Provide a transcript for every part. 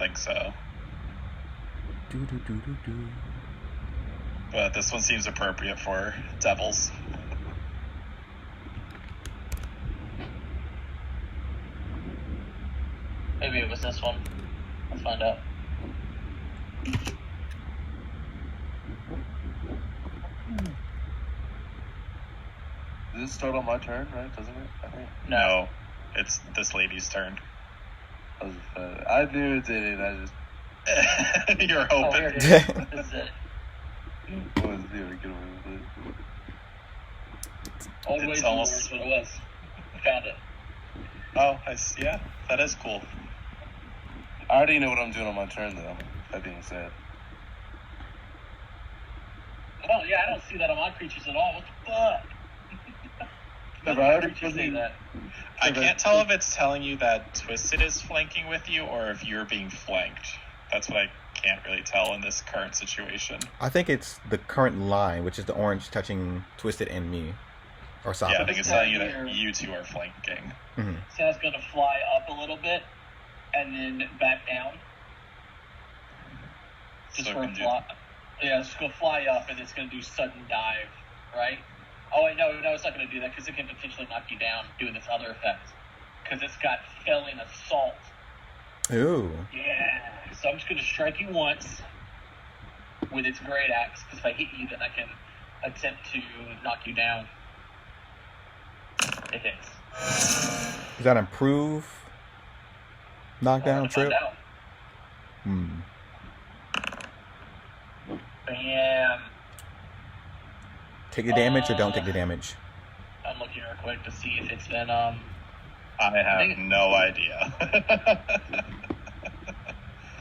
think so. But this one seems appropriate for devils. Maybe it was this one. Let's find out. Does it start on my turn, right? Doesn't it? I think. No, it's this lady's turn. I knew it did it. I just. You're hoping. Oh, here it is. This is it. I was able to get away with it. Always almost what it was. Found it. Oh, yeah, that is cool. I already know what I'm doing on my turn, though. That being said. Oh, yeah, I don't see that on my creatures at all. What the fuck? But I already say that. I can't tell if it's telling you that Twisted is flanking with you or if you're being flanked. That's what I can't really tell in this current situation. I think it's the current line, which is the orange touching Twisted and me. Or Saba. Yeah, I think it's telling you that you two are flanking. Mm-hmm. So it's going to fly up a little bit and then back down. Just for a fly. Yeah, it's going to fly up and it's going to do sudden dive, right? Oh, wait, no, it's not going to do that because it can potentially knock you down doing this other effect. Because it's got felling assault. Ooh. Yeah. So I'm just going to strike you once with its great axe. Because if I hit you, then I can attempt to knock you down. It hits. Does that improve knockdown trip? Bam. Take the damage or don't take the damage? I'm looking real quick to see if it's been I have no idea.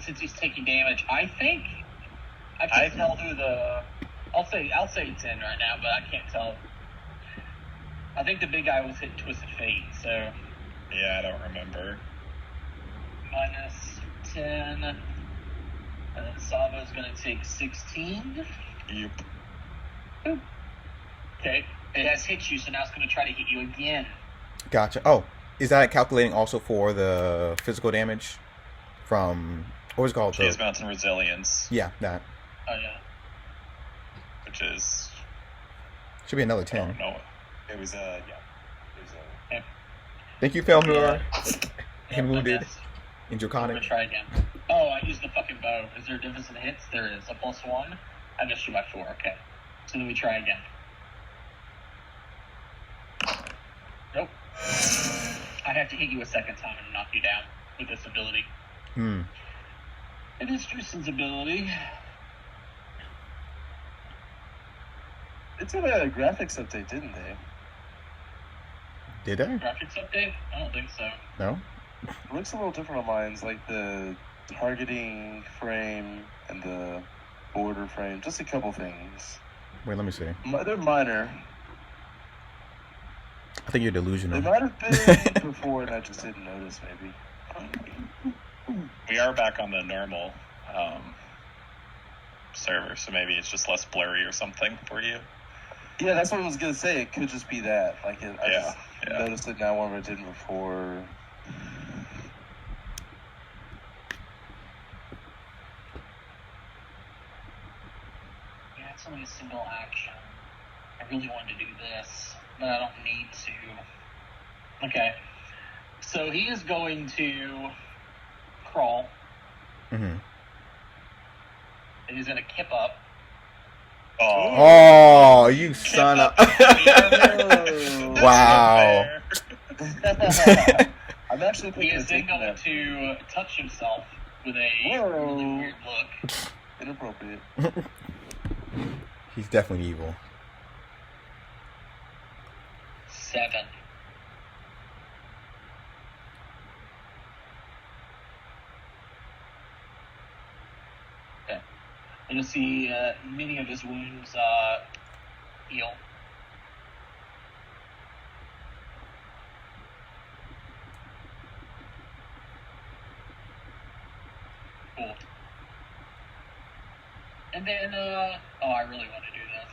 Since he's taking damage, I think I can't tell who the. I'll say it's in right now, but I can't tell. I think the big guy was hit Twisted Fate, so. Yeah, I don't remember. Minus 10. And then Sava's going to take 16. Yep. Ooh. Okay. It has hit you, so now it's going to try to hit you again. Gotcha. Oh, is that calculating also for the physical damage from. What was it called? Phase Mountain Resilience. Yeah, that. Oh, yeah. Which is. Should be another 10. I don't know. It was yeah. Okay. Thank you, Felmur. Yeah, And wounded. In I'm Draconic. gonna try again. Oh, I used the fucking bow. Is there a difference in hits? There is. A +1. I missed you by 4. Okay. So then we try again. Nope. I have to hit you a second time and knock you down with this ability. It is Tristan's ability. It's in a graphics update, didn't they? Did they? Graphics update? I don't think so. No? It looks a little different on mine. It's like the targeting frame and the border frame. Just a couple things. Wait, let me see. They're minor. I think you're delusional. They might have been before and I just didn't notice, maybe. We are back on the normal server, so maybe it's just less blurry or something for you. Yeah, that's what I was going to say. It could just be that. Like, I just Yeah. noticed it now when I didn't before. Yeah, it's only a single action. I really wanted to do this, but I don't need to. Okay. So he is going to crawl. Mm-hmm. And he's going to kip up. Oh, you son of... Wow. I'm actually He is then going to touch himself with a really weird look. Inappropriate. He's definitely evil. 7. Okay. And you'll see many of his wounds heal. Cool. And then, I really want to do this.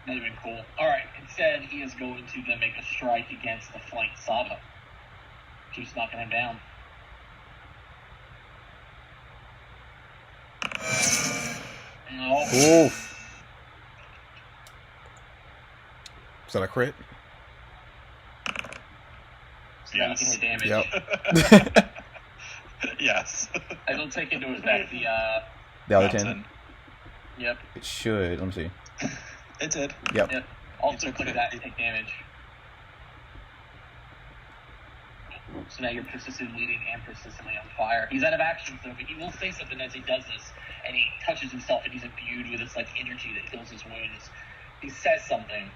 That'd have been cool. Alright, instead, he is going to then make a strike against the flanked Saba. Keeps knocking him down. Oof. Is that a crit? So now you can hit damage. Yep. Yes. I don't take into effect the The other Mountain. 10? Yep. It should. Let me see. It did. Yep. Yep. Also took click it. that to take damage. So now you're persistently bleeding and persistently on fire. He's out of action, so but he will say something as he does this, and he touches himself, and he's imbued with this like energy that heals his wounds. He says something.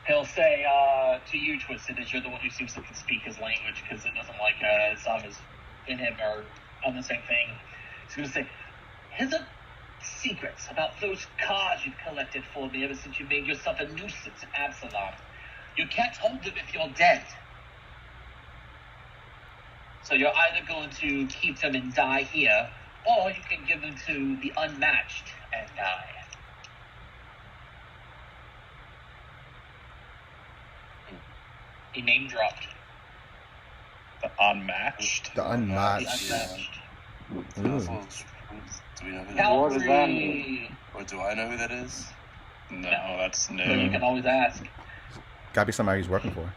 He'll say to you, Twisted, as you're the one who seems to speak his language because it doesn't like Zava's in him are on the same thing. He's going to say, "Here's a secrets about those cards you've collected for me ever since you made yourself a nuisance in Absalom. You can't hold them if you're dead. So you're either going to keep them and die here, or you can give them to the unmatched and die." He name dropped. The unmatched. The The unmatched. unmatched. Do we know who that is? Calvary. What does that mean? Or do I know who that is? No, that's But you new. can always ask. Gotta be somebody he's working for.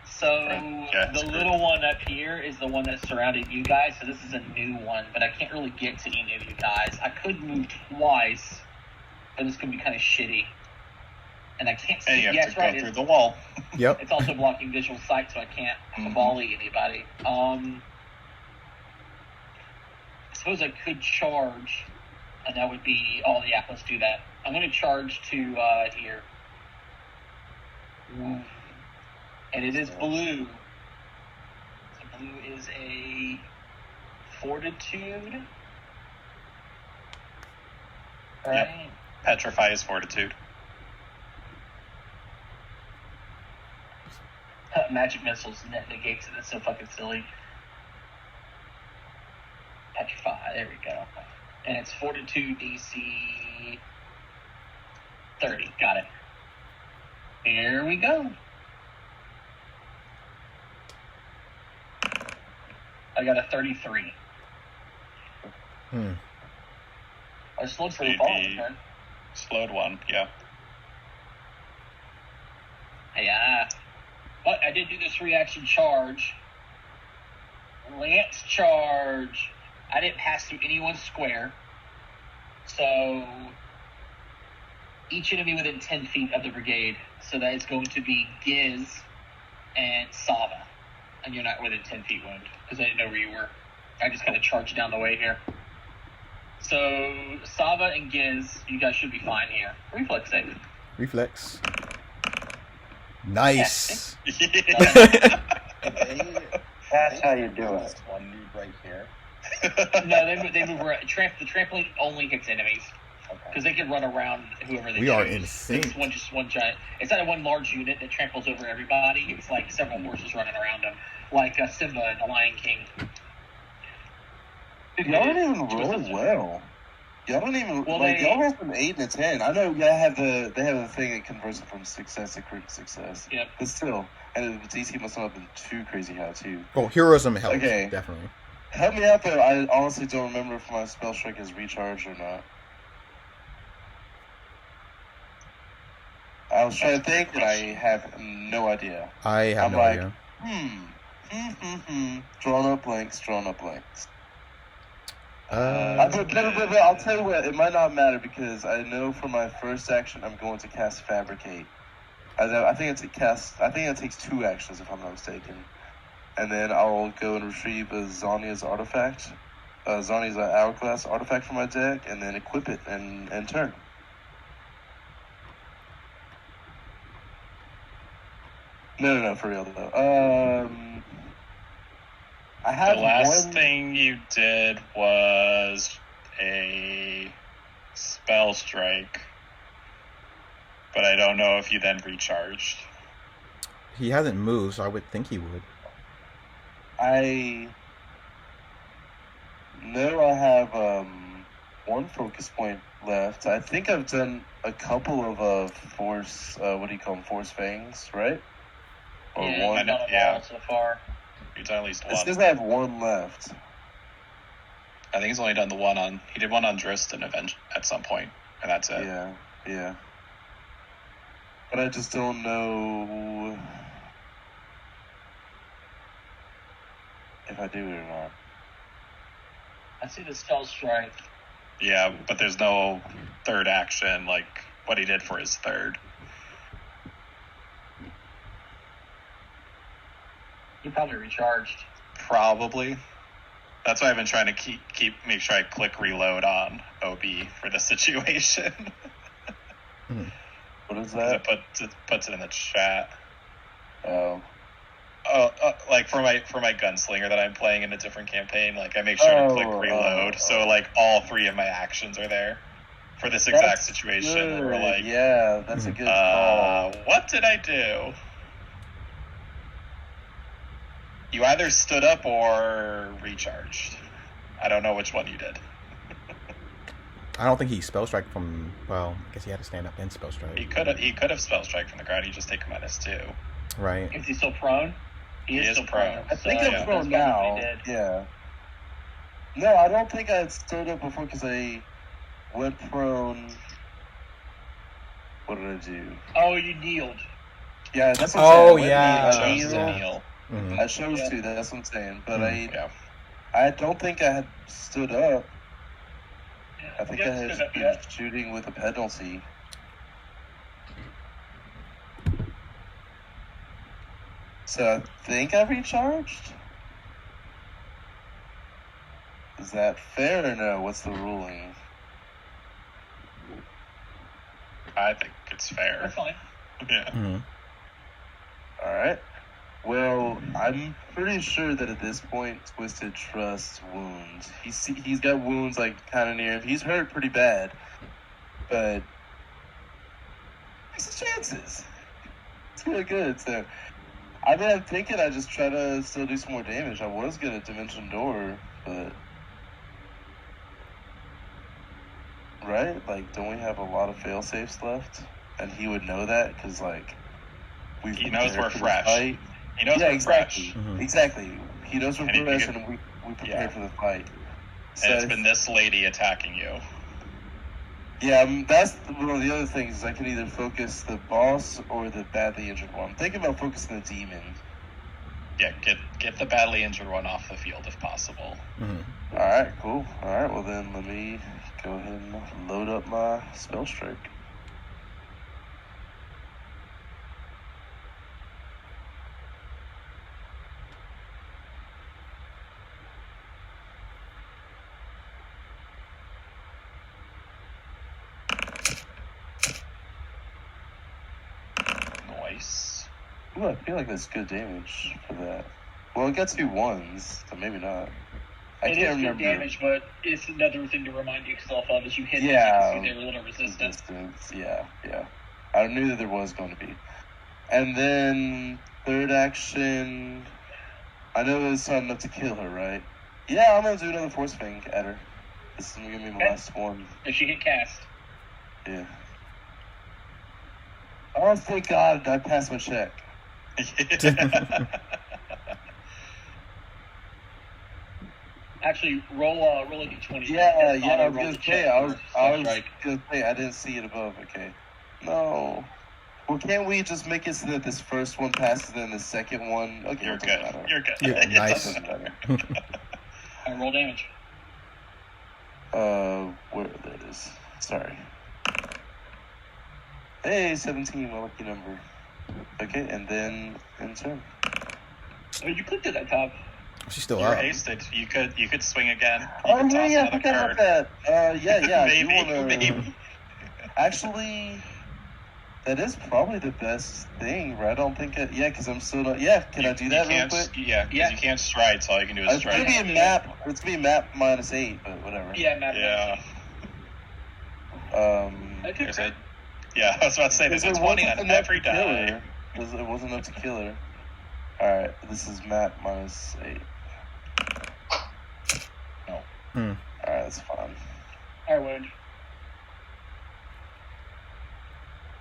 So Yeah, it's the great. little one up here is the one that surrounded you guys. So this is a new one, but I can't really get to any of you guys. I could move twice, but it's gonna be kind of shitty. And I can't see. And you have Yeah, to that's go right. through the wall. Yep. It's also blocking visual sight, so I can't Mhm. volley anybody. I suppose I could charge, and that would be. Oh, yeah, let's do that. I'm going to charge to here. And it is blue. So blue is a fortitude. All Yep. right. Petrify is fortitude. Magic missiles negates it. That's so fucking silly. Petrify. There we go. And it's fortitude DC 30. Got it. Here we go. I got a 33. Hmm. I slowed for the You'd following be- turn. Slowed one. Yeah. Yeah. But I did do this reaction charge. Lance charge. I didn't pass through anyone's square. So each enemy within 10 feet of the brigade. So that is going to be Giz and Sava. And you're not within 10 feet wound because I didn't know where you were. I just kind of charged down the way here. So Sava and Giz, you guys should be fine here. Reflex save. Reflex. Nice. That's how you do it. One noob right here. No, they move around. The trampoline only hits enemies Okay. because they can run around whoever they We choose. are in sync. It's just one giant. It's not a one large unit that tramples over everybody. It's like several horses running around them, like Simba and the Lion King. Y'all don't even roll well. Y'all don't even Well, y'all roll from 8 to 10. I know y'all have they have a thing that converts it from success to critical success. Yep. But still, and the DC must not have been too crazy high too. Oh, heroism helps. Okay. Definitely. Help me out though. I honestly don't remember if my spell strike is recharged or not. I was trying to think, and I have no idea. I have I'm no like, idea. Drawn up blanks, drawn up blanks. Uh, But I'll tell you what, it might not matter because I know for my first action I'm going to cast Fabricate. I think it takes 2 actions if I'm not mistaken. And then I'll go and retrieve Zania's artifact. Zania's hourglass artifact from my deck, and then equip it and turn. No, for real though. I have The last one. thing you did was a spell strike, but I don't know if you then recharged. he hasn't moved, so I would think he would. I know I have one focus point left. I think I've done a couple of force. What do you call them? Force fangs, right? Or Yeah, one. you've done them Yeah. all so far. He's done at least It one. says I have one left. I think he's only done the one on. He did one on Dristan at some point, and that's it. Yeah. But I just don't know if I do it or not. I see the spell strike. Yeah, but there's no third action like what he did for his third. He probably recharged. Probably. That's why I've been trying to make sure I click reload on OB for this situation. What is that? It puts it in the chat. Oh. Like for my gunslinger that I'm playing in a different campaign, like I make sure to click reload, so like all three of my actions are there for this exact situation. Good. Where we're like, yeah, that's a good call. What did I do? You either stood up or recharged. I don't know which one you did. I don't think he spell strike from. Well, I guess he had to stand up and spell strike. He could have spell strike from the ground. He just take -2. Right. Is he still prone? He is still prone. I think so I'm prone now. Yeah. No, I don't think I had stood up before because I went prone. What did I do? Oh, you kneeled. Yeah, that's what I'm saying. yeah. I chose to kneel. kneel. Mm-hmm. I chose to. That's what I'm saying. But Yeah. I don't think I had stood up. Yeah, I think you I haven't had stood up been yet. shooting with a penalty. So I think I recharged? Is that fair or no? What's the ruling? I think it's fair. That's fine. Yeah. Mm-hmm. Alright. Well, I'm pretty sure that at this point, Twisted trusts wounds. He's got wounds like kind of near him. He's hurt pretty bad, but takes his chances. It's really good. So, I mean, I'm thinking I just try to still do some more damage. I was gonna Dimension Door, but right? Like, don't we have a lot of fail safes left? And he would know that because like He knows we're prepared for the fresh. fight. He knows Yeah, we're exactly. fresh. Mhm. Exactly. He knows we're And he fresh, could- and we prepared yeah. for the fight. So And it's been this lady attacking you. yeah, that's one of the other things. Is I can either focus the boss or the badly injured one. I'm thinking about focusing the demon. Yeah, get the badly injured one off the field if possible. Mm-hmm. All right, cool. All right, well then let me go ahead and load up my spell strike. Nice. Ooh, I feel like that's good damage for that. Well, it got 2 1s, so maybe not. I It can't is remember. good damage, but it's another thing to remind yourself of as you hit Yeah. them. You can see they're a little resistant. Resistance, yeah. I knew that there was going to be. And then third action. I know it's not enough to kill her, right? Yeah, I'm gonna do another force fang at her. This is gonna be my Okay. last one. If she hit cast. Yeah. Oh, thank God! I passed my check. Actually, roll a d20. Yeah. I Auto was roll gonna the say. check I was for spell strike. gonna say. I didn't see it above. Okay. No. Well, can't we just make it so that this first one passes, and then the second one? Okay, You're it doesn't good. matter. You're good. Yeah, It nice. doesn't matter. And roll damage. Where that is? Sorry. Hey, 17, my lucky number. Okay, and then in turn. Oh, you clicked it at top. She's still You were up. hasted. You could swing again. You Oh could toss yeah, I another forgot card. about that. Yeah. if you Maybe, wanna- maybe. Actually, that is probably the best thing, right? I don't think it. Yeah, because I'm still not. Yeah, can I do that real quick? Yeah, because Yeah. you can't stride, so all you can do is It's gonna stride. be a map. It's gonna be map -8, but whatever. Yeah, Matt. Yeah. Okay. There's a, yeah, I was about to say, there's a 20 on every die. It wasn't enough to kill her. All right, this is map -8. No. All right, that's fine. I would.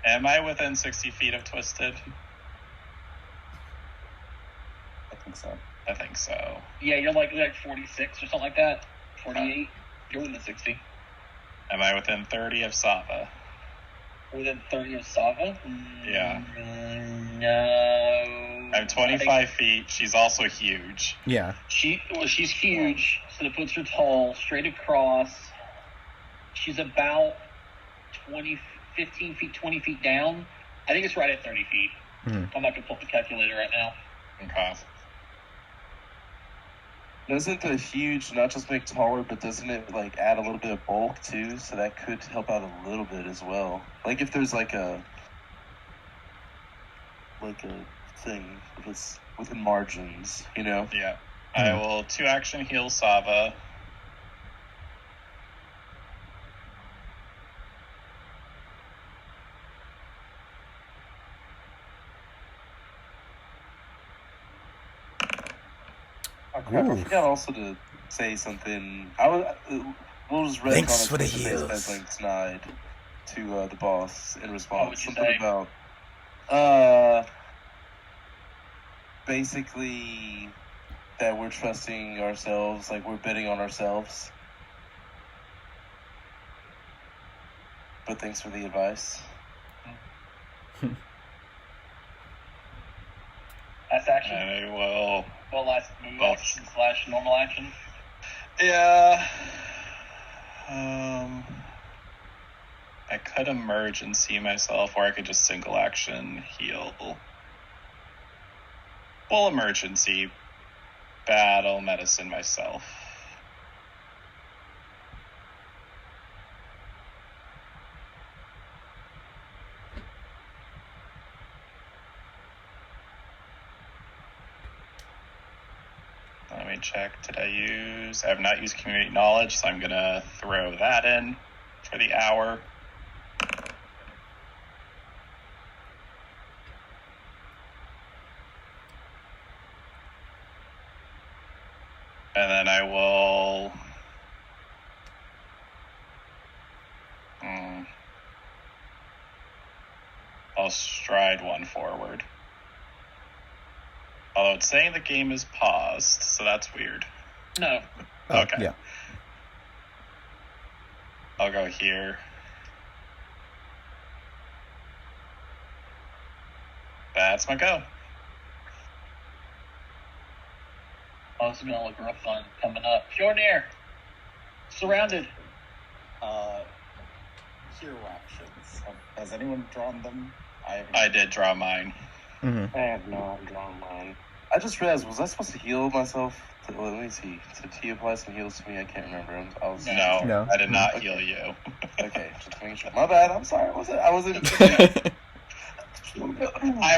Am I within 60 feet of Twisted? I think so. I think so. Yeah, you're like 46 or something like that. 48. You're within 60. Am I within 30 of Sava? Within 30 of Sava? Yeah. No. I'm 25 feet. She's also huge. Yeah. She's huge, so that puts her tall, straight across. She's about 15 feet, 20 feet down. I think it's right at 30 feet. Mm-hmm. I'm not going to pull up the calculator right now. Okay. Doesn't the huge not just make taller, but doesn't it like add a little bit of bulk too? So that could help out a little bit as well. Like if there's like a thing, if it's within margins, you know? Yeah. I will 2-action heal Sava. Oh, crap, I forgot also to say something. We'll just read Thanks on for the Twitter heals. base link denied to the boss in response. What would you Something say? about basically that we're trusting ourselves, like we're betting on ourselves. But thanks for the advice. That's actually I will. well, last move action / normal action. Yeah. I could emerge and see myself, or I could just single action heal. Full emergency battle medicine myself. Let me check. I have not used community knowledge, so I'm going to throw that in for the hour. And then I will... I'll stride one forward. Although it's saying the game is paused, so that's weird. No. Okay. Yeah. I'll go here. That's my go. Oh, this is gonna look real fun coming up. Jordan, surrounded. Hero actions. Has anyone drawn them? I did draw mine. Mm-hmm. I have not drawn mine. I just realized, was I supposed to heal myself? Let me see. Did he apply some heals to me? I can't remember. No, I did not heal you. Okay, just making sure. My bad. I'm sorry. I wasn't. I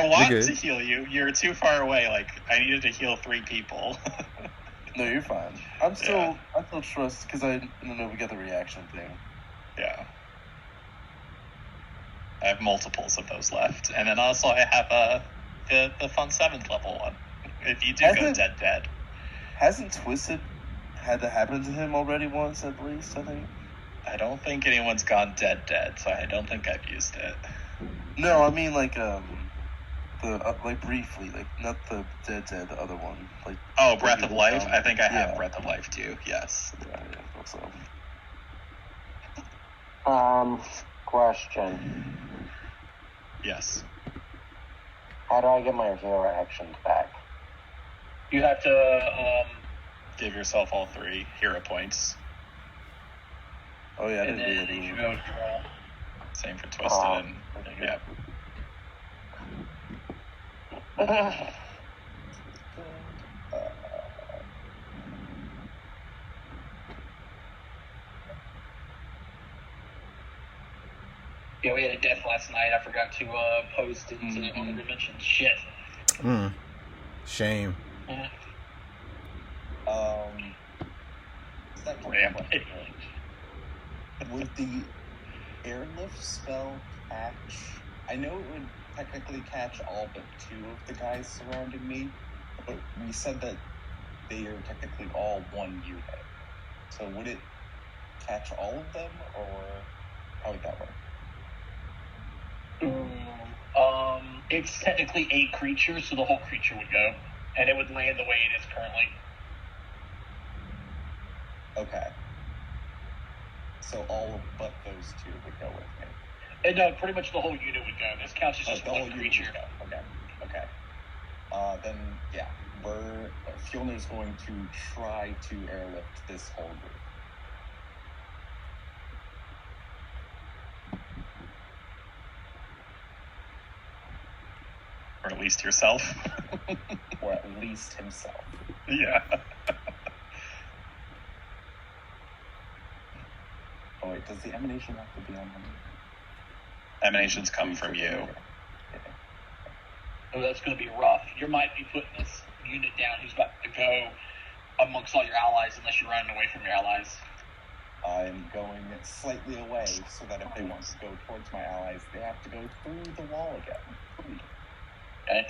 want to heal you. You're too far away. Like, I needed to heal 3 people. No, you're fine. I still trust, because I know we got the reaction thing. Yeah. I have multiples of those left. And then also I have the fun 7th level one. If you do go dead. Hasn't Twisted had that happen to him already once, at least, I think? I don't think anyone's gone dead, so I don't think I've used it. No, I mean, like, briefly, like, not the dead, the other one. Like, Breath of Life? I think I have Breath of Life, too, yes. Yeah, I thought so. Question. Yes. How do I get my hero actions back? You have to give yourself all 3 hero points. Oh, yeah, I and didn't then do you that. go draw. Same for Twisted. Yeah. Yeah, we had a death last night. I forgot to post it to the honorable mention. Shit. Shame. Yeah. Would the airlift spell catch? I know it would technically catch all but 2 of the guys surrounding me, but we said that they are technically all 1 unit. So would it catch all of them, or how would that work? It's technically a creature, so the whole creature would go. and it would land the way it is currently. Okay. So all but those two would go with me. And no, pretty much the whole unit would go. This counts as just the one whole unit creature. would go. Okay. Then, yeah, Fjolnir's going to try to airlift this whole group. Or at least yourself. Or at least himself. Yeah. Oh wait, does the emanation have to be on him? Emanations come from you. Oh, that's going to be rough. You might be putting this unit down who's about to go amongst all your allies unless you're running away from your allies. I'm going slightly away so that if they want to go towards my allies, they have to go through the wall again. Okay.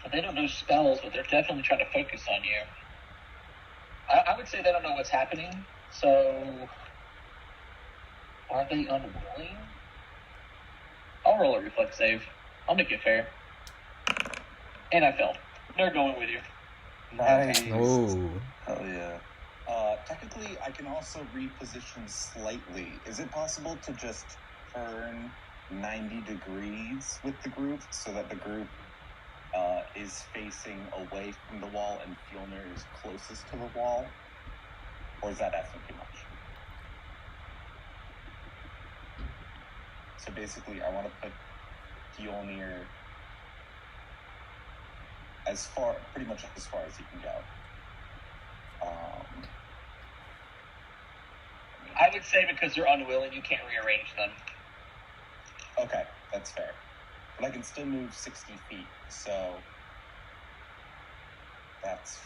They don't know spells, but they're definitely trying to focus on you. I would say they don't know what's happening, so are they unwilling? I'll roll a reflex save. I'll make it fair. And I failed. They're going with you. Nice. Oh. Hell yeah. Technically, I can also reposition slightly. Is it possible to just turn 90 degrees with the group so that the group is facing away from the wall and Fjolnir is closest to the wall? Or is that asking too much? So basically, I want to put Fjolnir pretty much as far as he can go. I would say because they're unwilling, you can't rearrange them. Okay, that's fair. But I can still move 60 feet, so that's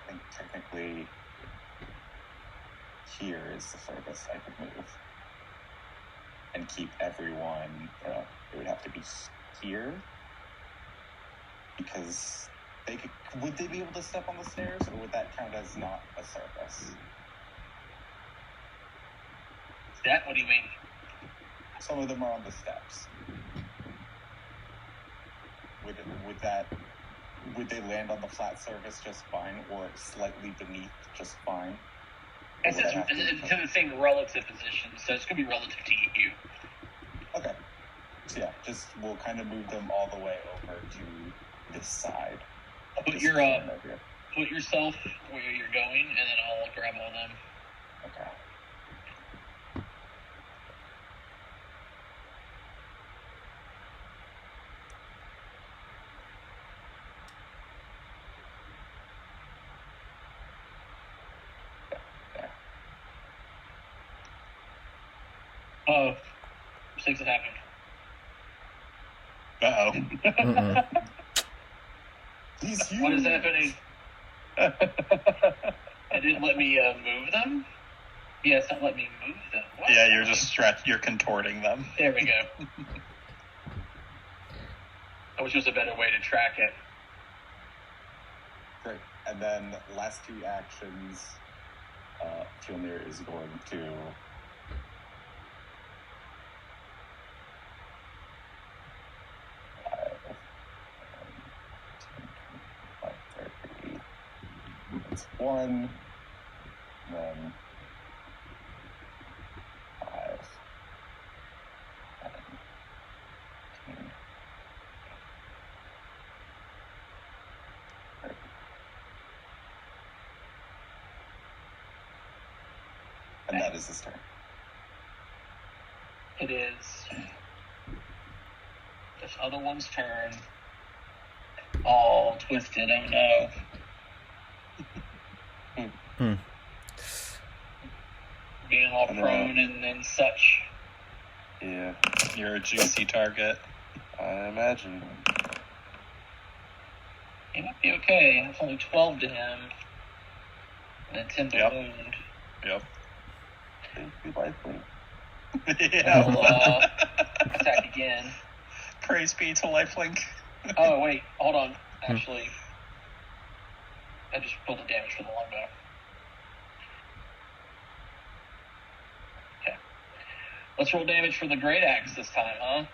I think technically here is the furthest I could move. And keep everyone, it would have to be here. Because would they be able to step on the stairs, or would that count as not a surface? What do you mean? Some of them are on the steps. Would they land on the flat surface just fine, or slightly beneath just fine? It's to the same relative position, so it's going to be relative to you. Okay. So yeah, we'll kind of move them all the way over to this side. Put yourself where you're going, and then I'll grab all of them. Okay. Oh, mistakes have happened. Uh-oh. He's huge. What is happening? It didn't let me move them? Yeah, it's not letting me move them. What? Yeah, you're contorting them. There we go. I wish there was a better way to track it. Great. And then last two actions, Fjolnir is going to That's one, then 5, 7, 10, 30. And that is his turn. It is this other one's turn. All twisted, oh no. Being all prone and such. Yeah. You're a juicy target. I imagine. He might be okay. It's only 12 to him. And then 10 to wound. Yep. Be lifelink. Yeah. I'll attack again. Praise be to lifelink. Oh, wait. Hold on. Actually, I just pulled the damage for the longbow. Let's roll damage for the great axe this time, huh?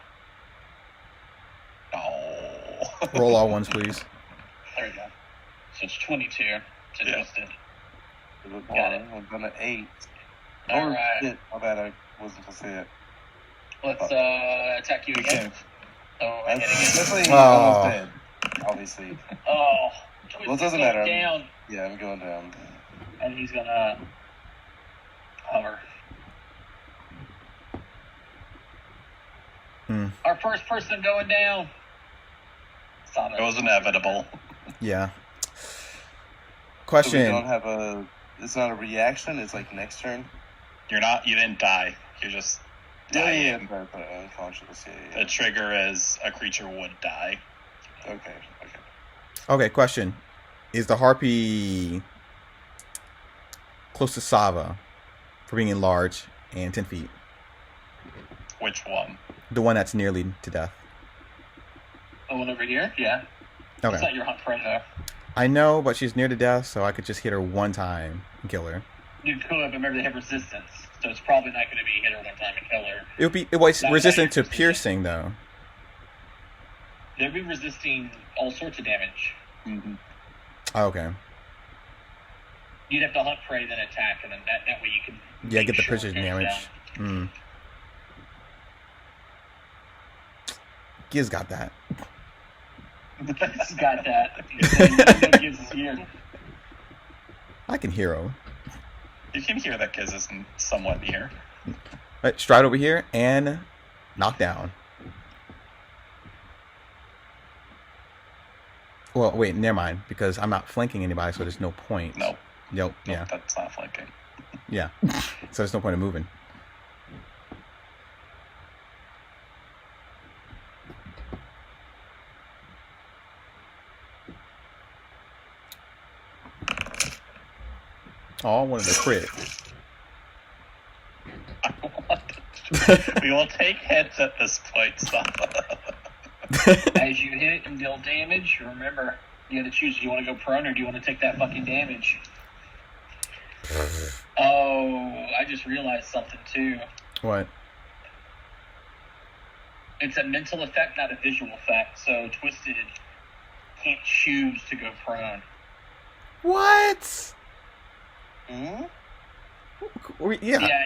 No. Roll all ones, please. There we go. So it's 22 to twisted. Got it. I'm gonna 8. All right. Shit. My bad. I wasn't supposed to say it. Let's attack you again. Oh, I hit again. Definitely almost dead. Obviously. Oh. Well, it doesn't matter. Down. Yeah, I'm going down. And he's gonna hover. Our first person going down. It was inevitable. Yeah. So we Question. don't have a. It's not a reaction. It's like next turn. You didn't die. You're just dying. Yeah, but unconscious. Yeah. The trigger is a creature would die. Okay. Okay, question. Is the harpy close to Sava for being large and 10 feet? Which one? The one that's nearly to death. The one over here? Yeah. Okay. It's not your hunt friend, though. I know, but she's near to death, so I could just hit her one time and kill her. You could, but remember they have resistance, so it's probably not going to be hit her one time and kill her. It was resistant to piercing, though. They'll be resisting all sorts of damage. Mm-hmm. Oh, okay. You'd have to hunt prey, then attack, and then that way you can... Yeah, make get the sure it precision goes damage. Giz got that. down. He's got that. Giz is here. I can hear him. You can hear that Giz is somewhat near. Right, stride over here and knock down. Well, wait, never mind, because I'm not flanking anybody, so there's no point. Nope. Nope, yeah. That's not flanking. Yeah. So there's no point in moving. Oh, I wanted a crit. We will take hits at this point, Sava. As you hit and deal damage, remember, you got to choose. Do you want to go prone or do you want to take that fucking damage? Oh, I just realized something, too. What? It's a mental effect, not a visual effect, so Twisted can't choose to go prone. What? Hmm? Yeah.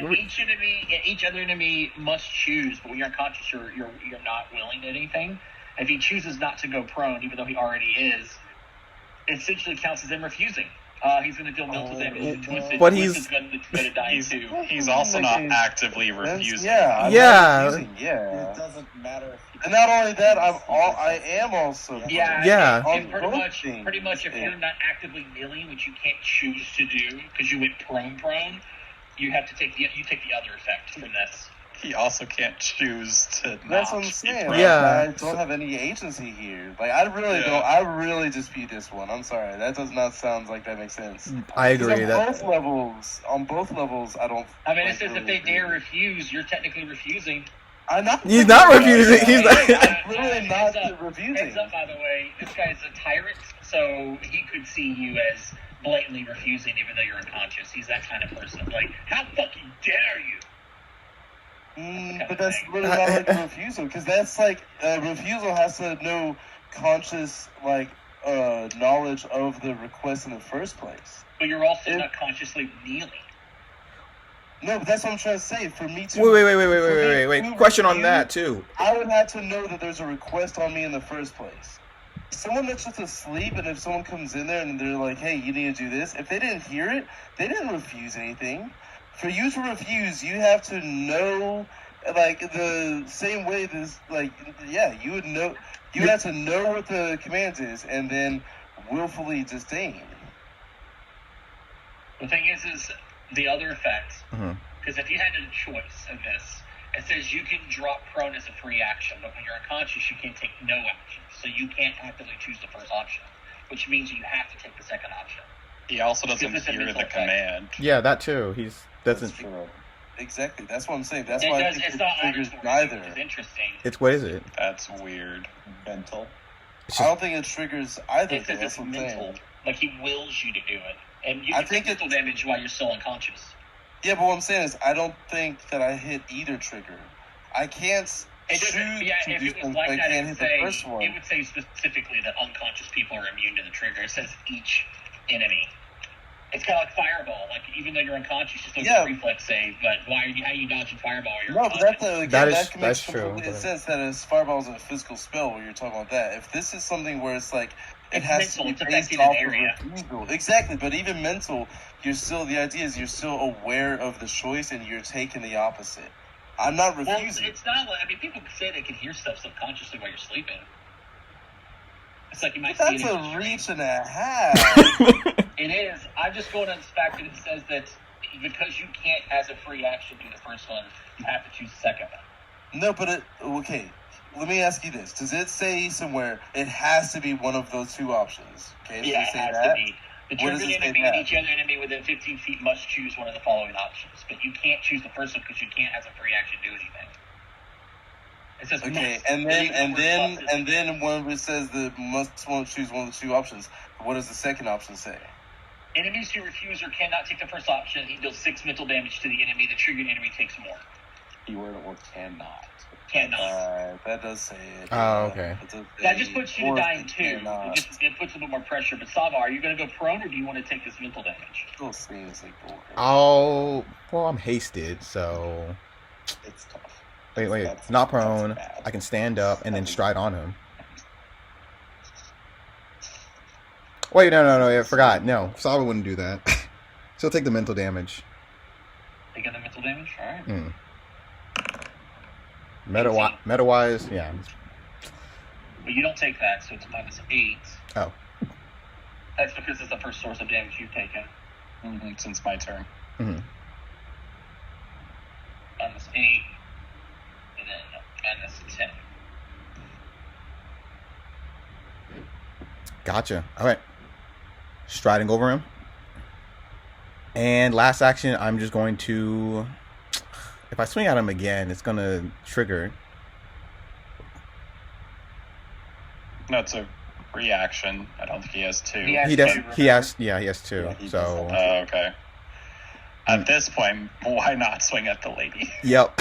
Each other enemy must choose, but when you're unconscious, you're not willing to anything. If he chooses not to go prone, even though he already is, it essentially counts as him refusing. He's going to deal mental damage to Twisted. But Twisted going to die too. He's also not actively refusing. Yeah. I'm Yeah. not refusing, yeah. It doesn't matter if he And not only that, I am also. Yeah. And On both pretty much, if you're not actively kneeling, which you can't choose to do because you went prone, you have to take the other effect from this. He also can't choose to That's not what I'm be saying. prone. Yeah. I don't have any agency here. Like, I really don't. I really dispute this one. I'm sorry. That does not sound like that makes sense. I agree. On both levels, I don't. I mean, it like, says really if they agree. dare refuse, you're technically refusing. He's not refusing. He's I'm not. really not refusing. Heads up, by the way, this guy's a tyrant, so he could see you as blatantly refusing even though you're unconscious. He's that kind of person. Like, how fucking dare you? But that's really not like a refusal, because that's like a refusal has to know conscious knowledge of the request in the first place. But you're also not consciously kneeling. No, but that's what I'm trying to say. For me to Wait. Question on that too. I would have to know that there's a request on me in the first place. Someone that's just asleep, and if someone comes in there and they're like, "Hey, you need to do this," if they didn't hear it, they didn't refuse anything. For you to refuse, you have to know, like, the same way this, you would know, you have to know what the command is, and then willfully disdain. The thing is the other effects, because if you had a choice in this, it says you can drop prone as a free action, but when you're unconscious, you can take no action, so you can't actively choose the first option, which means you have to take the second option. He also doesn't hear the command. Yeah, that too. He's doesn't. That's true. Exactly. That's what I'm saying. That's It why does, I think it's it not triggers auditory, neither. which is interesting. It's what is it? That's weird. mental. I don't think it triggers either. It says That's it's what I'm mental. saying. Like he wills you to do it. And you I can think take mental damage while you're still unconscious. Yeah, but what I'm saying is I don't think that I hit either trigger. I can't It choose doesn't, yeah, to if do it was something. like I that, can't hit the first it one. would say specifically that unconscious people are immune to the trigger. It says each enemy. It's kind of like Fireball. Like, even though you're unconscious, you still get a reflex save. But how are you dodging Fireball while you're No, but unconscious? that makes true. complete sense that it's Fireball's a physical spell where you're talking about that. If this is something where it's like it It's has mental, to be it's based affecting off an area. of refusal. Exactly, but even mental, the idea is you're still aware of the choice and you're taking the opposite. I'm not refusing. Well, it's not like, I mean, people say they can hear stuff subconsciously while you're sleeping. It's like you might see it. That's a reach and a half. It is. I'm just going on the fact that it says that because you can't, as a free action, do the first one, you have to choose the second one. No, but okay. Let me ask you this: does it say somewhere it has to be one of those two options? Okay, does Yeah, it say has that? to be. The triggered enemy and each other enemy within 15 feet must choose one of the following options, but you can't choose the first one because you can't, as a free action, do anything. It says okay, must. and then when it says the must won't choose one of the two options, what does the second option say? Enemies who refuse or cannot take the first option, he deals 6 mental damage to the enemy. The triggered enemy takes more. Keyword or cannot. Cannot. That does say it. Oh, okay. That just puts you to dying too. It puts a little more pressure. But Sava, are you going to go prone or do you want to take this mental damage? Still seems like bullcrap. Oh, well, I'm hasted, so. It's tough. Wait. Not prone. I can stand up and then stride on him. Wait, no, I forgot. No, Sava wouldn't do that. She'll take the mental damage. Taking the mental damage? Alright. Meta-wise, yeah. But you don't take that, so it's -8. Oh. That's because it's the first source of damage you've taken. Since my turn. Mm-hmm. -8. And then -10. Gotcha. All right. Striding over him. And last action, I'm just going to... If I swing at him again, it's going to trigger. No, it's a reaction. I don't think he has two. He has two. Yeah, so... okay. At this point, why not swing at the lady? Yep.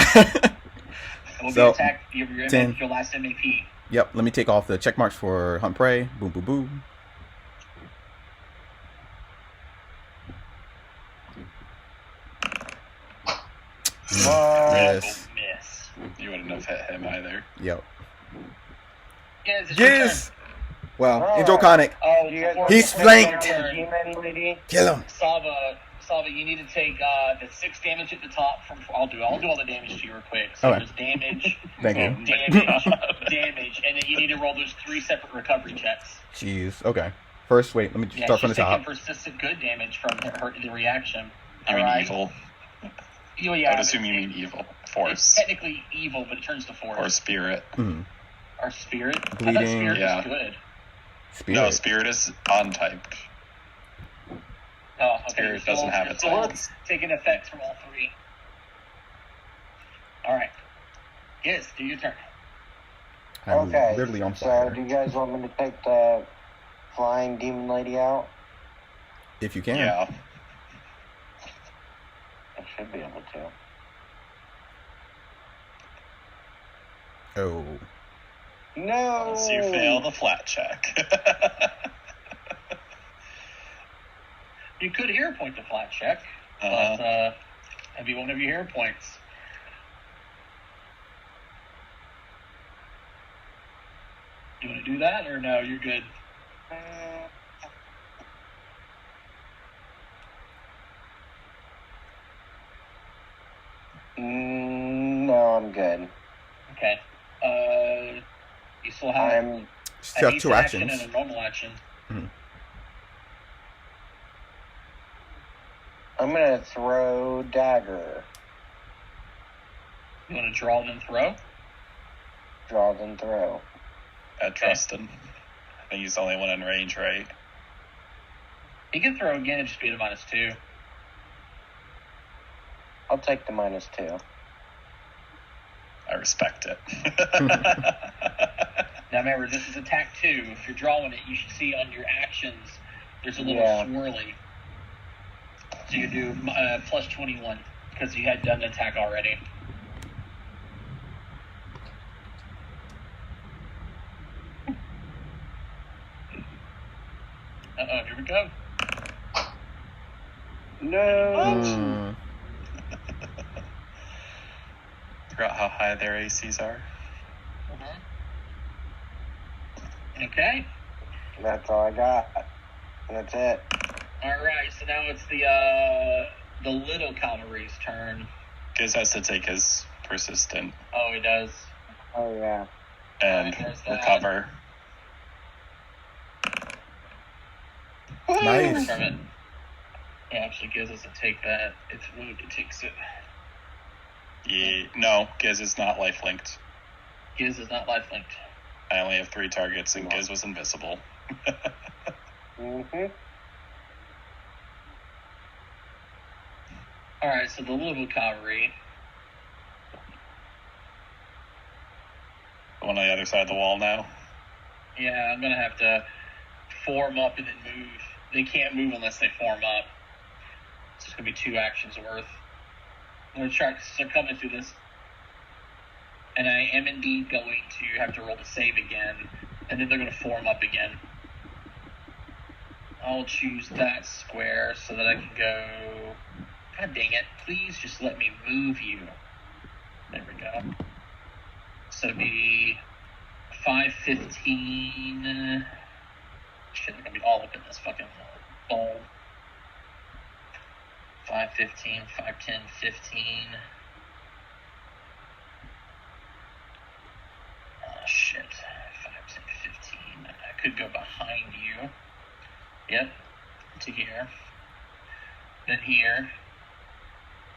We'll So, be attacked. Your last MAP. Yep. Let me take off the check marks for Hunt Prey. Boom, boom, boom. Yes. Miss. You wouldn't have hit him either. Yep. Yes. Well, Alright. Draconic. Oh, He's flanked. Demon lady. Kill him. Sava, you need to take the 6 damage at the top from. I'll do all the damage to you real quick. So Okay. there's damage, Thank you. damage, and then you need to roll those 3 separate recovery checks. Jeez. Okay. First, wait. Let me start from the she's top. taking persistent good damage from the reaction. You mean Alright. evil? Yeah, I would assume you mean evil. It's Force. technically evil, but it turns to force. Or spirit. Mm. Or spirit. I Bleeding. thought spirit Yeah. was good. Spirit. No, spirit is untyped. Oh, okay. Spirit doesn't have its still types. taking effects from all 3. Alright. Yes, do your turn. I'm Okay. literally on So, fire. do you guys want me to take the flying demon lady out? If you can. Yeah. I should be able to. Oh. No. Unless you fail the flat check. You could hero point the flat check, but that'd be one of your hero points. You want to do that, or no? You're good. No, I'm good. Okay. You still have I'm Still a have haste two action actions. and a normal action. I'm gonna throw dagger. You want to draw and then throw? Draw then throw. At Trustin. I think he's the only one in range, right? He can throw again and just beat a -2. I'll take the -2. I respect it. Now remember, this is attack 2. If you're drawing it, you should see on your actions there's a little Yeah. swirly. So you do plus 21 because you had done the attack already. Uh-oh, here we go. No. Forgot how high their ACs are. Okay. That's all I got. That's it. All right, so now it's the little cavalry's turn. Giz has to take his persistent Oh, he does. Oh, yeah. and Alright, there's that. recover. Nice. From it. Yeah, actually, Giz doesn't take that. It's wound that takes it. Yeah, no, Giz is not life linked. Giz is not life linked. I only have 3 targets, and Giz was invisible. Mm-hmm. All right, so the little cavalry. The one on the other side of the wall now. Yeah, I'm gonna have to form up and then move. They can't move unless they form up. So it's gonna be 2 actions worth. I'm gonna try. They're coming through this, and I am indeed going to have to roll to save again, and then they're gonna form up again. I'll choose that square so that I can go. God dang it! Please just let me move you. There we go. So it'd be 5, 15. Shit, they're gonna be all up in this fucking bowl. 5, 15, 5, 10, 15. Oh shit. 5, 10, 15. I could go behind you. Yep. To here. Then here.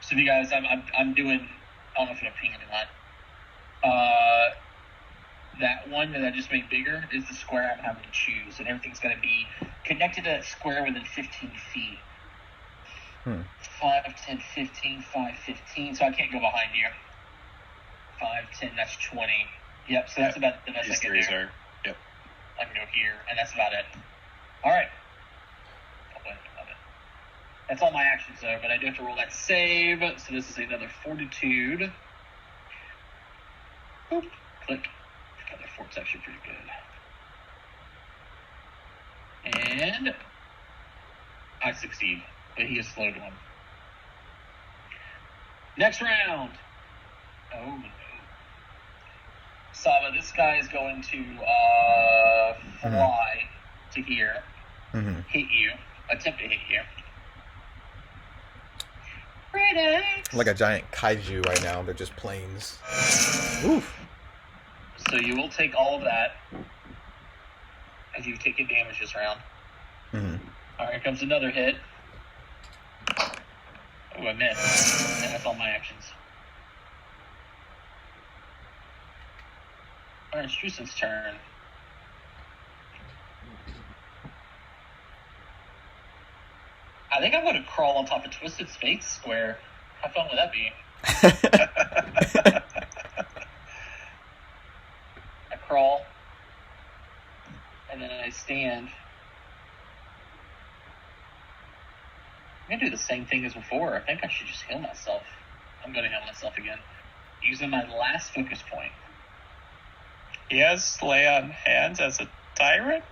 So you guys, I'm doing. I don't know if I'm ping it or not. That one that I just made bigger is the square I'm having to choose, and everything's going to be connected to that square within 15 feet. 5, 10, 15, 5, 15. So I can't go behind you. 5, 10. That's 20. Yep. So that's about the best I These can threes do. are. Yep. I can go here, and that's about it. All right. Love it. That's all my actions, though, but I do have to roll that save. So this is another fortitude. Boop. Click. God, that fort's actually pretty good. And I succeed, but he is slowed one. Next round. Oh, no. Saba, this guy is going to fly to here, hit you, attempt to hit you. Like a giant kaiju right now. They're just planes. Oof. So you will take all of that as you've taken damage this round. All right, here comes another hit. Oh, I missed. And that's all my actions. All right, it's Drusen's turn. I think I'm going to crawl on top of Twisted Fate's square. How fun would that be? I crawl, and then I stand. I'm going to do the same thing as before. I think I should just heal myself. I'm going to heal myself again. Using my last focus point. He has Lay on Hands as a tyrant?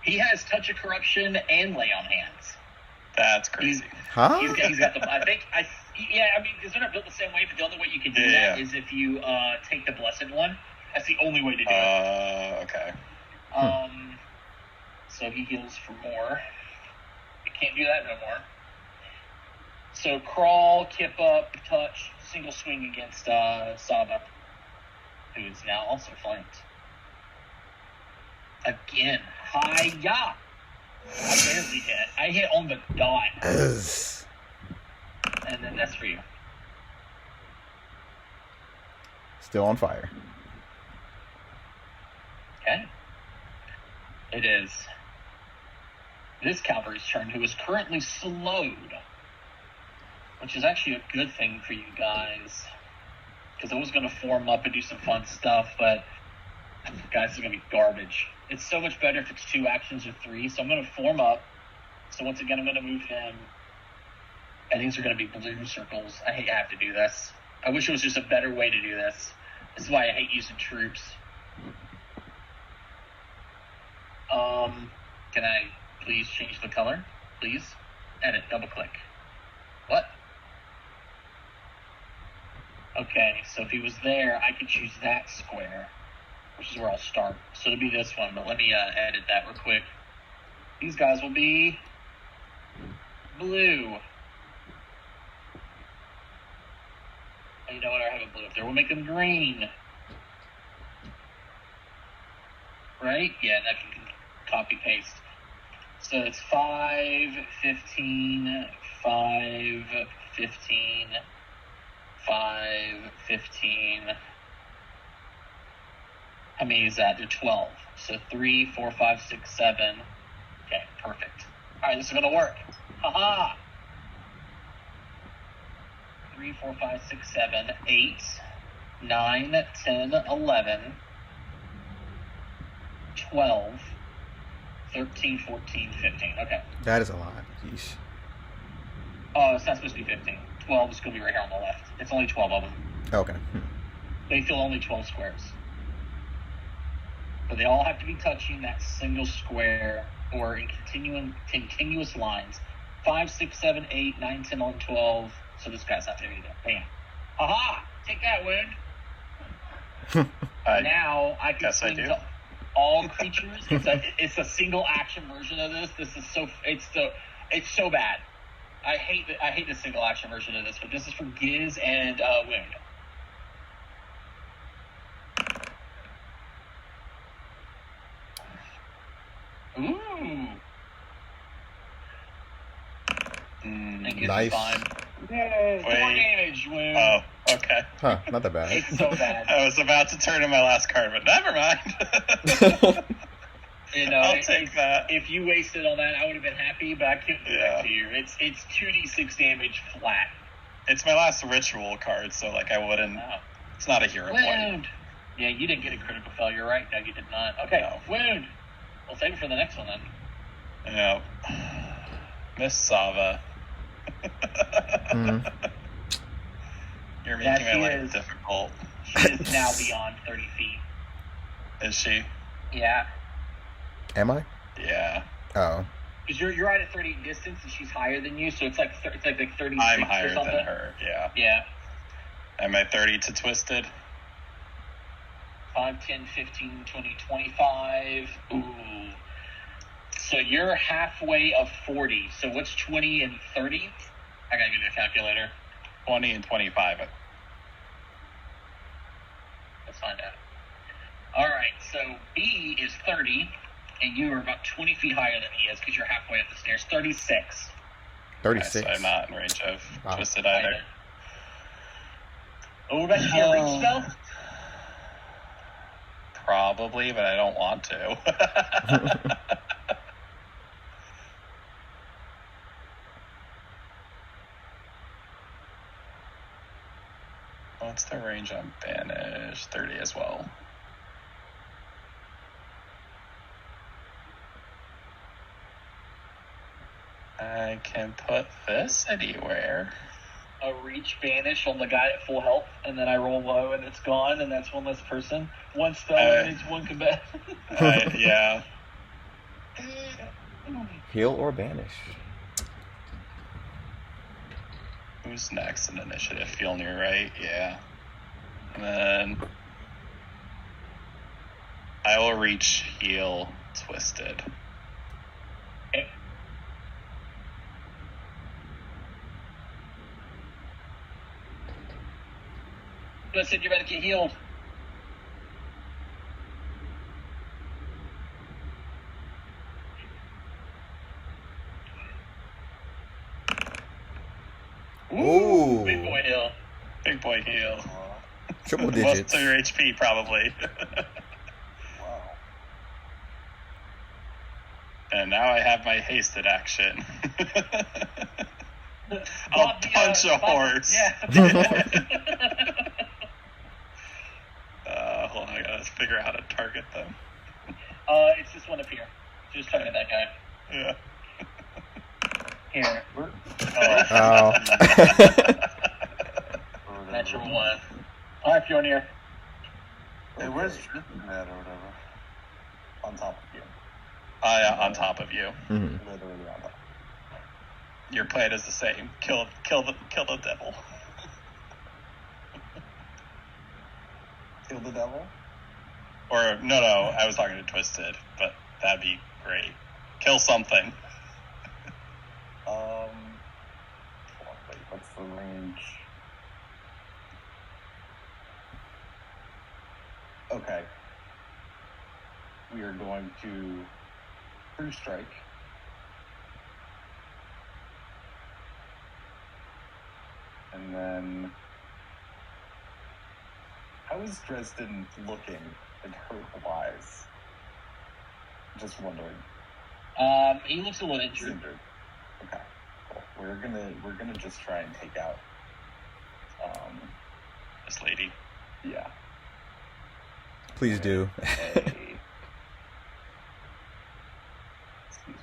He has Touch of Corruption and Lay on Hands. That's crazy. Huh? He's got the. I mean, because they're not built the same way, but the only way you can do that is if you take the Blessed One. That's the only way to do it. Okay. So he heals for more. You can't do that no more. So crawl, kip up, touch, single swing against Saba, who is now also flanked. Again, hi-ya! I barely hit. I hit on the dot. And then that's for you. Still on fire. Okay. It is this cavalry's turn, who is currently slowed. Which is actually a good thing for you guys. Because I was going to form up and do some fun stuff, but guys, this is going to be garbage. It's so much better if it's 2 actions or 3, so I'm going to form up. So once again, I'm going to move him And these are going to be blue circles. I hate I have to do this. I wish it was just a better way to do this. This is why I hate using troops. Can I please change the color? Please? Edit, double click. What? Okay, so if he was there, I could choose that square, which is where I'll start. So it'll be this one, but let me edit that real quick. These guys will be blue. Oh, you know what? I have a blue up there. We'll make them green. Right? Yeah, and I can copy paste. So it's 5, 15, 5, 15, 5, 15. How many is that? They're 12. So 3, 4, 5, 6, 7. Okay, perfect. All right, this is going to work. Haha! 3, 4, 5, 6, 7, 8, 9, 10, 11, 12, 13, 14, 15. Okay. That is a lot. Yeesh. Oh, it's not supposed to be 15. 12 is going to be right here on the left. It's only 12 of them. Okay. They fill only 12 squares. But they all have to be touching that single square or in continuous lines. 5, 6, 7, 8, 9, 10, 11, 12. So this guy's not there either. Bam. Aha! Take that, wound. Now I can swing to all creatures. It's a single action version of this. This is it's so bad. I hate the single action version of this, but this is for Giz and Wound. Ooh. And Giz Nice. is fine. Yay! 4 damage, Wound. Oh, okay. Huh, not that bad. It's so bad. I was about to turn in my last card, but never mind. You know, I'll take that. If you wasted on that, I would have been happy, but I couldn't do that to you. It's 2d6 damage flat. It's my last ritual card, so like I wouldn't. Oh. It's not a hero point. Wound. Yeah, you didn't get a critical failure, right? No, you did not. Okay, No. Wound. We'll save it for the next one then. Yeah. Miss Sava. You're making my life difficult. She is now beyond 30 feet. Is she? Yeah. Am I? Yeah. Oh. Because you're right at 30 distance, and she's higher than you, so it's like 36 I'm or higher something. than her. Yeah. Yeah. Am I 30 to twisted? 5, 10, 15, 20, 25. Ooh. So you're halfway of 40. So what's 20 and 30? I gotta get a calculator. 20 and 25. Let's find out. All right, so B is 30, and you are about 20 feet higher than he is because you're halfway up the stairs. 36. 36. So I'm not in range of Wow. twisted either. Oh, what about your reach spell? Probably, but I don't want to. What's the range on Banish? 30 as well. I can put this anywhere. A reach banish on the guy at full health, and then I roll low and it's gone, and that's one less person. One spell and it's one combat. Yeah. Heal or banish. Who's next in initiative? Fjolnir, right? Yeah. And then I will reach heal twisted. Okay. Listen, you're about to get healed. Ooh. Big boy heal. Big boy heal. Triple Most digits. of your HP, probably. Wow. And now I have my hasted action. I'll Bob, punch a horse. Yeah. Hold on, I gotta figure out how to target them. It's this one up here. Just target that guy. Yeah. Here. Oh. Natural one. Alright, Fjornir. Hey, where's Tristan at or whatever? On top of you. Yeah, on top of you. Mhm. Literally on top. Your plan is the same. Kill the devil. Kill the devil? Or no, I was talking to Twisted, but that'd be great. Kill something. Wait, what's the range? Okay. We are going to True Strike. And then, how is Dresden looking in health-wise? Just wondering. He looks a little injured. Injured. Okay, cool. We're gonna just try and take out. This lady. Yeah. Please do. Excuse me.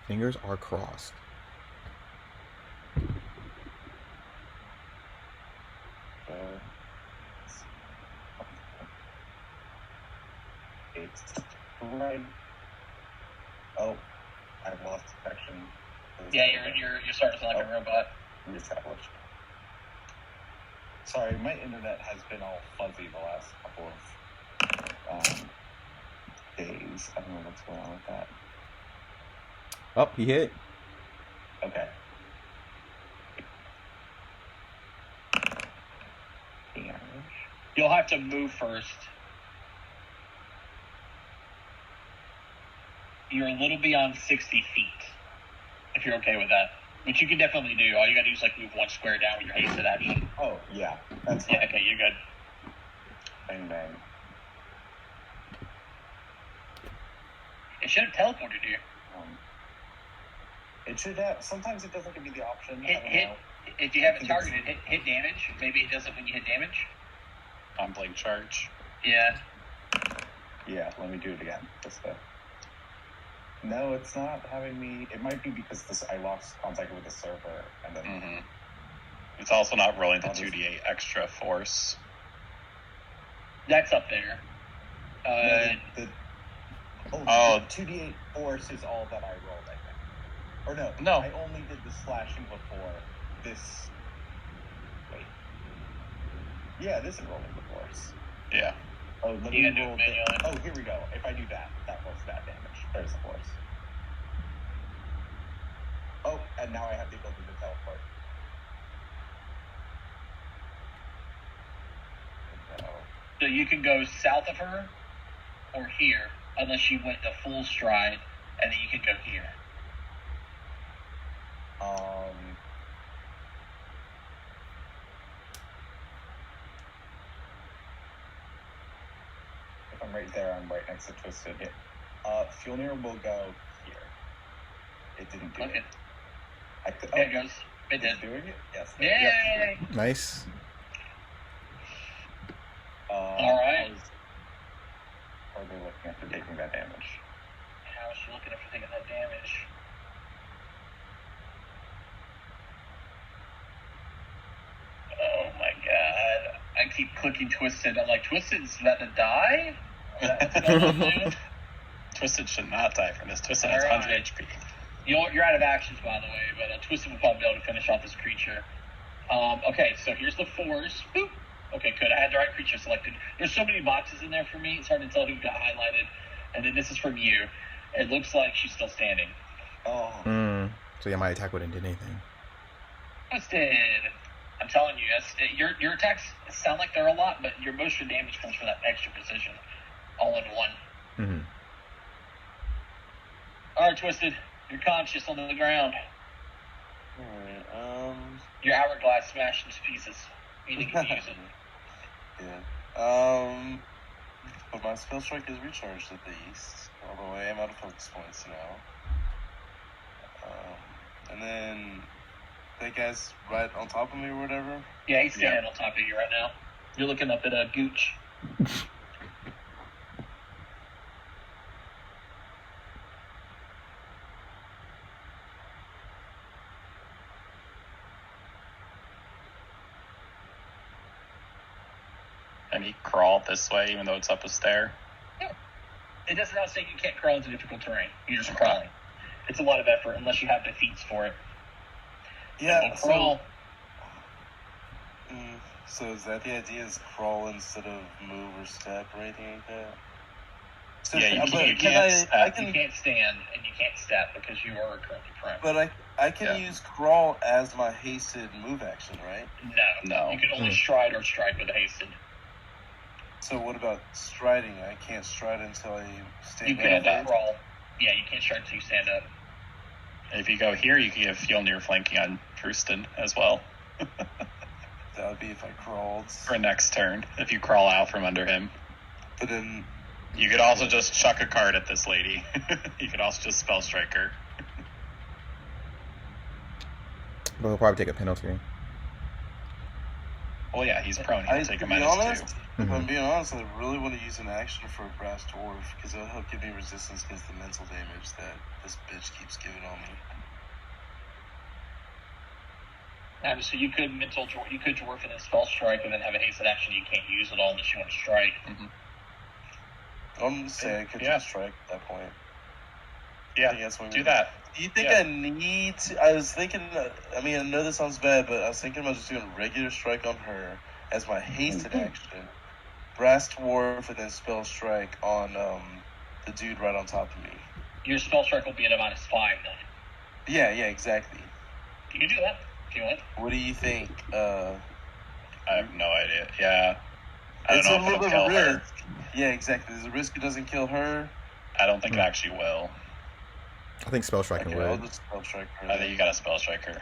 Fingers are crossed. It's right. Oh, I've lost connection. Yeah, you're starting to sound like a robot. Reestablished. Sorry, my internet has been all fuzzy the last couple of days. I don't know what's going on with that. Oh, he hit. Okay. Damage. You'll have to move first. You're a little beyond 60 feet, if you're okay with that. Which you can definitely do. All you gotta do is like move one square down with your hasted action. Oh, yeah. That's fine. Yeah, okay, you're good. Bang, bang. It should have teleported you. It should have. Sometimes it doesn't give me the option. I don't Hit. know. If you have it targeted, hit damage. Maybe it does it when you hit damage. On blink charge. Yeah. Yeah, let me do it again. No, it's not having me. It might be because I lost contact with the server, and then Mm-hmm. It's also not rolling the 2d8 extra force. That's up there. the 2d8 force is all that I rolled, I think. Or no, No. I only did the slashing before this. Wait. Yeah, this is rolling the force. Yeah. Oh, let You me gotta do it roll. manually. Oh, here we go. If I do that, that was that damage. There's the force. Oh, and now I have the ability to teleport. No. So you can go south of her or here, unless you went to full stride, and then you can go here. if I'm right there, I'm right next to Twisted. Fjolnir will go here. It didn't do Okay. it. There it goes. It did. It's doing it? Yes. Yay! Nice. All right. How are they looking after taking that damage? How's she looking after taking that damage? Oh my god. I keep clicking Twisted. I'm like, Twisted's about to die? Is that what's going on? Twisted should not die from this. Twisted has Alright. 100 HP. You're out of actions, by the way, but Twisted will probably be able to finish off this creature. Okay, so here's the force. Boop. Okay, good. I had the right creature selected. There's so many boxes in there for me, it's hard to tell who got highlighted. And then this is from you. It looks like she's still standing. Oh. So yeah, my attack wouldn't do anything. Twisted. I'm telling you, your attacks sound like they're a lot, but your most of your damage comes from that extra precision. All in one. Mm-hmm. Alright, Twisted. You're conscious on the ground. Alright, Your hourglass smashed into pieces. You need to use it. yeah. But my spell strike is recharged at least. Although I am out of focus points now. And then That guy's right on top of me or whatever. Yeah, he's standing on top of you right now. You're looking up at a Gooch. And he crawled this way, even though it's up a stair. It does not say you can't crawl into difficult terrain. You're just crawling. It's a lot of effort unless you have defeats for it. Yeah. Crawl. So is that the idea? Is crawl instead of move or step or anything like that? So Yeah, you can't You can't stand and you can't step because you are currently prone. But I can use crawl as my hasted move action, right? No. You can only stride or stride with a hasted. So what about striding? I can't stride until I stand You up. can crawl. Yeah, you can't stride until you stand up. If you go here, you can get Fjolnir flanking on Trustin as well. That would be if I crawled. For next turn, if you crawl out from under him. But then... You could also just chuck a card at this lady. You could also just spell strike her. But he'll probably take a penalty. Well, yeah, he's prone. He'll take a -2. If I'm being honest, I really want to use an action for a brass dwarf because it'll help give me resistance against the mental damage that this bitch keeps giving on me. So you could dwarf and then spell strike and then have a hasted action you can't use at all unless you want to strike. Mm-hmm. I'm gonna say I could just strike at that point. Yeah, do that. Do you think I need to? I was thinking, I mean, I know this sounds bad, but I was thinking about just doing regular strike on her as my hasted action, brass dwarf, and then spell strike on the dude right on top of me. Your spell strike will be at a -5 then. Yeah, exactly. You can do that if you want. What do you think? I have no idea. Yeah. I don't know if it'll kill her. Yeah, exactly. There's a risk it doesn't kill her. I don't think it actually will. I think spell striking would. I'll just spell strike her. I think you gotta spell strike her.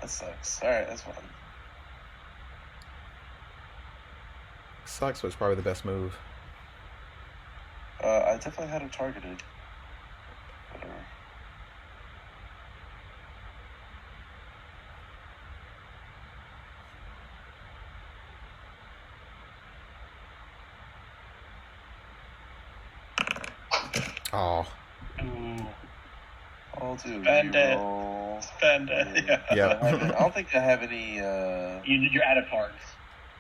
That sucks. Alright, that's fine. Sucks, but it's probably the best move. I definitely had her targeted. Whatever. Oh. I'll do Spend reroll. it. Spend it. Yeah. I don't think I have any. You're out of cards.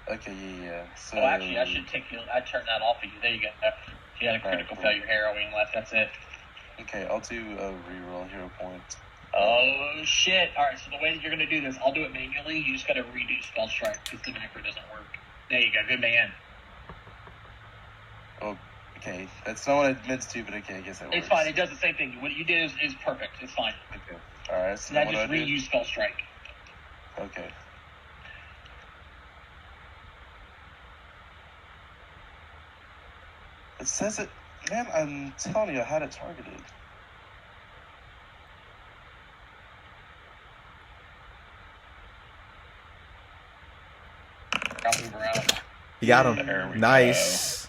Okay, yeah. So. Oh, actually, I should I'd turn that off of you. There you go. You had a critical failure harrowing left. That's it. Okay, I'll do a reroll hero point. Oh, shit. Alright, so the way that you're going to do this, I'll do it manually. You just got to redo spell strike because the macro doesn't work. There you go. Good man. Oh, okay. That's not what I meant to do, but okay, I guess that works. It's fine. It does the same thing. What you did is perfect. It's fine. Okay. Alright, so now what just do I do? reuse spell strike. Okay. It says it. Man, I'm telling you, I had it targeted. I'll move around. You got There him. we Nice.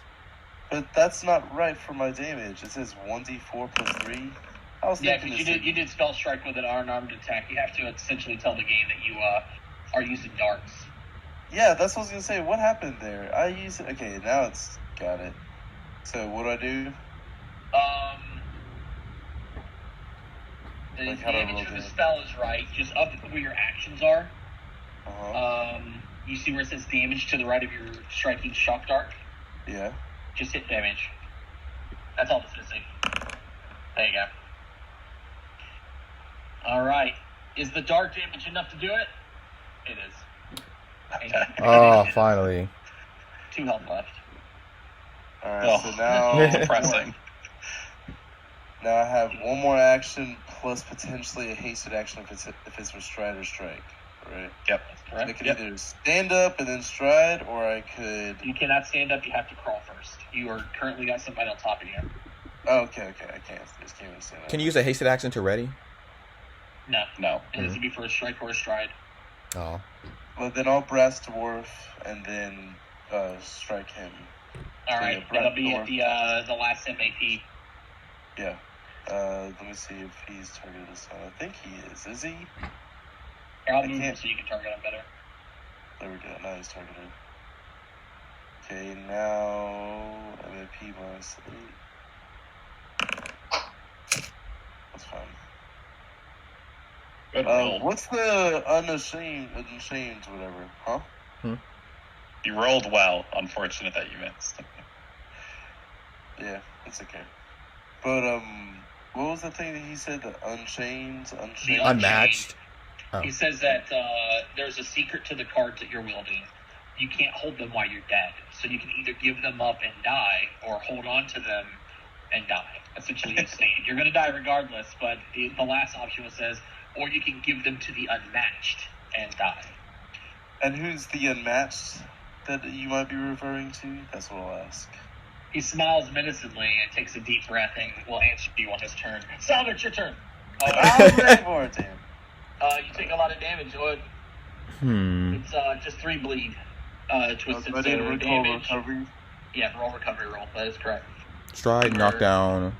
But that's not right for my damage. It says 1d4 plus 3. I was Yeah, thinking because you did spell strike with an unarmed attack. You have to essentially tell the game that you are using darts. Yeah, that's what I was gonna say. What happened there? I used it. Okay, now it's got it. So what do I do? The Like, how do I damage roll for the damage? spell is right. Just up where your actions are. Uh-huh. You see where it says damage to the right of your striking shock dart? Yeah. Just hit damage. That's all that's missing. There you go. Alright. Is the dart damage enough to do it? It is. Oh, finally. 2 health left. Alright, so now Depressing. now I have one more action plus potentially a hasted action if it's with stride or strike. Right? Yep. I could either stand up and then stride, or I could... You cannot stand up, you have to crawl first. You are currently got somebody on top of you. Oh, okay, I can't. I just can't even stand up. Can you use a hasted action to ready? No. It has to be for a strike or a stride. Oh. Well, then I'll brass dwarf and then strike him. Alright, Yeah, that'll be dwarf. at the last MAP. Yeah. Let me see if he's targeted this time. I think he is. Is he? I'll move him so you can target him better. There we go. Now he's targeted. Okay, now MVP minus 8. That's fine. Good roll. What's the unashamed, whatever? Huh? You rolled well. Unfortunate that you missed. Yeah, it's okay. But what was the thing that he said? The unchained. Unmatched. Oh. He says that there's a secret to the cards that you're wielding. You can't hold them while you're dead. So you can either give them up and die, or hold on to them and die. Essentially, he's saying you're going to die regardless, but the last option says, or you can give them to the unmatched and die. And who's the unmatched that you might be referring to? That's what I'll ask. He smiles menacingly and takes a deep breath and will answer you on his turn. Salvage, it's your turn. I'm ready for it, damn. You take a lot of damage. It's just 3 bleed. Twisted I did damage. recovery. Yeah, roll recovery roll. That is correct. Stride, knockdown,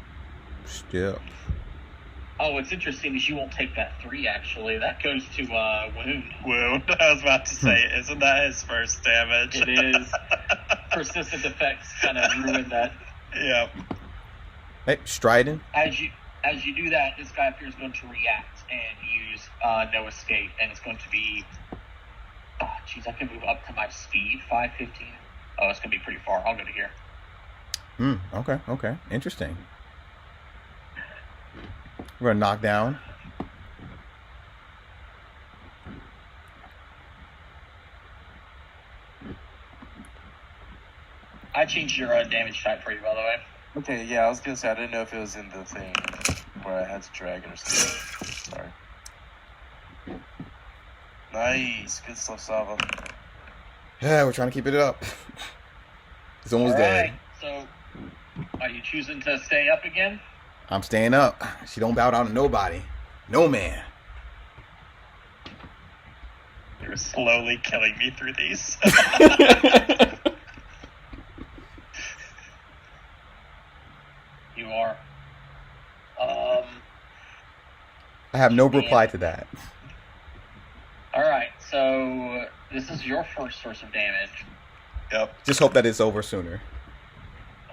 still. Oh, what's interesting is you won't take that 3, actually. That goes to wound. Wound. I was about to say, isn't that his first damage? It is. Persistent effects kind of ruin that. Yep. Hey, striding. As you do that, this guy up here is going to react and use no escape, and it's going to be. Jeez, I can move up to my speed, 5:15. Oh, it's going to be pretty far. I'll go to here. Okay. Interesting. We're going to knock down. I changed your damage type for you, by the way. Okay, yeah, I was gonna say I didn't know if it was in the thing where I had to drag it or something. Sorry. Nice, good stuff, Sava. Yeah, we're trying to keep it up. It's almost dead. So, are you choosing to stay up again? I'm staying up. She don't bow down to nobody. No man. You're slowly killing me through these. You are. I have no reply to that. Alright, so this is your first source of damage. Yep. Just hope that it's over sooner.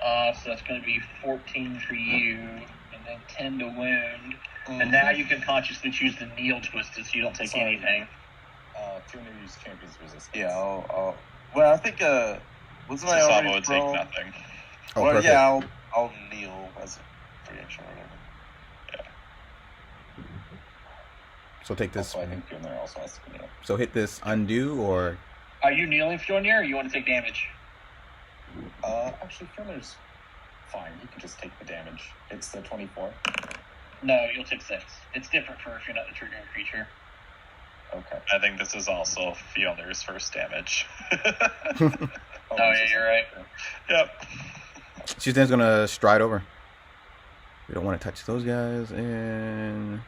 So that's going to be 14 for you, and then 10 to wound. And now you can consciously choose to kneel twisted so you don't take anything. Fiona use champion's resistance. Yeah, I'll well, I think wasn't I Saba already would take prone? nothing. Oh, well, perfect. yeah, I'll kneel as a free action or whatever. So take this. Also, I think Fiona also has to kneel. So hit this undo or. Are you kneeling, Fjornir, or you want to take damage? Actually, Fiona's fine. You can just take the damage. It's the 24. No, you'll take 6. It's different for if you're not the triggering creature. Okay. I think this is also Fiona's first damage. Oh, yeah, you're right. Yep. She's then gonna stride over. We don't want to touch those guys. And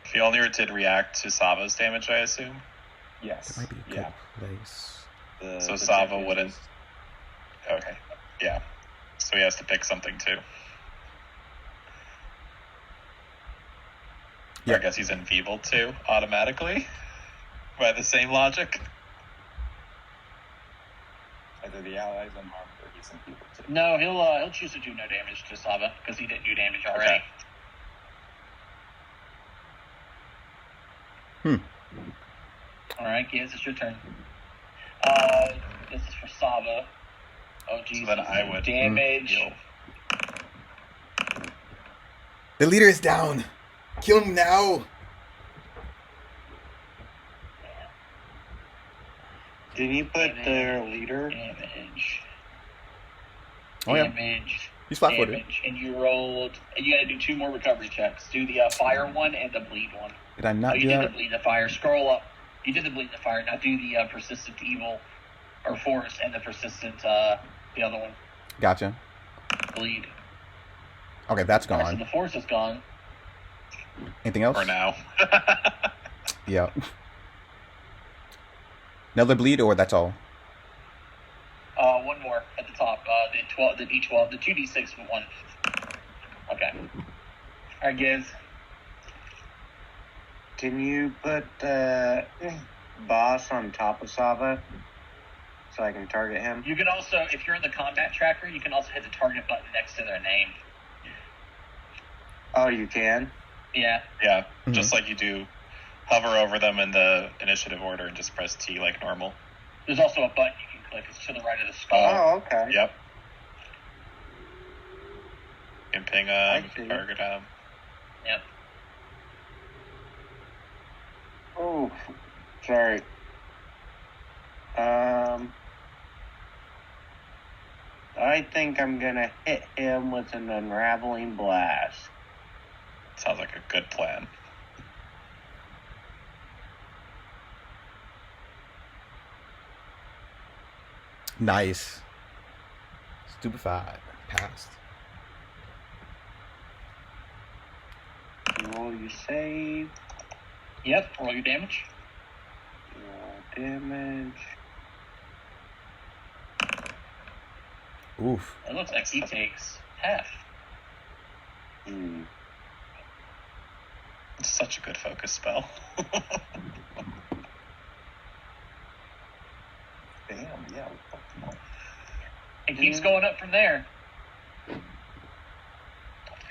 Fjolnir did react to Sava's damage, I assume. Yes. that might be a good place. So Sava wouldn't. Okay. Yeah. So he has to pick something too. Yeah. I guess he's enfeebled too, automatically. By the same logic. Either the allies unharmed or he's enfeebled too. No, he'll choose to do no damage to Sava because he didn't do damage already. Okay. Alright, Giz, it's your turn. This is for Sava. Oh, geez. So then I would damage. heal. The leader is down. Kill him now. Did he put their leader? Damage. Oh, yeah. Damage. He's flat-footed. Damage. And you rolled. You gotta do 2 more recovery checks. Do the fire one and the bleed one. Did I not You do did the that? bleed the fire. Scroll up. You did the bleed the fire. Now do the persistent evil or force and the persistent the other one. Gotcha. Bleed. Okay, that's Alright, so gone. the force is gone. Anything else? For now. Yeah. Another bleed, or that's all? One more at the top. The D12, the 2d6 for one. Okay. Alright, Giz. Can you put boss on top of Sava so I can target him? You can also, if you're in the combat tracker, you can also hit the target button next to their name. Oh, you can? Yeah. Yeah, Mhm. just like you do. Hover over them in the initiative order and just press T like normal. There's also a button you can click. It's to the right of the skull. Oh, okay. Yep. You can ping them, I see. target them. Yep. Oh, sorry. I think I'm gonna hit him with an unraveling blast. Sounds like a good plan. Nice. Stupefied. Passed. Roll your save. Yep. Roll your damage. Roll damage. Oof. It looks like he takes half. It's such a good focus spell. Damn, yeah. It keeps going up from there.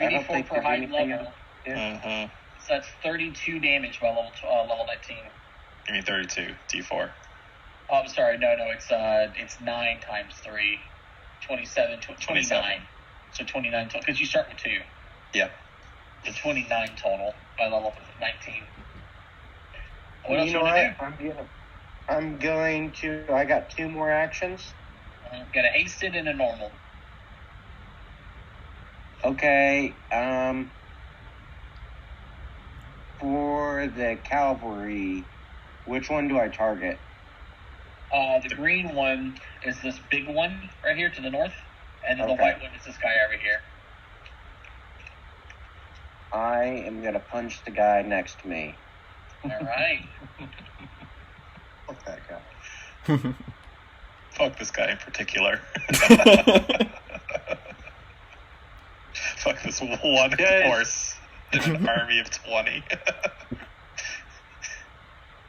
I don't 3d4 think per there's height anything level. else. Yeah. Mm-hmm. So that's 32 damage by level 19. Give me 32, D4. Oh, I'm sorry. No, it's 9 times 3. 27, 29. So 29 total. Because you start with 2. Yep. So 29 total by level 19. What else You you know want what? to do? I'm going to. I got 2 more actions. Got a hasted and a normal. Okay. For the cavalry, which one do I target? The green one is this big one right here to the north, and then the Okay. white one is this guy over here. I am gonna punch the guy next to me. All right. Fuck that guy. Fuck this guy in particular. Fuck this one Good. horse in an army of 20.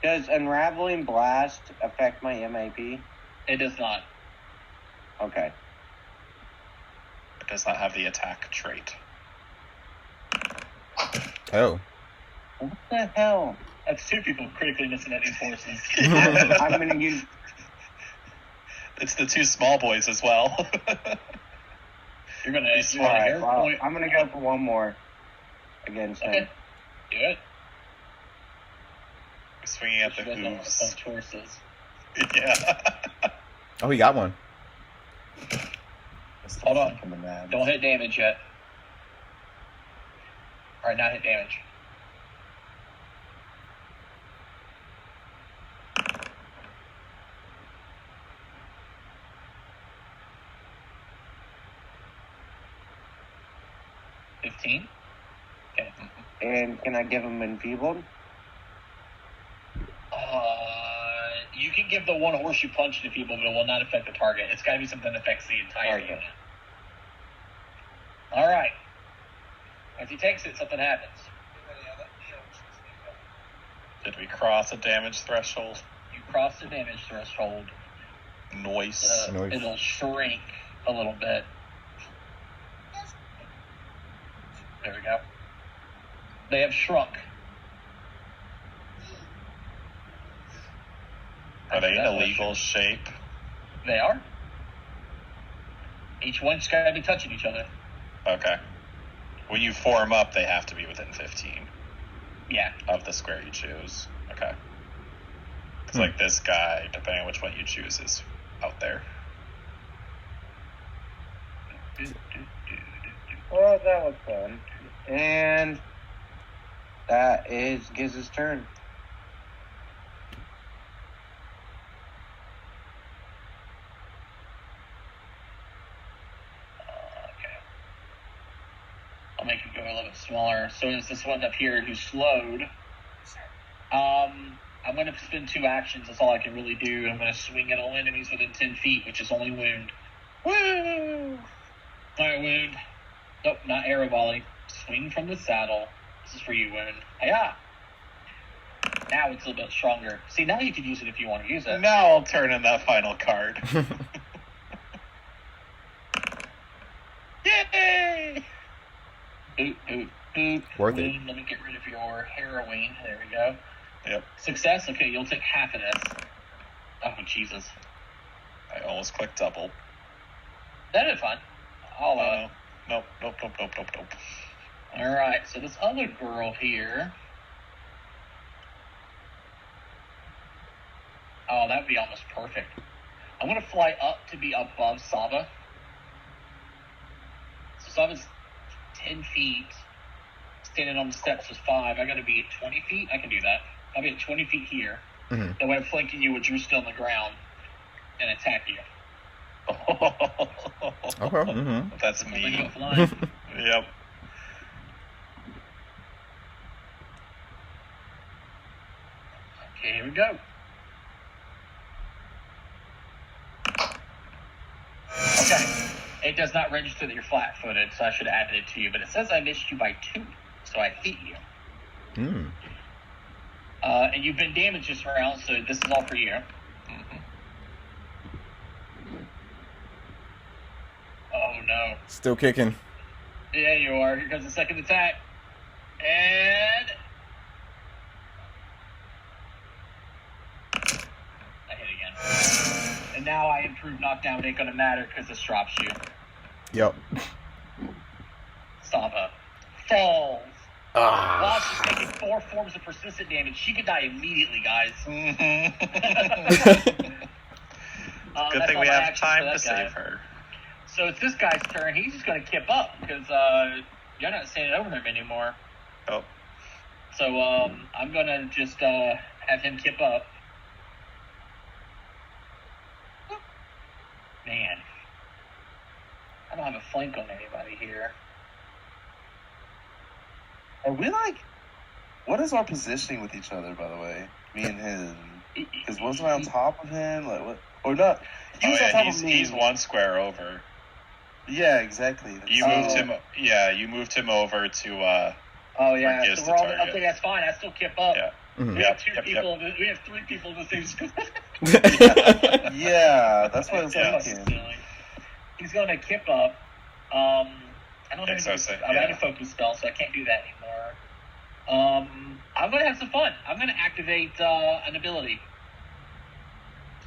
Does Unraveling Blast affect my MAP? It does not. Okay. It does not have the attack trait. Oh. What the hell? That's 2 people critically missing at these horses. I'm gonna use. It's the 2 small boys as well. You're gonna Alright, hero well, point. I'm gonna go for one more against him. Okay. Do it. Swinging at the She doesn't want to hooves. punch horses. Yeah. Oh, he got one. That's the Hold on. fucking the mad. Don't hit damage yet. All right, now hit damage. $15. Okay. And can I give him enfeebled? You can give the one horse you punch to people, but it will not affect the target. It's got to be something that affects the entire Okay. unit. All right. As he takes it, something happens. Did we cross a damage threshold? You cross the damage threshold. Noise. Nice. It'll shrink a little bit. There we go. They have shrunk. Are they in That's a what legal shape? They are. Each one's got to be touching each other. Okay. When you form up, they have to be within 15 Yeah. of the square you choose. Okay. It's like this guy, depending on which one you choose, is out there. Well, that was fun. And that is Giz's turn. Okay. I'll make it go a little bit smaller. So is this one up here who's slowed? I'm going to spend 2 actions. That's all I can really do. I'm going to swing at all enemies within 10 feet, which is only wound. Woo! All right, wound. Nope, not arrow volley. Swing from the saddle. This is for you, wound. Hiya! Now it's a little bit stronger. See, now you can use it if you want to use it. Now I'll turn in that final card. Yay! Boot, boot, boot. Worth it. Let me get rid of your heroine. There we go. Yep. Success? Okay, you'll take half of this. Oh, Jesus. I almost clicked double. That is fine. I'll, Nope. Alright, so this other girl here. Oh, that would be almost perfect. I'm going to fly up to be above Saba. So Saba's 10 feet. Standing on the steps is 5. I got to be at 20 feet. I can do that. I'll be at 20 feet here. Mm-hmm. That way I'm flanking you with Drew still on the ground and attack you. Okay. Mm-hmm. That's Then you me. go flying. Yep. Okay, here we go. Okay. It does not register that you're flat-footed, so I should have added it to you. But it says I missed you by 2, so I hit you. Mm. And you've been damaged this round, so this is all for you. Mm-hmm. Oh, no. Still kicking. Yeah, you are. Here comes the second attack. And... I hit again. And now I improve knockdown. It ain't gonna matter because this drops you. Yep. Saba falls. Ah. While she's taking 4 forms of persistent damage, she could die immediately, guys. Mm-hmm. Good That's thing all we my have actions time for to that guy. save her. So it's this guy's turn. He's just going to kip up because you're not standing over him anymore. Oh. So I'm going to just have him kip up. Man. I don't have a flank on anybody here. Are we like? What is our positioning with each other, by the way? Me and him. Because wasn't I on top of him? Like what? Or not? He was on top of me. He's one square over. Yeah, exactly. You moved him. Yeah, you moved him over to. Oh yeah, Rick is so the we're all target. okay. That's fine. I still kip up. Yeah. Mhm. We have Yep, yep. We have 3 people in the same school. Yeah, that's what I was Yeah. thinking. He's going to kip up. I don't Okay, have so any, say, I'm out yeah. of focus spell, so I can't do that anymore. I'm going to have some fun. I'm going to activate an ability.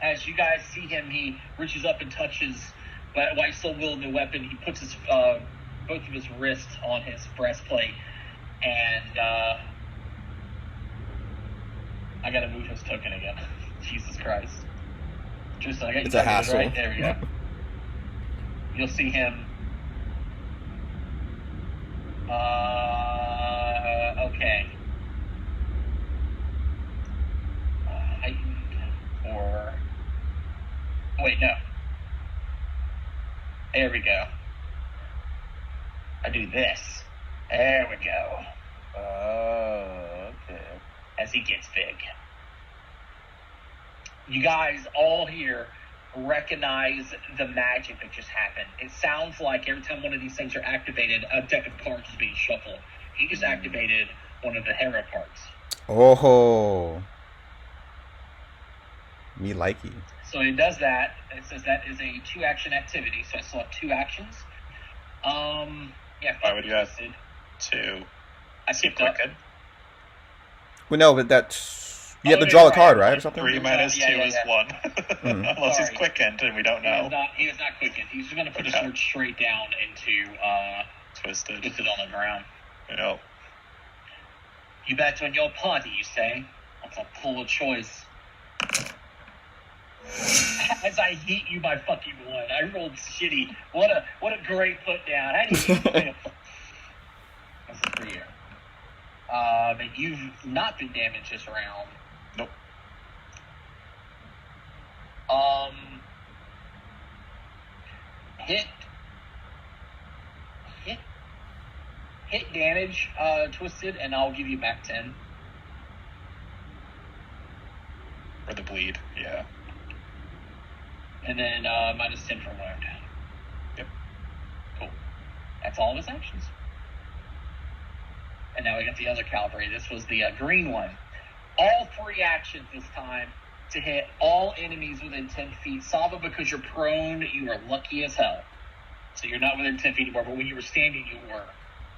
As you guys see him, he reaches up and touches, but while he's still wielding the weapon, he puts his both of his wrists on his breastplate, and I got to move his token again. Jesus Christ. Tristan, I got you It's a targeted, hassle. right? There we go. You'll see him. Okay. Heightened or... Wait, no. There we go. I do this. There we go. Oh, okay. As he gets big. You guys all here recognize the magic that just happened. It sounds like every time one of these things are activated, a deck of cards is being shuffled. He just activated one of the hero cards. Oh. Me likey. So he does that. It says that is a 2-action activity, so I still have 2 actions. Yeah. Why would you have twisted. 2? I skipped up. Quicken. Well, no, but that's... You have to yeah, draw a right. card, right, or something? 3 minus 2 Yeah. is 1. Unless he's Sorry. quickened and we don't know. He is not quickened. He's just going to put his Okay. sword straight down into Twisted. twisted on the ground. Yep. You bet on your party, you say? That's a poor choice. As I hit you by fucking 1, I rolled shitty. What a great put down. How do you feel? This is for you. But you've not been damaged this round. Nope. Hit damage, twisted, and I'll give you back 10. For the bleed. Yeah. And then minus 10 for wound. Yep. Cool. That's all of his actions. And now we got the other cavalry. This was the green one. all 3 actions this time to hit all enemies within 10 feet. Sava, because you're prone, you are lucky as hell. So you're not within 10 feet anymore, but when you were standing, you were.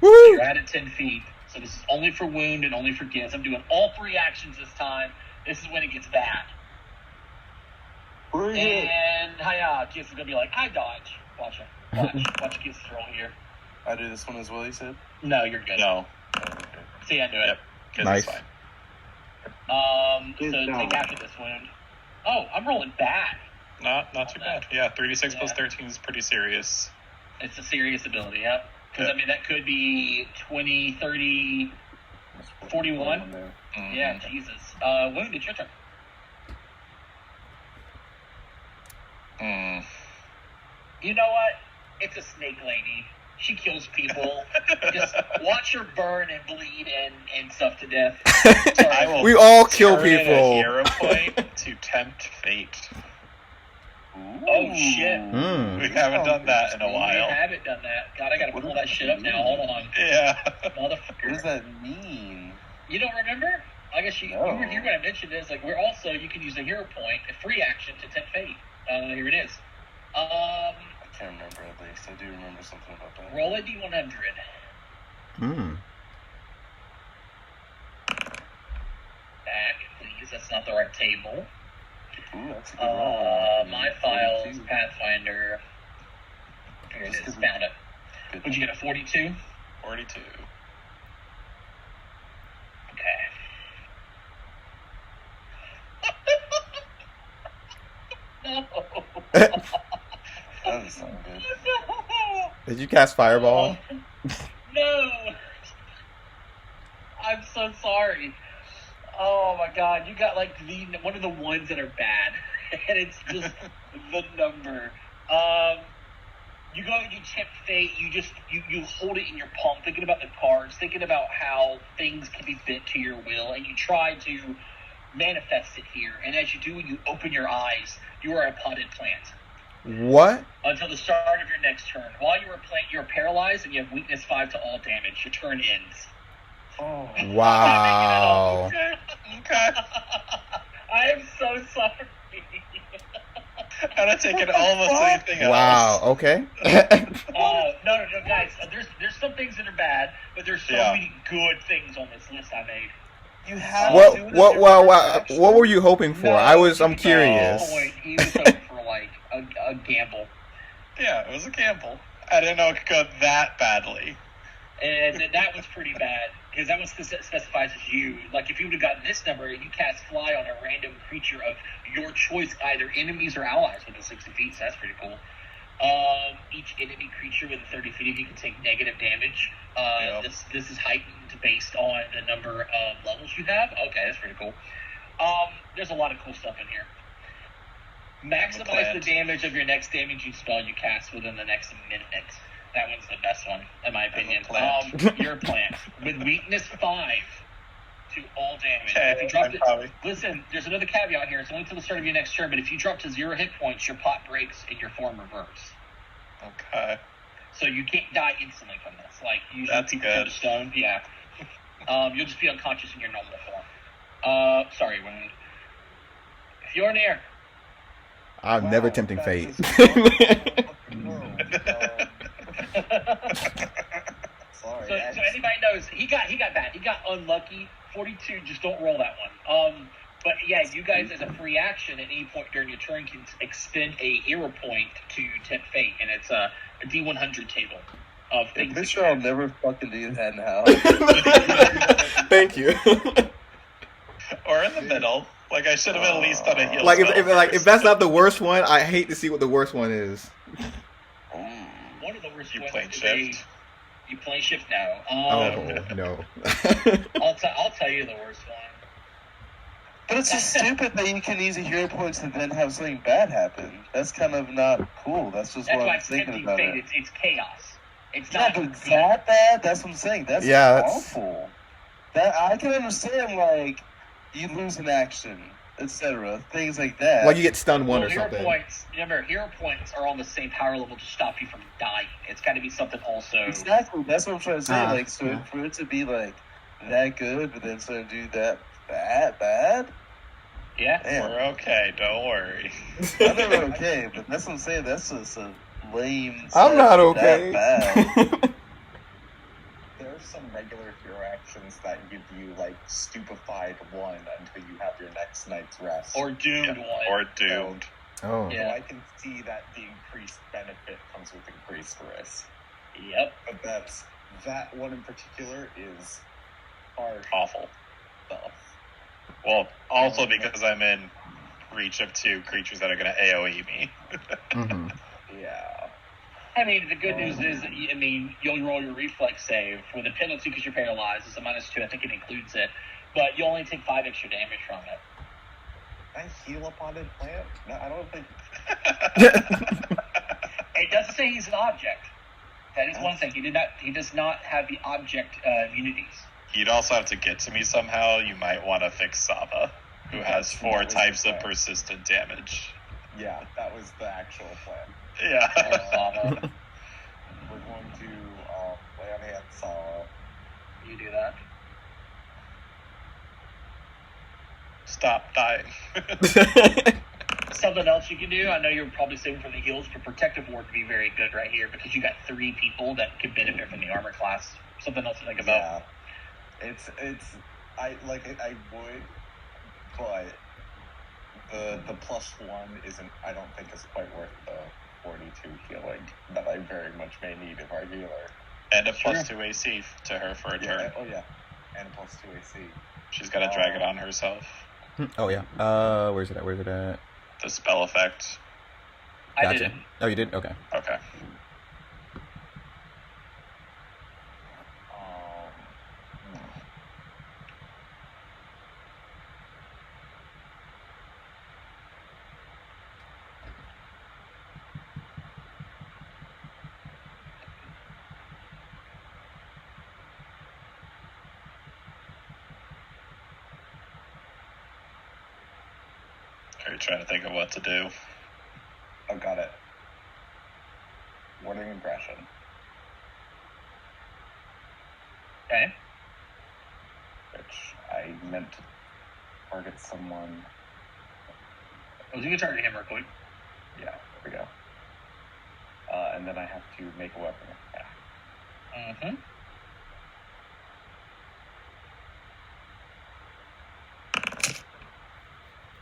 Woo! So you're at 10 feet. So this is only for wound and only for gifts. I'm doing all 3 actions this time. This is when it gets bad. And hiya, Kiss is gonna be like, I dodge. Watch it. Watch Kiss roll here. I do this one as well, you said? No, you're good. No. See, I do it. Yep. 'Cause Nice. it's fine. So take after this wound. Oh, I'm rolling bad. Not too bad. Yeah, 3d6 plus 13 is pretty serious. It's a serious ability, yep. Because, I mean, that could be 20, 30, 41. Mhm. Yeah, Jesus. Wound, it's your turn. You know what? It's a snake lady. She kills people. Just watch her burn and bleed and stuff to death. I will We all kill turn in people. a hero point to tempt fate. Oh, shit. We haven't done that in a We while. haven't done that. God, I gotta pull that shit up now. Hold on. Yeah. Motherfucker. What does that mean? You don't remember? I guess you were here when I mentioned this. Like, we're also, you can use a hero point, a free action to tempt fate. Here it is. I can't remember at least. I do remember something about that. Roll a d100. Back, please. That's not the right table. Ooh, that's a good roll. My files, 42. Pathfinder. Here it is. Just 'cause Found it. Good. Would you get a 42? 42. Okay. No. That doesn't sound good. Did you cast Fireball? No. I'm so sorry. Oh my God, you got like one of the ones that are bad, and it's just the number. You go and you tempt fate. You hold it in your palm, thinking about the cards, thinking about how things can be bent to your will, and you try to manifest it here. And as you do, you open your eyes. You are a potted plant. What? Until the start of your next turn. While you are playing, you're paralyzed and you have weakness 5 to all damage. Your turn ends. Oh. Wow. Okay. I am so sorry. And I take it almost anything else. Wow. Okay. No, guys. There's some things that are bad, but there's so many good things on this list I made. You have What were you hoping for? No, I'm curious. He was hoping for like a gamble. Yeah, it was a gamble. I didn't know it could go that badly. And that was pretty bad, because that one specifies as you. Like, if you would have gotten this number, you cast fly on a random creature of your choice, either enemies or allies within 60 feet, so that's pretty cool. Each enemy creature within 30 feet of you can take negative damage. This is heightened based on the number of levels you have. Okay, that's pretty cool. There's a lot of cool stuff in here. Maximize the damage of your next damaging spell you cast within the next minute. That one's the best one, in my opinion. You're a plant. With weakness 5 to all damage. Okay, if you drop listen, there's another caveat here. It's only until the start of your next turn, but if you drop to 0 hit points, your pot breaks and your form reverts. Okay. So you can't die instantly from this. Like, usually That's people good. go to stone. Yeah. You'll just be unconscious in your normal form. Sorry, wound. If you're near. I'm never tempting fate. Sorry. So anybody knows he got bad. He got unlucky. 42. Just don't roll that one. But yeah, you guys as a free action at any point during your turn can expend a hero point to tempt fate, and it's a D100 table of things. Pretty sure I'll never fucking do that now. Thank you. Or in the middle. Like, I should have at least done a heal Like spell if that's not the worst one, I hate to see what the worst one is. One of the worst You ones playing would be- shift? You play shift now. Oh no. I'll tell you the worst one. But it's just stupid that you can use a hero points and then have something bad happen. That's kind of not cool. That's just That's what why I'm it's thinking tempting about fate. it. It's chaos. It's Yeah, not but good. that bad? That's what I'm saying. That's That's- awful. That I can understand, like, you lose an action, etc. Things like that. Like you get stunned one Well, or hero something. points. Remember, hero points are on the same power level to stop you from dying. It's got to be something also. Exactly. That's what I'm trying to say. Ah, Like, so yeah. for it to be like that good, but then so do that Bad? Yeah. Damn. We're okay, don't worry. I know we're okay, but that's what I'm saying. That's just a lame. I'm not set, okay. That bad. There are some regular hero actions that give you, like, stupefied 1 until you have your next night's rest. Or doomed 1. Or doomed. Oh. Yeah. So I can see that the increased benefit comes with increased risk. Yep. But that one in particular is hard Awful. stuff. Well, also because I'm in reach of 2 creatures that are going to AoE me. Mm-hmm. Yeah. I mean, the good news is that you'll roll your reflex save with a penalty because you're paralyzed. It's a -2. I think it includes it, but you only take 5 extra damage from it. Can I heal a potted plant? No, I don't think. It doesn't say he's an object. That is one thing. He does not have the object immunities. You'd also have to get to me somehow. You might want to fix Saba, who has 4 types of persistent damage. Yeah, that was the actual plan. Yeah. Saba. We're going to lay on hand Saba. You do that. Stop dying. Something else you can do, I know you're probably saving for the heals, but Protective Ward would be very good right here because you got 3 people that could benefit from the armor class. Something else to think about. Yeah. I would, but the +1 isn't, I don't think is quite worth the 42 healing that I very much may need if I healer. And a +2 AC to her for a turn. Oh yeah, and a +2 AC. She's got to drag it on herself. Oh yeah. Where's it at? The spell effect. I did it. Oh, you did? Okay. Okay. Are you trying to think of what to do? Oh, got it. Warning aggression. Okay. Which I meant to target someone. Well, you can target him real quick. Yeah, there we go. And then I have to make a weapon attack. Mm-hmm.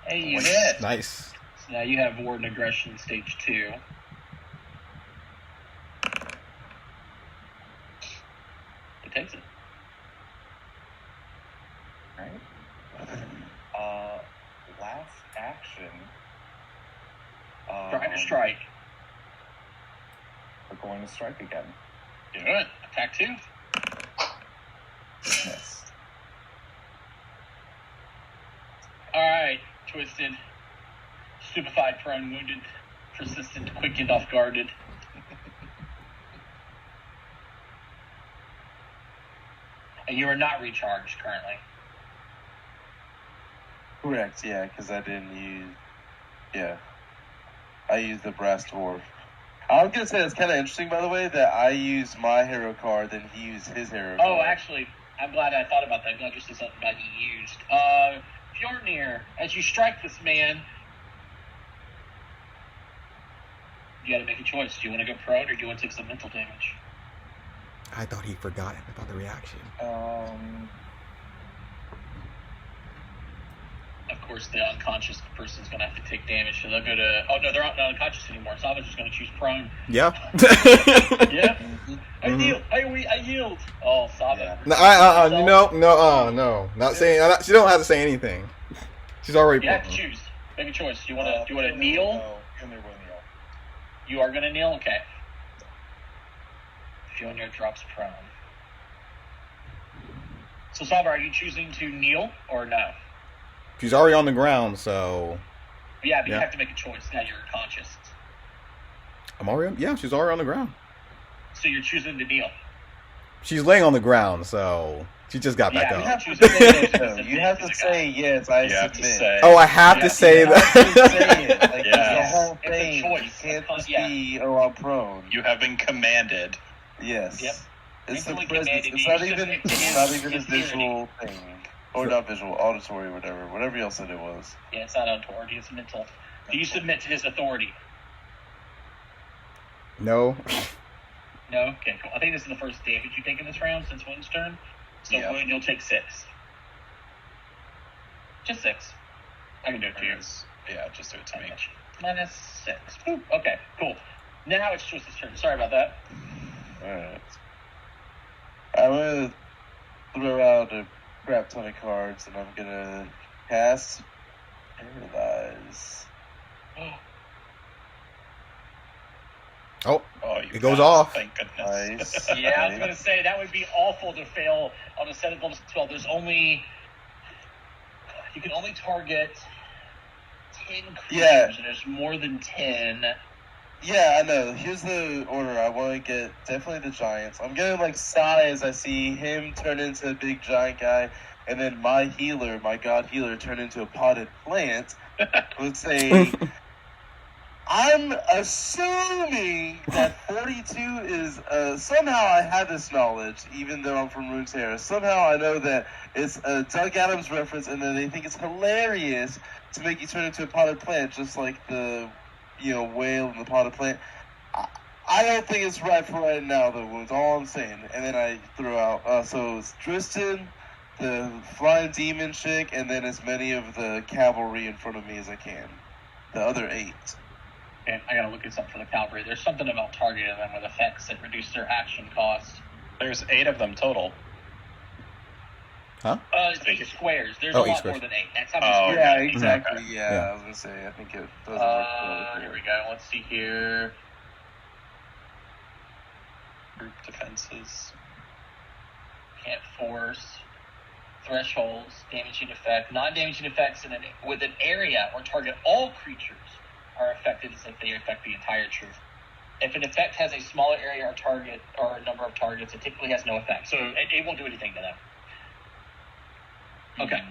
Hey, you hit. Nice. So now you have Warden Aggression Stage 2. It takes it. Right? Last action. Try to strike. We're going to strike again. Do it. Attack 2. Miss. Alright, Twisted. Stupefied, prone, wounded, persistent, quickened, off guarded. And you are not recharged currently. Correct, yeah, because I didn't use. Yeah. I used the brass dwarf. I was going to say, it's kind of interesting, by the way, that I used my hero card, then he used his hero card. Oh, actually, I'm glad I thought about that. I'm glad you said something about he used. Fjornir, as you strike this man, you gotta make a choice. Do you want to go prone or do you want to take some mental damage? I thought he forgot about the reaction. Of course, the unconscious person's gonna have to take damage, so they'll go to. Oh no, they're not unconscious anymore. Sava's just gonna choose prone. Yeah. Yeah. I yield. I yield. Oh, Sava. No, no. Not saying. She don't have to say anything. She's already. You have to choose. Make a choice. Do you want to kneel? No, Fjornir will kneel. You are gonna kneel. Okay. Fjornir drops prone. So, Sava, are you choosing to kneel or no? She's already on the ground, so. Yeah, but you have to make a choice. Now you're conscious. I'm already. Yeah, she's already on the ground. So you're choosing to kneel. She's laying on the ground, so she just got back Yeah, up. you have to say, You have to say, yes, I You have to submit. say. Oh, I have to say You have that. to say it. Like, Yeah. it's the whole It's a thing. choice. You can't just Yeah. be, oh, I'm prone. You have been commanded. Yes. Yep. It's the Mentally presence. commanded. It's not You even, just- it's not even a it's visual thing. Or not visual, auditory, whatever y'all said it was. Yeah, it's not authority, it's mental. Do you submit to his authority? No. No? Okay, cool. I think this is the first damage you take in this round since Wound's turn. So Yeah. Wound, you'll take 6. Just 6. I can do it to you. Yeah, just do it to me. Minus 6. Boop. Okay, cool. Now it's Twis's turn. Sorry about that. Alright. I'm gonna throw out a crap ton of cards and I'm gonna cast Paralyze. Oh, Oh, you it goes passed, off. Thank goodness. Nice. Yeah, I was going to say, that would be awful to fail on a 7th level spell. There's only... You can only target 10 creatures, Yeah. and there's more than 10. Yeah, I know. Here's the order. I want to get definitely the giants. I'm gonna like sigh as I see him turn into a big giant guy, and then my healer, my god healer, turn into a potted plant. Let's say I'm assuming that 42 is somehow I have this knowledge, even though I'm from Runeterra. Somehow I know that it's a Doug Adams reference, and then they think it's hilarious to make you turn into a potted plant, just like the whale in the potted plant. I don't think it's right for right now, though. That's all I'm saying. And then I threw out. So it's Tristan, the flying demon chick, and then as many of the cavalry in front of me as I can. The other 8. Okay, I gotta look this up for the cavalry. There's something about targeting them with effects that reduce their action cost. There's 8 of them total. Huh? It's 8 squares. There's Oh, a 8 lot squares. more than 8. That's how many Yeah, squares. exactly. Okay. Yeah, Yeah. I was gonna say. I think it doesn't work. Here we go. Let's see here. Group defenses. Can't force. Thresholds. Damaging effect. Non-damaging effects with an area or target all creatures are affected as if they affect the entire troop. If an effect has a smaller area or target or a number of targets, it typically has no effect. So it won't do anything to them. Okay.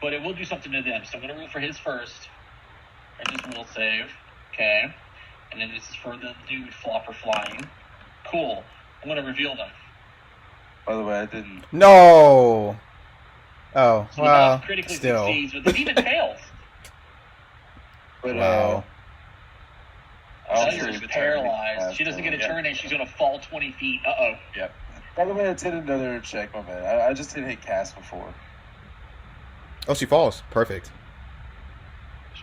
But it will do something to them. So I'm going to roll for his first. I just will save. Okay. And then this is for the dude flopper flying. Cool. I'm going to reveal them. By the way, I didn't. No. Oh, So the well, mouse critically still. succeeds, but the demon fails. But Wow. I'll She's return paralyzed. She doesn't after. get a turn, and she's going to fall 20 feet. Uh-oh. Yep. By the way, I did another check. My bad. I just didn't hit cast before. Oh, she falls. Perfect.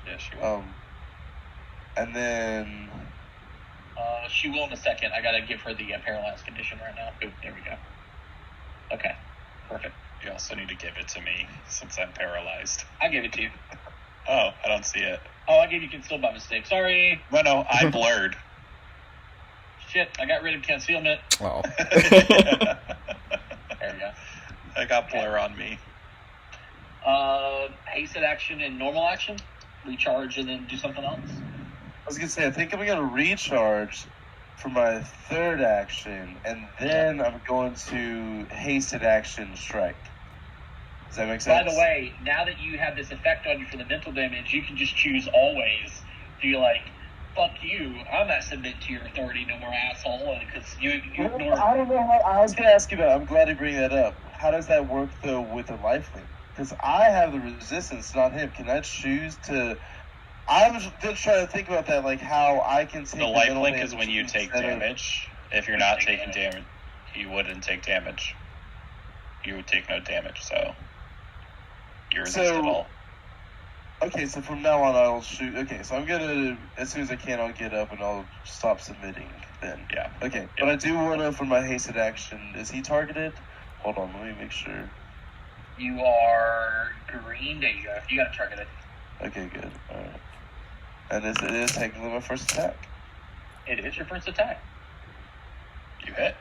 Yeah, she will. And then She will in a second. I got to give her the paralyzed condition right now. Oop, there we go. Okay. Perfect. You also need to give it to me since I'm paralyzed. I gave it to you. Oh, I don't see it. Oh, I gave you conceal by mistake. Sorry. No, I blurred. Shit, I got rid of concealment. Oh. There we go. I got blur on me. Hasted action and normal action. Recharge and then do something else. I was gonna say I think I'm gonna recharge for my 3rd action, and then I'm going to hasted action strike. Does that make sense? By the way, now that you have this effect on you for the mental damage, you can just choose always to be like, fuck you, I'm not submitting to your authority no more, asshole, because you ignore... I don't know how, I was gonna ask you that. I'm glad you bring that up. How does that work though with a lifelink? Because I have the resistance, not him. Can I choose to... I was just trying to think about that, like how I can take The the life mental link is damage when you take instead of- damage. If you're not taking damage, you wouldn't take damage. You would take no damage, so you resist it all. Okay, so from now on I'll shoot. Okay, so I'm gonna, as soon as I can, I'll get up and I'll stop submitting then. Yeah. Okay, but I do want to, for my hasted action, is he targeted? Hold on, let me make sure. You are green. There you go. You got to target it. Okay, good. Alright. And this is technically my first attack. It is your first attack. You hit.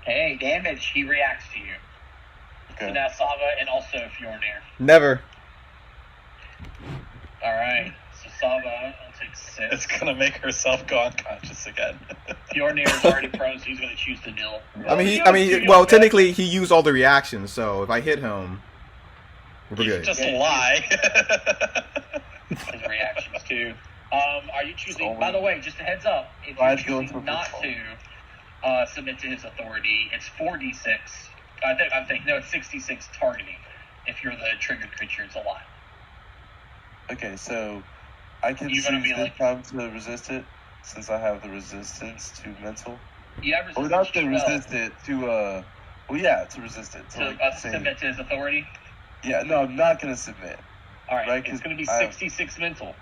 Hey, damage. He reacts to you. So Okay. now Sava and also Fjornir. Never. All right. So Sava will take 6. It's gonna make herself go unconscious again. Fjornir is already prone, so he's going to choose to nil. Well, technically he used all the reactions, so if I hit him, we're You good. just lie. His reactions too. Are you choosing? By the way, just a heads up. If I'd you're go choosing for not control. to submit to his authority, it's 4d6 I'm thinking, no, it's 66 targeting. If you're the triggered creature, it's a lot. Okay, so I can You're gonna choose be this like- time to resist it, since I have the resistance to mental. You have Or resistance not to to resist it, to, well, yeah, to resist it. to like, submit to his authority. Yeah, no, I'm not going to submit. All right, Right, it's 'cause going to be I- 66 mental.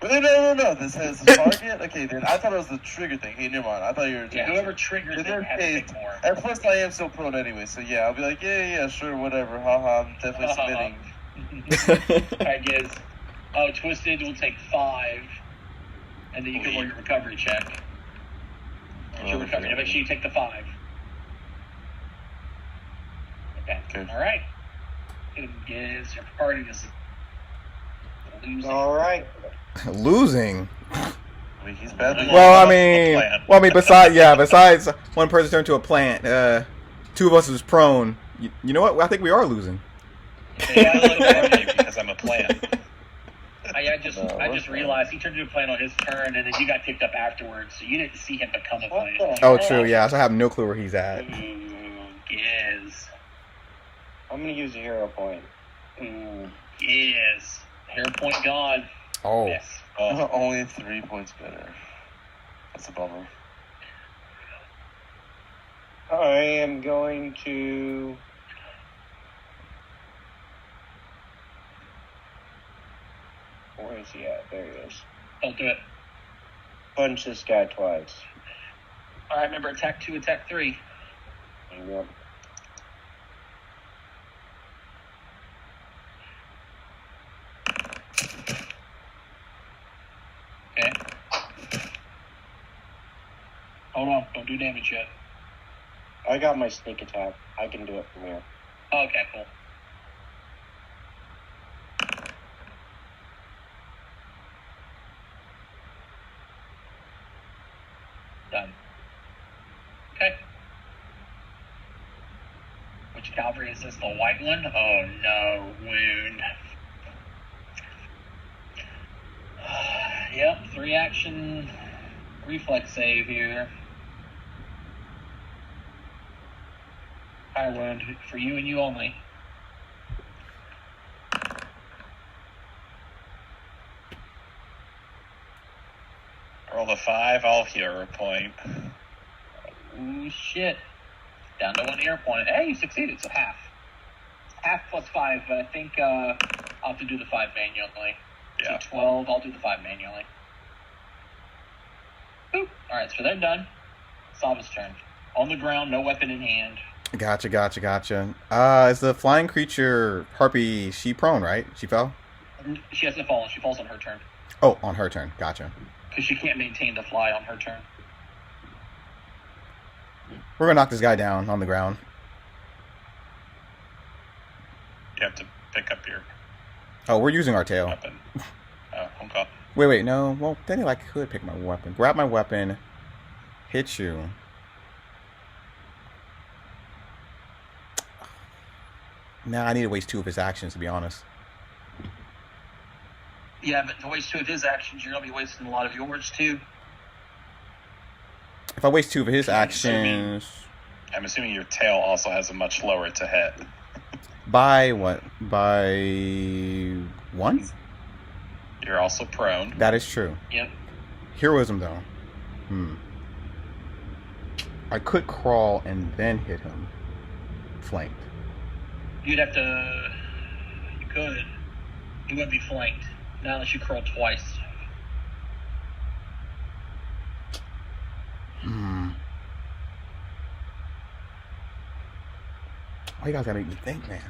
But no. This has the target? Okay, then I thought it was the trigger thing. Hey, never mind. I thought you were... Yeah, whoever triggers In it this has to case, take more. and plus I am so prone anyway, so yeah, I'll be like, yeah, sure, whatever. Haha, I'm definitely submitting. I guess. Oh, Twisted will take 5, and then you can roll your recovery check. What's your recovery? Now make sure you take the 5. Okay. All right. It is your party is losing. All right. Losing. I mean, he's badly... Well, I mean, besides one person turned to a plant, 2 of us is prone. You know what? I think we are losing. Yeah, because I'm a plant. I just realized he turned into a plant on his turn, and then you got picked up afterwards, so you didn't see him become a plant. Oh, true. Yeah, so I have no clue where he's at. Ooh, yes. I'm going to use a hero point. Ooh, yes. Hair point gone. Oh. Yes. Only 3 points better. That's a bummer. I am going to... Where is he at? There he is. Don't do it. Punch this guy twice. All right, remember, attack 2, attack 3. Yep. Okay. Hold on, don't do damage yet. I got my sneak attack. I can do it from here. Oh, okay, cool. Done. Okay. Which cavalry is this? The white one? Oh no, wound. Yep, 3 action reflex save here. High wound for you and you only. Roll a 5, I'll hero point. Ooh, shit. Down to 1 hero point. Hey, you succeeded, so half. Half plus 5, but I think I'll have to do the 5 manually. Yeah. So 12, I'll do the 5 manually. Boop. Alright, so they're done. Sava's turn. On the ground, no weapon in hand. Gotcha. Is the flying creature Harpy, she prone, right? She fell? She hasn't fallen. She falls on her turn. Oh, on her turn. Gotcha. Because she can't maintain the fly on her turn. We're gonna knock this guy down on the ground. You have to pick up your Oh, we're using our tail. weapon. Oh, okay. Wait, no. Well, then I could pick my weapon. Grab my weapon. Hit you. Nah, I need to waste 2 of his actions, to be honest. Yeah, but to waste 2 of his actions, you're going to be wasting a lot of yours, too. If I waste 2 of his actions... I'm assuming your tail also has a much lower to hit. By what? By 1? You're also prone. That is true. Yep. Heroism, though. I could crawl and then hit him. Flanked. You'd have to... You could. You wouldn't be flanked. Not unless you curl twice. Why you guys gotta make me think, man?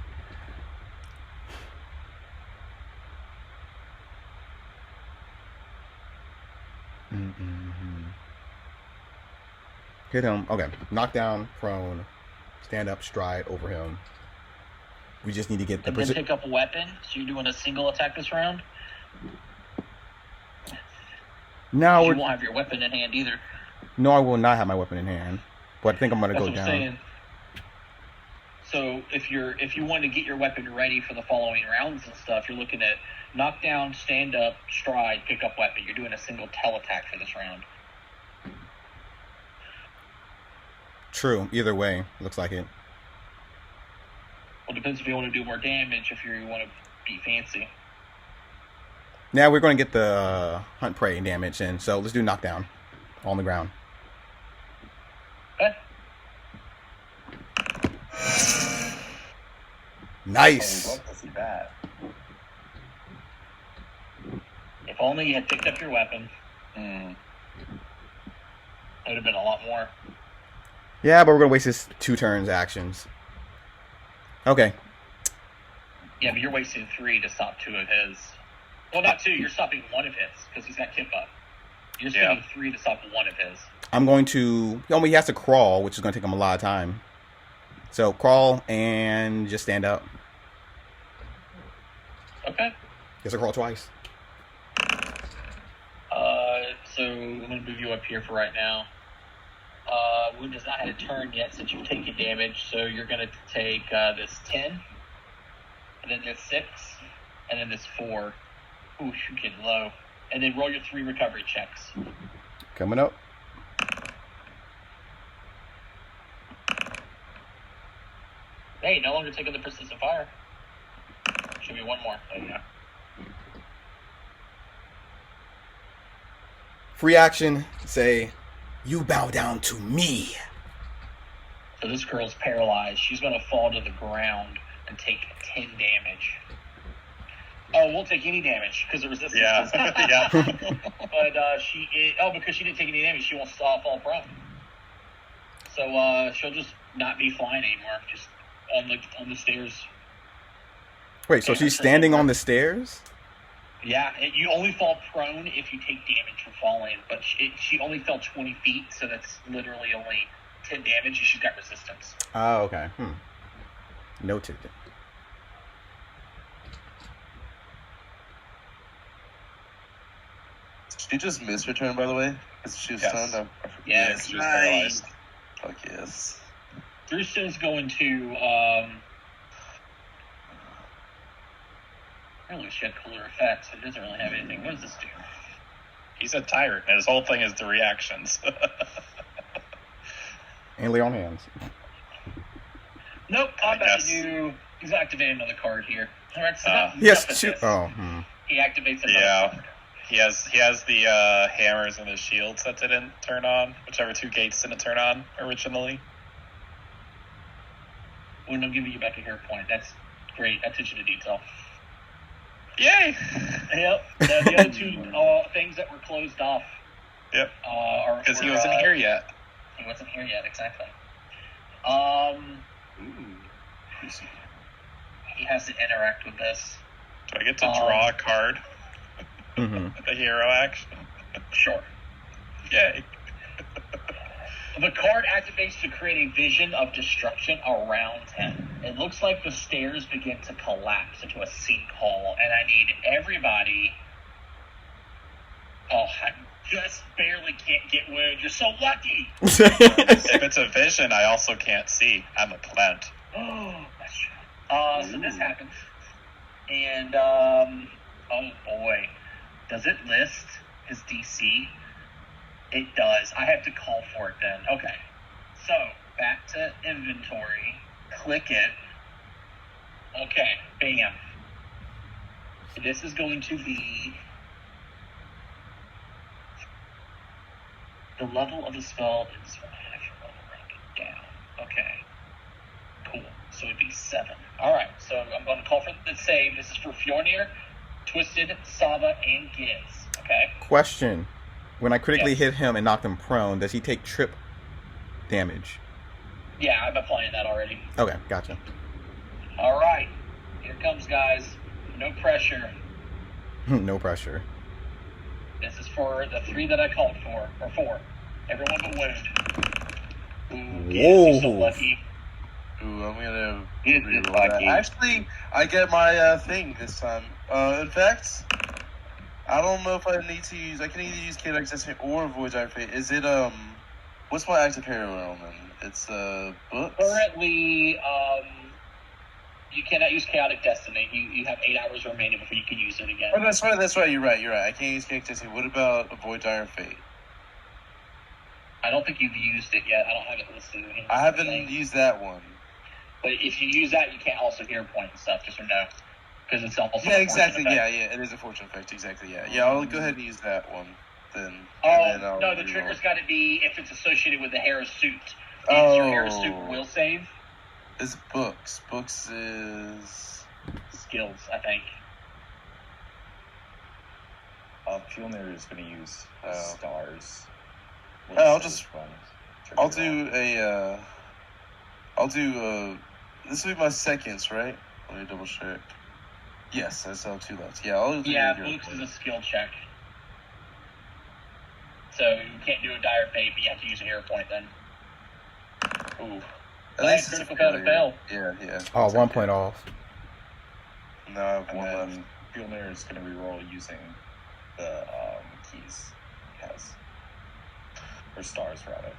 Hit him. Okay. Knock down, prone, stand up, stride over him. We just need to get the And then pick up a weapon. So you're doing a single attack this round. Now You won't have your weapon in hand either. No, I will not have my weapon in hand. But I think I'm gonna That's go what I'm down. saying. So if you want to get your weapon ready for the following rounds and stuff, you're looking at knock down, stand up, stride, pick up weapon. You're doing a single tail attack for this round. True. Either way, looks like it. Well, it depends if you want to do more damage, if you want to be fancy. Now we're going to get the hunt prey damage in, so let's do knockdown on the ground. Okay. Nice. I would love to see that. If only you had picked up your weapon, Mm. it would have been a lot more. Yeah, but we're going to waste his 2 turns actions. Okay. Yeah, but you're wasting 3 to stop 2 of his. Well, not 2. You're stopping 1 of his because he's got Kip up. You're spending 3 to stop 1 of his. I'm going to... He has to crawl, which is going to take him a lot of time. So, crawl and just stand up. Okay. He has to crawl twice. So I'm going to move you up here for right now. Wound has not had a turn yet since you've taken damage, so you're going to take this 10, and then this 6, and then this 4. Ooh, you're getting low. And then roll your 3 recovery checks. Coming up. Hey, no longer taking the persistent fire. Should be 1 more. Oh, yeah. Free action. Say, you bow down to me. So this girl's paralyzed. She's going to fall to the ground and take 10 damage. Oh, won't take any damage because of resistance. Yeah. Yeah. But because she didn't take any damage, she won't fall prone. So she'll just not be flying anymore. Just on the stairs. Wait, so she's standing on the stairs? Yeah, you only fall prone if you take damage from falling, but she only fell 20 feet, so that's literally only 10 damage, and she's got resistance. Oh, okay. Noted. She just missed her turn, by the way, because she was stunned. Yes, she was paralyzed. Fuck yes. Drusen's going to really shed cooler effects. It doesn't really have anything. What does this do? He's a tyrant, and his whole thing is the reactions. And lay on hands. Nope, I'm about to Yes. do. He's activating another card here. All right, so He has nothing 2. this. Oh, He activates another Yeah. card. He has the hammers and the shields that didn't turn on, whichever 2 gates didn't turn on originally. Well, I'm giving you back a hero point. That's great. Attention to detail. Yay! Yep. The other 2 things that were closed off. Yep. Because he were, wasn't here yet. He wasn't here yet, exactly. He has to interact with this. Do I get to draw a card? Mm-hmm. A hero action? Sure. Yay. The card activates to create a vision of destruction around him. It looks like the stairs begin to collapse into a sinkhole, and I need everybody... Oh, I just barely can't get wound. You're so lucky! If it's a vision, I also can't see. I'm a plant. Oh, that's true. So this happens. And, oh boy. Does it list his DC? It does. I have to call for it then. Okay. So, back to inventory. Click it. Okay. Bam. This is going to be the level of the spell is 1 half your level rank down. Okay. Cool. So it'd be 7. Alright, so I'm going to call for the save. This is for Fjornir, Twisted, Sava, and Giz. Okay? Question. When I critically Yes. hit him and knocked him prone, does he take trip damage? Yeah, I'm applying that already. Okay, gotcha. Alright. Here comes, guys. No pressure. No pressure. This is for the 3 that I called for. Or 4. Everyone but Wound. Ooh, Giz, you're so Whoa. lucky. Ooh, I'm gonna It is reroll lucky. that. Actually, I get my thing this time. In fact, I don't know if I need to use. I can either use Chaotic Assessment or Void Dire Fate. Is it what's my active hero element? It's books. Currently, you cannot use Chaotic Destiny. You have 8 hours remaining before you can use it again. Oh, that's right. That's right. You're right. I can't use Chaotic Destiny. What about a Void Dire Fate? I don't think you've used it yet. I don't have it listed in here. I haven't used that one. But if you use that, you can't also hero point and stuff, just so know. Because it's also Yeah, exactly. Yeah, it is a fortune effect. Exactly. Yeah. I'll go ahead and use that one then. No, the trigger's got to be if it's associated with the hero suit. Is your hero suit will save? It's books. Books is skills, I think. Fjolnir is going to use stars. I'll do this will be my seconds, right? Let me double check. Yes, I still have 2 left. Yeah, books is a skill check. So you can't do a dire fate, but you have to use a hero point then. Ooh. Nice critical fail to fail. Yeah. Oh, 1 point off. No, I have 1 left. Fjolnir is going to reroll using the keys he has. Or stars, rather.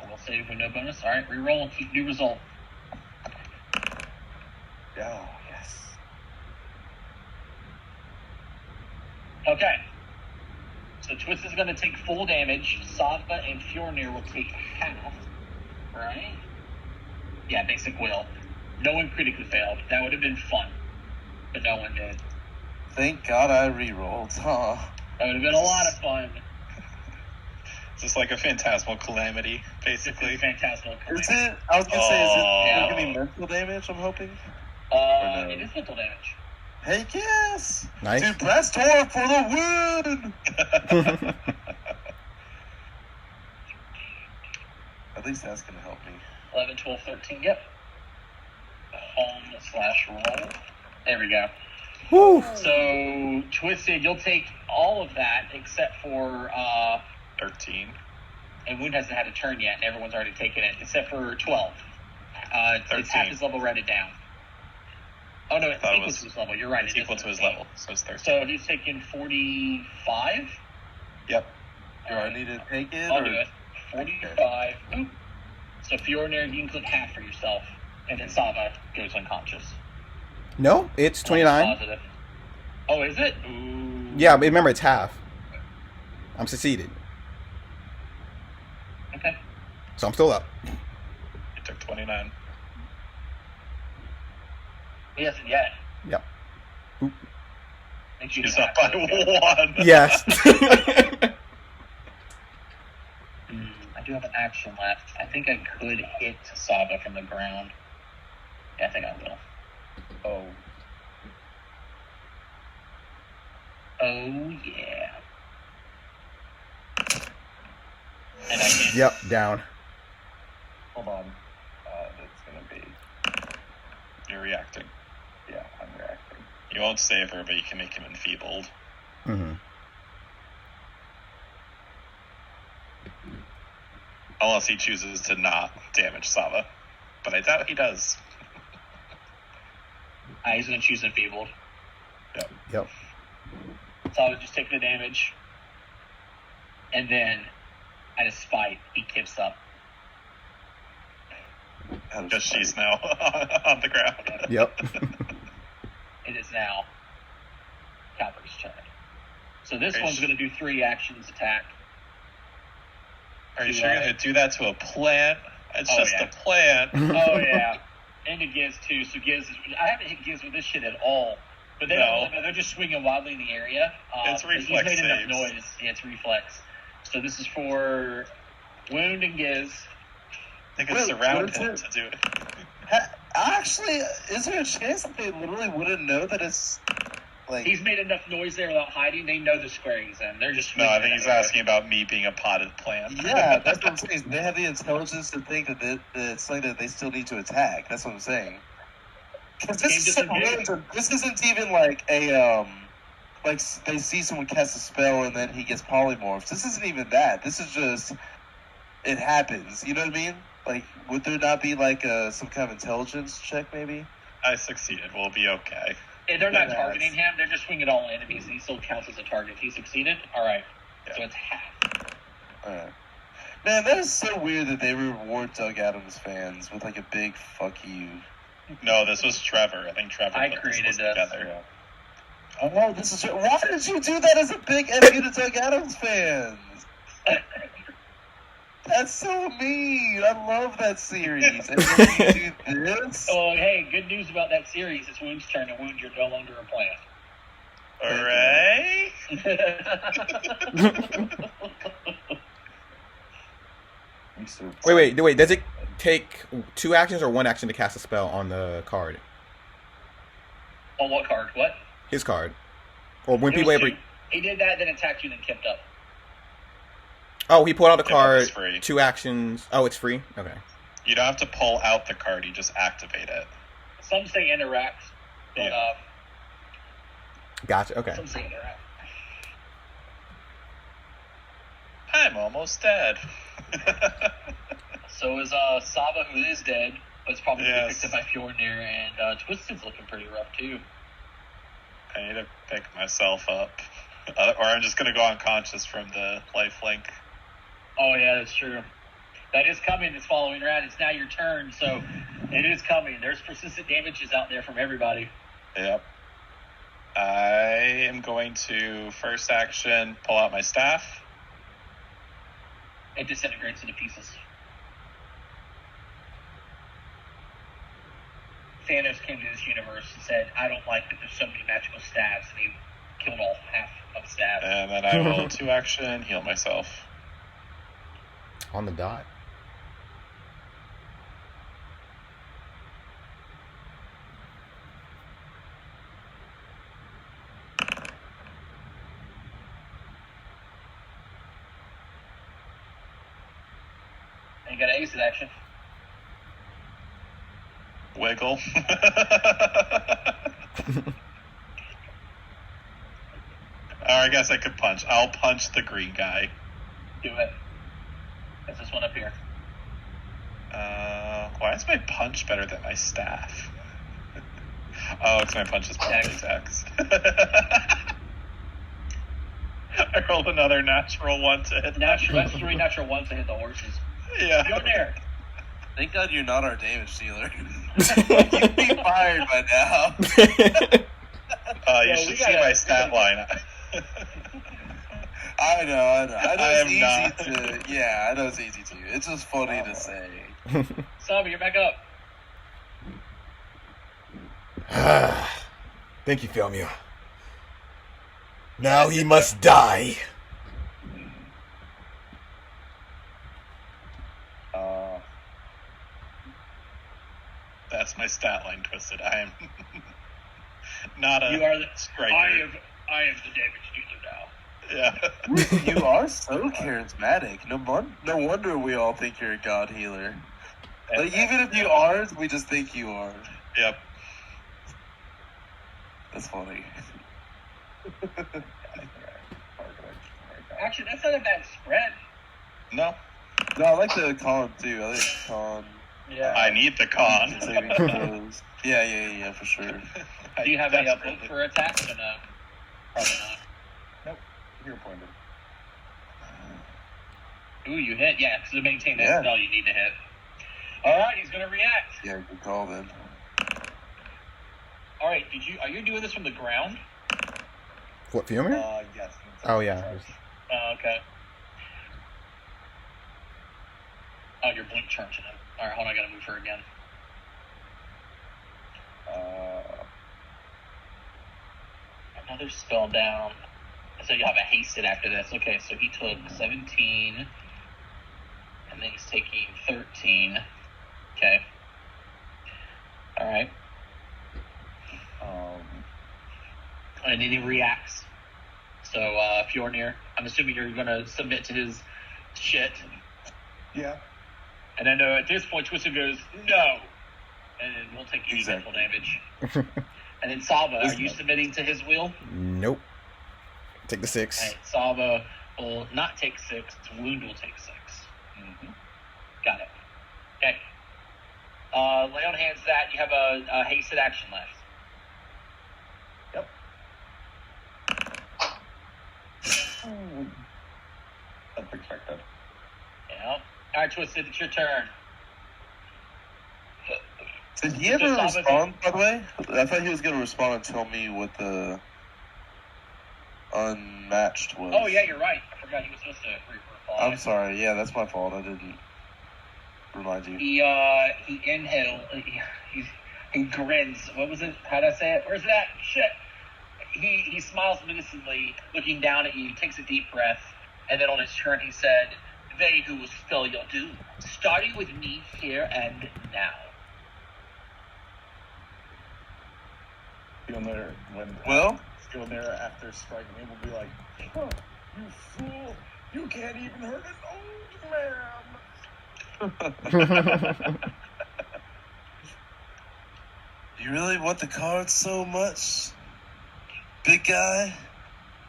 We'll save with no bonus. Alright, reroll and keep new result. Oh, yes. Okay. So Twist is going to take full damage. Sava and Fjornir will take half. Right? Yeah, basic will. No one critically failed. That would have been fun. But no one did. Thank God I rerolled. Huh. That would have been a lot of fun. It's just like a phantasmal calamity, basically. It's a phantasmal calamity. Is it? I was going to say, is it going to be mental damage, I'm hoping? No? It is mental damage. Heck yes! Nice. Dude, Breast Torque for the win! At least that's going to help me. 11, 12, 13, yep. Home/roll. There we go. Woo! So, Twisted, you'll take all of that except for 13. And Wound hasn't had a turn yet, and everyone's already taken it, except for 12. It's half his level, write it down. Oh, no, it's equal to his level. You're right. It's equal to his level, so it's 13. So he's taking 45? Yep. Do I need to take it? I'll do it. 45. Okay. So Fjornir, you can click half for yourself, and then Sava goes unconscious. No, it's 29. Positive. Oh, is it? Ooh. Yeah, but remember, it's half. I'm succeeded. Okay. So I'm still up. You took 29. He hasn't yet. Yep. Oop. He's up by 1. Yes. I do have an action left. I think I could hit Sava from the ground. Yeah, I think I will. Oh, yeah. And I can. Yep, down. hold on. That's going to be... You're reacting. Yeah, I'm reacting. You won't save her, but you can make him enfeebled. Mm-hmm. Unless he chooses to not damage Sava. But I doubt he does. He's going to choose enfeebled. Yep. Sava just take the damage. And then, at his spite, he kips up. Because she's now on the ground. Yep. It is now Calvary's turn. So this one's going to do 3 actions attack. Are you sure you're going to do that to a plant? It's just a plant. Oh, yeah. And it Giz, too. So Giz, I haven't hit Giz with this shit at all. But they they're just swinging wildly in the area. It's reflex He's made enough saves. noise. Yeah, it's reflex. So this is for Wound and Giz. They could surround him to do it. Actually, is there a chance that they literally wouldn't know that it's like... He's made enough noise there without hiding. They know the square he's in. They're just... No, I think he's asking about me being a potted plant. Yeah, that's what I'm saying. They have the intelligence to think that it's something that they still need to attack. That's what I'm saying. Because this isn't even like a... Like, they see someone cast a spell and then he gets polymorphs. This isn't even that. This is just... It happens. You know what I mean? Like, would there not be, like, some kind of intelligence check, maybe? I succeeded. We'll be okay. And they're not targeting him. They're just swinging all enemies, and he still counts as a target. He succeeded? All right. Yeah. So it's half. All right. Man, that is so weird that they reward Doug Adams fans with, like, a big fuck you. No, this was Trevor. I think Trevor put created this together. Yeah. Oh, this is... Why did you do that as a big F you to Doug Adams fans? That's so mean. I love that series. And then you do this? Oh, hey, good news about that series. It's Wound's turn, and Wound, you're no longer a plant. Hooray! Wait. Does it take 2 actions or 1 action to cast a spell on the card? On what card? What? His card. Or when It people was ever... two. He did that, then attacked you, then kept up. Oh, he pulled out the Yeah, card. it's free. 2 actions. Oh, it's free? Okay. You don't have to pull out the card, you just activate it. Some say interact, but Yeah. Gotcha, okay. some say interact. I'm almost dead. So is Saba, who is dead, but it's probably going to be Yes. picked up by Fjornir, and Twisted's looking pretty rough, too. I need to pick myself up. Or I'm just going to go unconscious from the lifelink. Oh, yeah, that's true. That is coming this following round. It's now your turn, so it is coming. There's persistent damages out there from everybody. Yep. I am going to first action pull out my staff. It disintegrates into pieces. Thanos came to this universe and said, I don't like that there's so many magical stabs, and he killed all half of stabs. And then I will 2 action heal myself. On the dot. And you got an exit action. Wiggle. Or I guess I could punch. I'll punch the green guy. Do it. That's this one up here. Why is my punch better than my staff? Oh, it's my punch is better than attacks. I rolled another natural 1 to hit. That's 3 natural ones to hit the horses. Yeah. You're there. Thank God you're not our damage dealer. You'd be fired by now. You Yeah, should we see gotta- my stat line. I know. I know I it's am easy not. to. Yeah, I know it's easy to. It's just funny to say. Saba, you're back up. Thank you, Filmio. Now he must die. That's my stat line, Twisted. I am not a You are the striker. I am the damage dealer now. Yeah. You are so charismatic. No wonder we all think you're a god healer. Like, even if you aren't, we just think you are. Yep. That's funny. Actually, that's not a bad spread. No. No, I like the con too. I like the con. Yeah. I need the con. Saving throws. Yeah, for sure. Do you have a Desperately. book for attacks or no? Probably not. Nope. You're pointed. Ooh, you hit? Yeah, because to maintain that Yeah. spell, you need to hit. Alright, he's going to react. Yeah, good call then. Alright, are you doing this from the ground? What, Filmio? Yes. Oh, yeah. Oh, okay. Oh, you're blink charging him. Alright, hold on, I gotta move her again. Another spell down. So you have a hasted after this. Okay, so he took 17, and then he's taking 13. Okay. Alright. And then he reacts. So, Fjornir, I'm assuming you're gonna submit to his shit. Yeah. And then at this point, Twister goes, no! And then we'll take any mental damage. And then Saba, are you submitting to his will? Nope. Take the 6. Alright, Saba will not take 6. Wound will take 6. Mm-hmm. Got it. Okay. Lay on hands that. You have a hasted action left. Yep. Unexpected. Yeah. Alright, Twisted, it's your turn. Did he ever respond, by the way? I thought he was going to respond and tell me what the unmatched was. Oh, yeah, you're right. I forgot he was supposed to 3 for 5. I'm sorry. Yeah, that's my fault. I didn't remind you. He inhaled. He grins. What was it? How did I say it? Where's that? Shit. He smiles menacingly, looking down at you, takes a deep breath, and then on his turn he said, "They who will spell your doom, starting with me here and now." Still there still there after striking him will be like, "Huh, you fool! You can't even hurt an old man." You really want the cards so much? Big guy?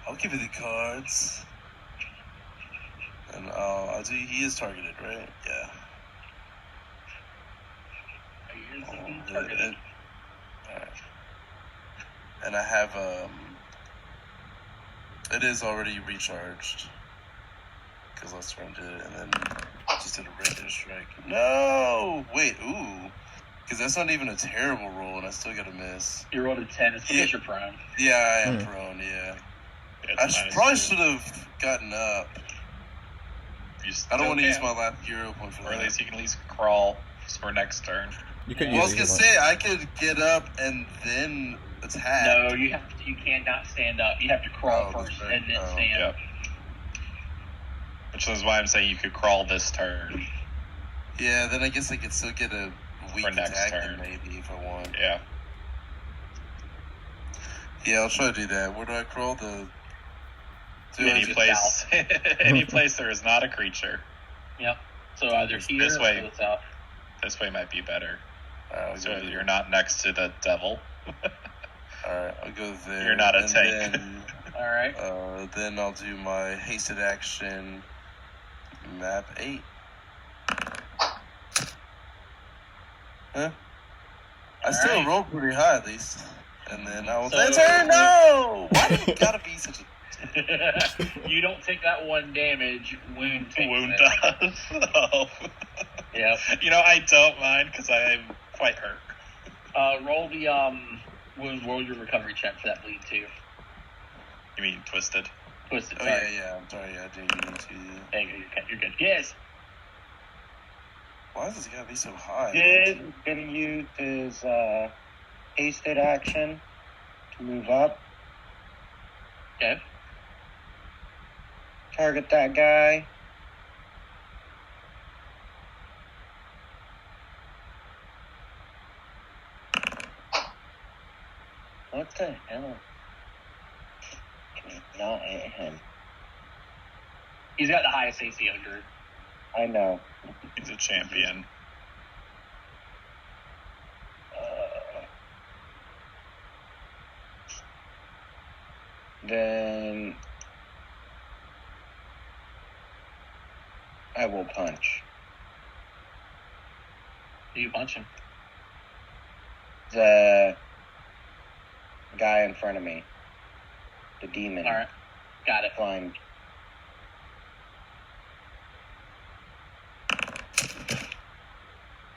I'll give you the cards. And I'll do. He is targeted, right? Yeah. He is indeed targeted. Alright. And I have it is already recharged. Because last turn did it, and then just did a regular strike. No! Wait, ooh. Because that's not even a terrible roll, and I still got a miss. You rolled a 10. It's because you're prone. Yeah, I am prone, yeah. I probably should have gotten up. I don't want to use my last hero point for that. Or at least you can at least crawl for next turn. You could Well, I was use going to say, I could get up and then attack. No, you cannot stand up. You have to crawl first and then stand. Yep. Which is why I'm saying you could crawl this turn. Yeah, then I guess I could still get a weak For next attack turn. maybe if I want. Yeah. Yeah, I'll try to do that. Where do I crawl? Any place there is not a creature. Yep. So either here This way. or to the south. This way might be better. So go you're not next to the devil. Alright, I'll go there. You're not a and tank. Then, Alright. then I'll do my hasted action map 8. Huh? I still rolled pretty high at least. And then I will turn. No! Why do you gotta be such a... You don't take that 1 damage. Wound takes Wound it. does. Oh. Yep. You know, I don't mind because I am quite hurt. Roll the roll your recovery check for that bleed too. You mean twisted? Twisted. Oh Sorry. yeah. I'm sorry. I didn't mean to. Hey, you're good. Yes. Why does it gotta be so high? Did gonna use his hasted action to move up. Okay. Target that guy. What the hell? Not hit him. He's got the highest AC of the group. I know. He's a champion. Then I will punch. Do you punch him? The guy in front of me. The demon. Alright. Got it. Flying.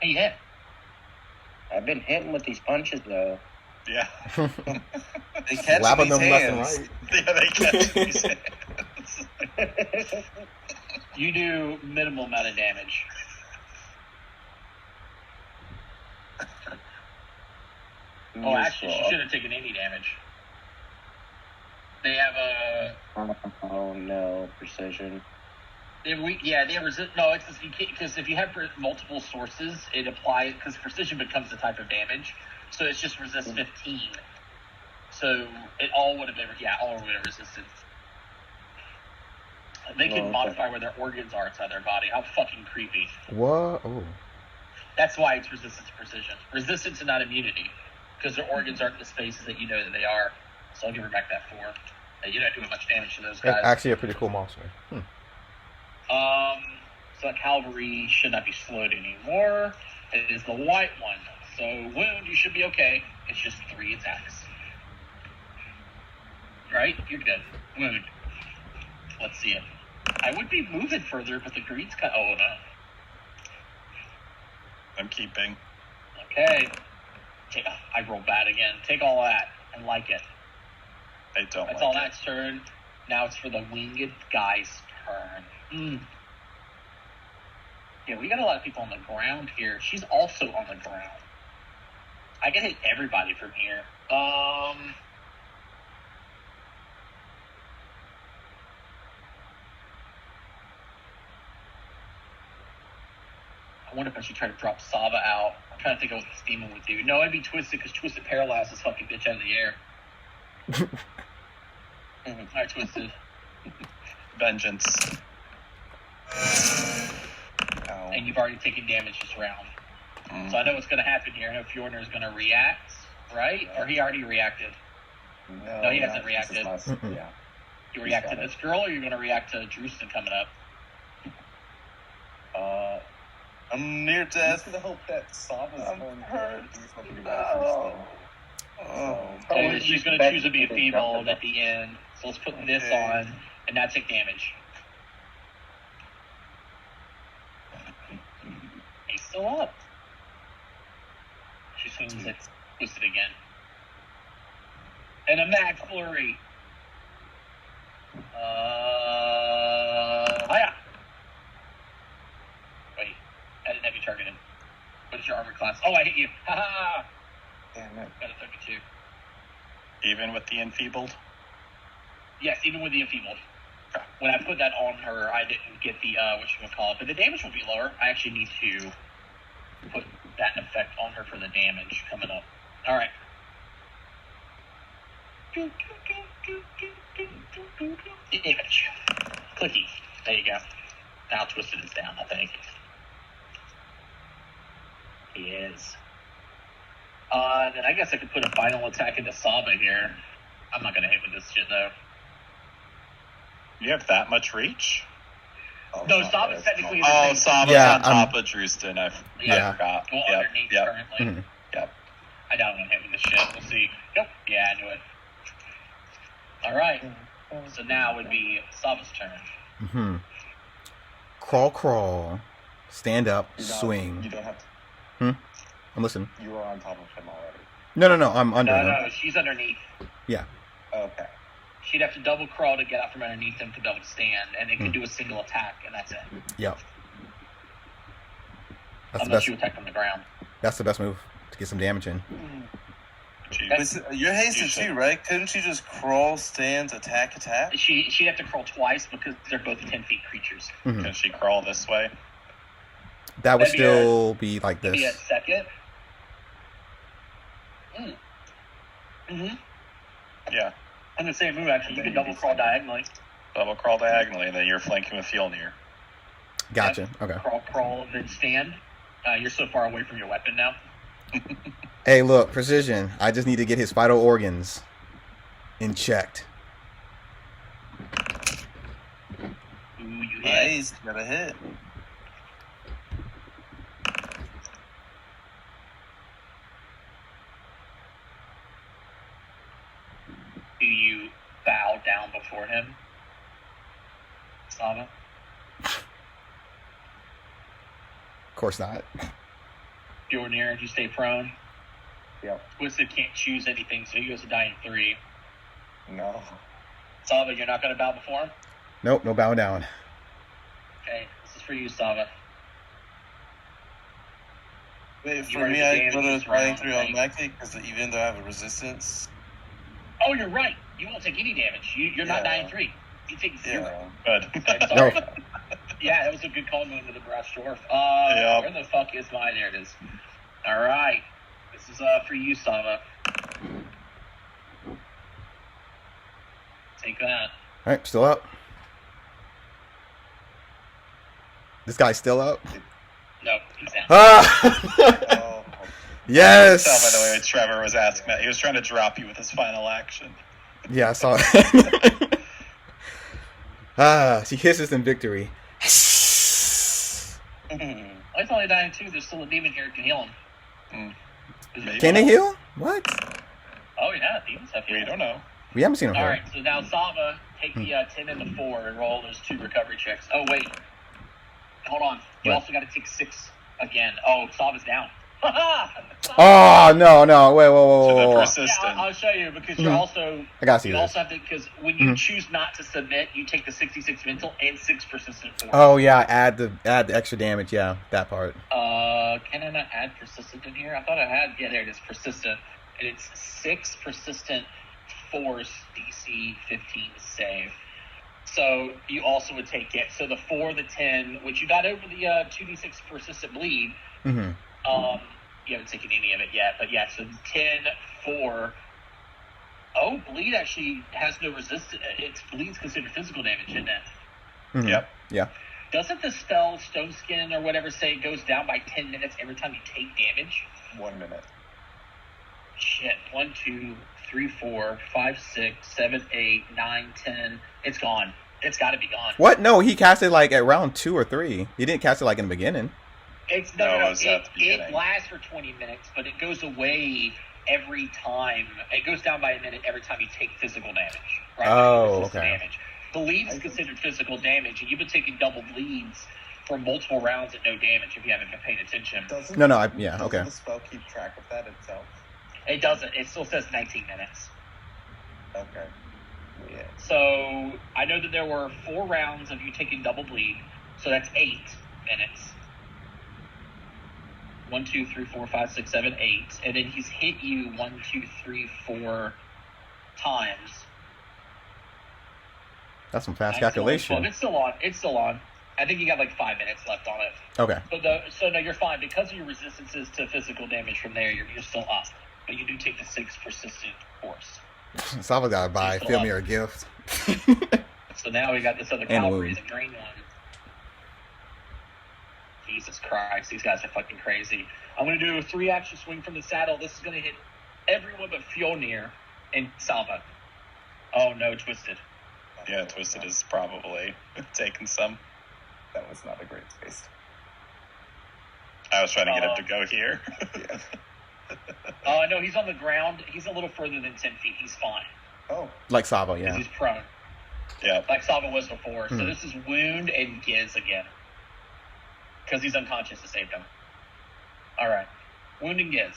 Hey, you hit. I've been hitting with these punches though. Yeah. They catch Slapping these them left and hands. right. Yeah, they catch these hands. You do minimal amount of damage. Oh, actually, she should have taken any damage. They have a. Oh no, precision. They have resist. No, it's just, you can't, because if you have multiple sources, it applies because precision becomes a type of damage. So it's just resist 15. So it all would have been all would have resistance. They can modify where their organs are inside their body. How fucking creepy. What? Oh. That's why it's resistance to precision. Resistance and not immunity. Because their organs aren't in the spaces that you know that they are. So I'll give her back that 4. You're not doing much damage to those guys. It's actually a pretty cool monster. So that cavalry should not be slowed anymore. It is the white one. So wound, you should be okay. It's just 3 attacks. Right? You're good. Wound. Let's see it. I would be moving further, but the green's cut. Oh no. I'm keeping. Okay. I rolled bad again. Take all that and like it. I don't That's like all it. that's turn. Now it's for the winged guy's turn. Yeah, we got a lot of people on the ground here. She's also on the ground. I can hit everybody from here. I wonder if I should try to drop Sava out. I'm trying to think of what this demon would do. No, it'd be Twisted, because Twisted paralyzes this fucking bitch out of the air. Alright, Twisted. Vengeance. Ow. And you've already taken damage this round. So I know what's going to happen here. I know Fjordner is going to react, right? Or he already reacted. No, he hasn't reacted. Yeah. You react to this girl, or you're going to react to Drewston coming up? I'm near I'm death. just gonna hope that Sava's I'm going hurt. to do something about this. And she's going to choose to be enfeebled at the end. So let's put this on and not take damage. He's still up. She swings it, twists it again. And a Mag Flurry. Hiya. Wait, I didn't have you targeted. What is your armor class? Oh, I hit you. Ha. Damn it. Got a 32. Even with the enfeebled? Yes, even with the enfeebled. When I put that on her, I didn't get the, whatchamacallit, but the damage will be lower. I actually need to put that effect on her for the damage coming up. Alright. Damage. Clicky. There you go. Now Twisted is down, I think. He is. Then I guess I could put a final attack into Saba here. I'm not gonna hit with this shit, though. You have that much reach? No, Saba's technically in the Oh, same. Saba's Yeah, on top of Drewston. I forgot. Well, Yep, underneath yep, currently. Mhm. yep. I doubt I'm gonna hit with this shit. We'll see. Nope. Yeah, I knew it. Alright. So now would be Saba's turn. Crawl, crawl. Stand up, You swing. don't have to. I'm listening. You were on top of him already. No, I'm under him. No, she's underneath. Yeah. Okay. She'd have to double crawl to get out from underneath him to be able to stand, and it could do a single attack, and that's it. Yep. That's the Unless best. you attack from the ground. That's the best move to get some damage in. You're hasted too, right? Couldn't you just crawl, stand, attack? She'd have to crawl twice because they're both 10 feet creatures. Can she crawl this way? That would That'd be still be like Maybe a this. second. Yeah. I'm the same move, actually. You can double crawl diagonally. Double crawl diagonally, and then you're flanking with Fjolnir. Gotcha. Okay. Crawl, then stand. You're so far away from your weapon now. Hey, look, precision. I just need to get his vital organs in checked. Ooh, you hit. Nice, got a hit. Do you bow down before him, Sava? Of course not. You're near, you stay prone. Yep. Twisted can't choose anything, so he goes to die in 3. No. Sava, you're not going to bow before him? Nope, no bowing down. Okay, this is for you, Sava. Wait, You for already me, I damaged go this to flying round, through right? automatically because even though I have a resistance. Oh, you're right. You won't take any damage. You're not dying 3. You take 0. Yeah. Good. Okay, sorry. Yeah, that was a good call moving to the brass dwarf. Yep. Where the fuck is my? There it is. All right. This is for you, Sava. Take that. All right, still up. This guy's still up. No, he's down. Ah! Oh, Yes. Tell by the way Trevor was asking that. He was trying to drop you with his final action. Yeah, I saw it. She hisses in victory. He's only dying 2. There's still a demon here who can heal him. Maybe. Can they heal? What? Oh, yeah, demons have We heal. don't know. We haven't seen him All heal. right, so now Sava, take the 10 and the 4 and roll those 2 recovery checks. Oh, wait. Hold on. You What? also got to take 6 again. Oh, Sava's down. Oh no! Wait, whoa! To the whoa. persistent. Yeah, I'll show you because you're also. I gotta see You this. also have to because when you choose not to submit, you take the 66 mental and 6 persistent force. Oh yeah, add the extra damage. Yeah, that part. Can I not add persistent in here? I thought I had. Yeah, there it is, persistent, and it's 6 persistent force DC 15 save. So you also would take it. So the 4, the 10, which you got over the 2d6 persistent bleed. Mm-hmm. You haven't taken any of it yet, but yeah. So 10, 4. Oh, bleed actually has no resistance. It's bleed's considered physical damage, isn't it? Mm-hmm. Yep. Yeah. Doesn't the spell Stone Skin or whatever say it goes down by 10 minutes every time you take damage? 1 minute. Shit. 1, 2, 3, 4, 5, 6, 7, 8, 9, 10. It's gone. It's got to be gone. What? No, he cast it like at round 2 or 3. He didn't cast it like in the beginning. It's No, it was at the It beginning. lasts for 20 minutes, but it goes away every time. It goes down by a minute every time you take physical damage. Right? Oh, Resistant okay. Damage. Bleed is considered physical damage, and you've been taking double bleeds for multiple rounds at no damage if you haven't been paying attention. Doesn't okay. the spell keep track of that itself? It doesn't. It still says 19 minutes. Okay. Yeah. So I know that there were 4 rounds of you taking double bleed, so that's 8 minutes. 1, 2, 3, 4, 5, 6, 7, 8, and then he's hit you 1, 2, 3, 4 times. That's some fast 9, 10, 11, calculation. 12. It's still on. I think you got like 5 minutes left on it. Okay. So no, you're fine because of your resistances to physical damage from there. You're still up, but you do take the 6 persistent force. Sava gotta buy Still Filmy up. a gift. So now we got this other And cavalry, wound. the green one. Jesus Christ, these guys are fucking crazy. I'm going to do a 3-action swing from the saddle. This is going to hit everyone but Fjolnir and Salva. Oh no, Twisted. Yeah, Twisted is probably taking some. That was not a great space. I was trying to get him to go here. Yeah. No, he's on the ground. He's a little further than 10 feet. He's fine. Oh. Like Sava, Because yeah. he's prone. Yeah. Like Salva was before. So Hmm. this is Wound and Giz again. Because he's unconscious to save him. Alright. Wound and Giz.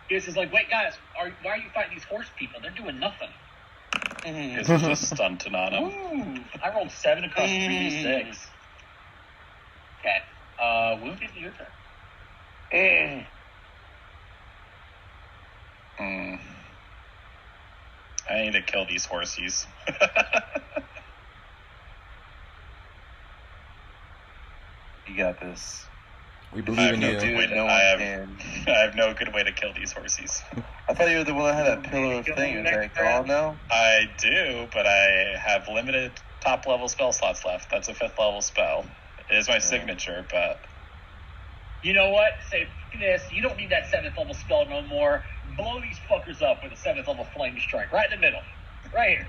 Giz is like, wait guys, why are you fighting these horse people? They're doing nothing. Because he's just stunting on him. Ooh, I rolled 7 across 3d6. Okay. Wound is your turn. I need to kill these horsies. You got this. We I believe have in no you. good way Dude, no to, one I have can. I have no good way to kill these horsies. I thought you were the one that had that pillar of thing. Is that gone now? I do, but I have limited top level spell slots left. That's a 5th level spell. It is my signature, but You know what? Say this. You don't need that 7th level spell no more. Blow these fuckers up with a 7th level flame strike. Right in the middle. Right here.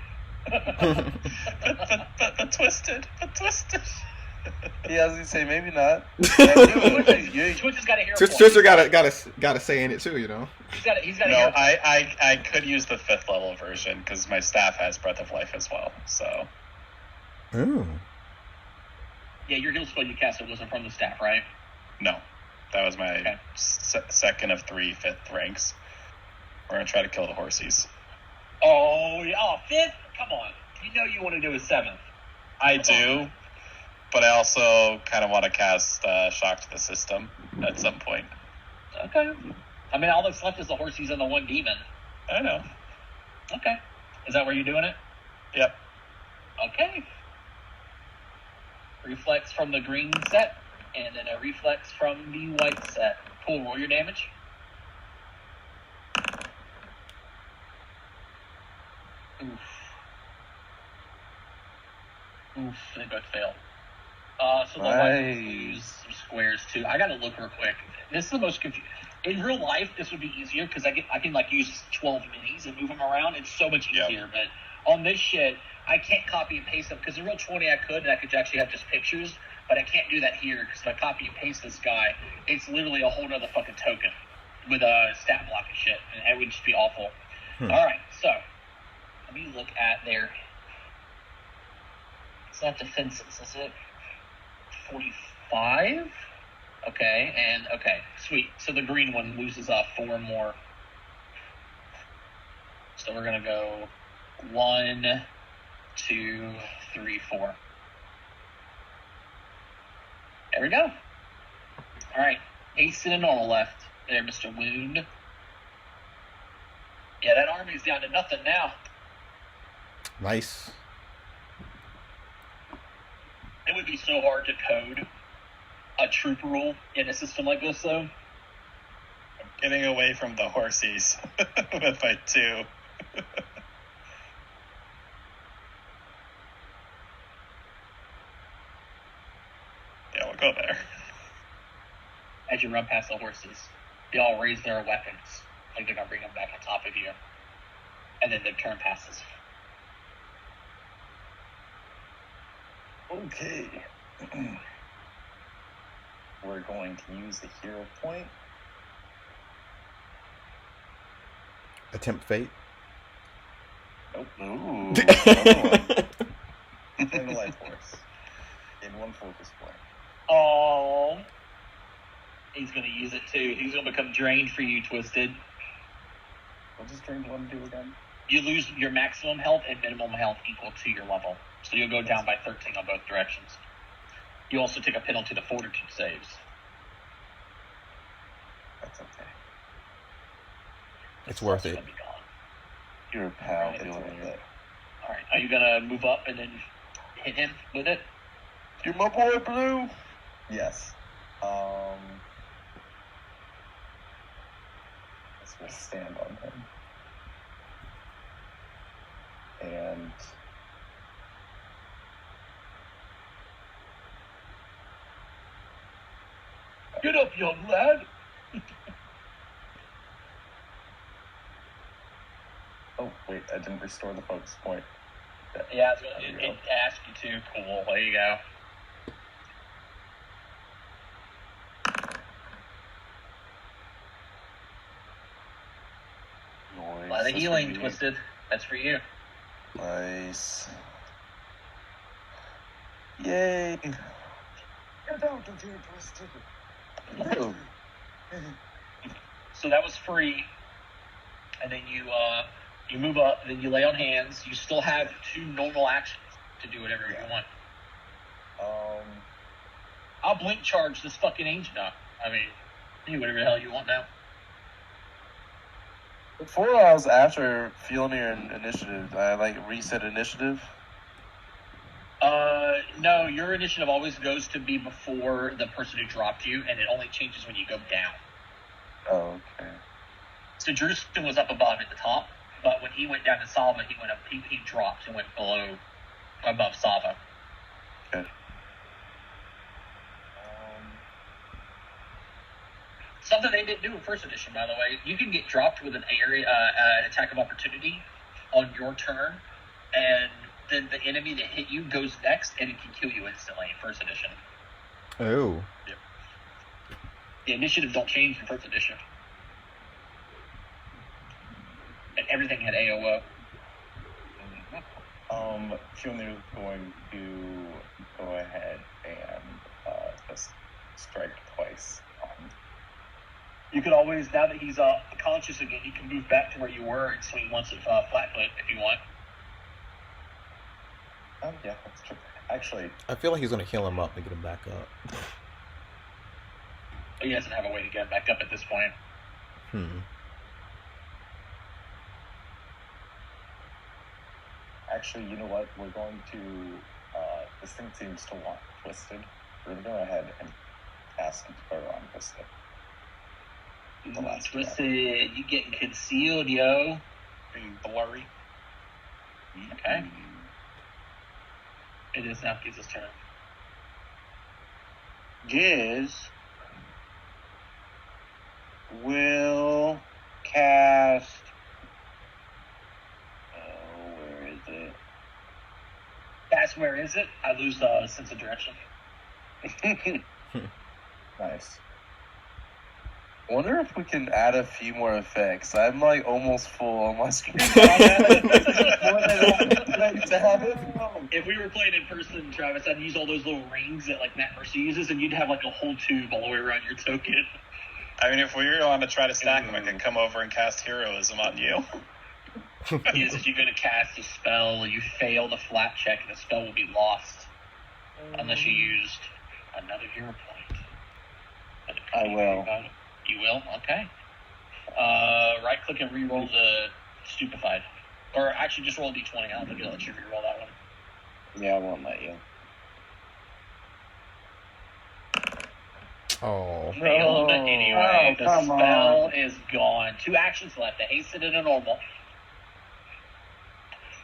but twisted. Yeah, I was gonna say maybe not. Twitch has got a hero point. Twister got a say in it too, you know. He's got a No, hero point. I could use the 5th level version because my staff has Breath of Life as well. So Ooh. Yeah, your heal spell you casted wasn't from the staff, right? no, that was my Okay. second of 3 5th ranks. We're gonna try to kill the horsies. Oh, yeah. Oh, 5th? Come on. You know you want to do a 7th. I do, but I also kind of want to cast Shock to the System at some point. Okay. I mean, all that's left is the horsies and the one demon. I know. Okay. Is that where you're doing it? Yep. Okay. Reflex from the green set, and then a reflex from the white set. Cool. Roll your damage. Oof, they both failed. So the white ones lose some squares too. I gotta look real quick. This is the most confusing. In real life, this would be easier because I can like use 12 minis and move them around. It's so much Yep. easier. But on this shit, I can't copy and paste them because in real 20 I could, and I could actually have just pictures. But I can't do that here because if I copy and paste this guy, it's literally a whole nother fucking token with a stat block and shit, and it would just be awful. All right, so let me look at their not defenses, is it? 45? Okay, and okay, sweet. So the green one loses 4 more. So we're gonna go 1, 2, 3, 4. There we go. Alright, ace and a normal left. There, Mr. Wound. Yeah, that army's down to nothing now. Nice. It would be so hard to code a troop rule in a system like this, though. I'm getting away from the horsies with my 2. Yeah, we'll go there. As you run past the horses, they all raise their weapons, like they're gonna bring them back on top of you. And then their turn passes. Okay. We're going to use the hero point. Attempt fate. Nope. Ooh, another one. And the life force. In 1 focus point. Oh, he's gonna use it too. He's gonna become drained for you, Twisted. We'll just drink 1 do again. You lose your maximum health and minimum health equal to your level. So you'll go down by 13 on both directions. You also take a penalty to fortitude saves. That's okay. It's worth it. Gonna be gone. You're a pal. Right, Feeling That's you. worth it. Alright, are you gonna move up and then hit him with it? You're my boy, Blue. Yes. Let's just stand on him. And Get up, young lad! oh wait, I didn't restore the focus point. Yeah, There you it go. asked you to. Cool, there you go. Noise. A lot of That's healing, for you. Twisted. That's for you. Nice. Yay. Get out of here, Twisted. Oh, So that was free. And then you move up, then you lay on hands. You still have 2 normal actions to do whatever you want. I'll blink charge this fucking angel now. I mean, do whatever the hell you want now. before I was after Fjolnir and initiative, I reset initiative. No, your initiative always goes to be before the person who dropped you, and it only changes when you go down. Oh, okay. So Drustin was up above at the top, but when he went down to Sava, he went up. He dropped and went above Sava. Okay. Something they didn't do in first edition, by the way. You can get dropped with an attack of opportunity on your turn, and then the enemy that hit you goes next, and it can kill you instantly in first edition. Oh. Yep. The initiative don't change in first edition. And everything had AOO. Fjolnir is going to go ahead and just strike twice. You could always, now that he's conscious again, you can move back to where you were and swing once at Flatfoot if you want. Oh yeah, that's true. Actually, I feel like he's gonna heal him up and get him back up. But he doesn't have a way to get back up at this point. Actually, you know what? We're going to. This thing seems to want Twisted. We're going to go ahead and cast Inspire on Twisted. The last Twisted, you getting concealed, yo. Being blurry. Okay. It is now Giz's turn. Giz will cast. Oh, where is it? That's where is it? I lose sense of direction. Nice. wonder if we can add a few more effects. I'm like almost full on my screen. If we were playing in person, Travis, I'd use all those little rings that like Matt Mercer uses, and you'd have like a whole tube all the way around your token. I mean, if we were on to try to stack them, I could come over and cast heroism on you. Is if you're going to cast a spell, you fail the flat check, and the spell will be lost unless you used another hero point. I will. You will? Okay. Right click and re-roll the stupefied. Or actually, just roll a d20. I don't think it'll let you re-roll that one. Yeah, I won't let you. Oh. Failed anyway. Oh, The come spell on. is gone. 2 actions left: a hasted and a normal.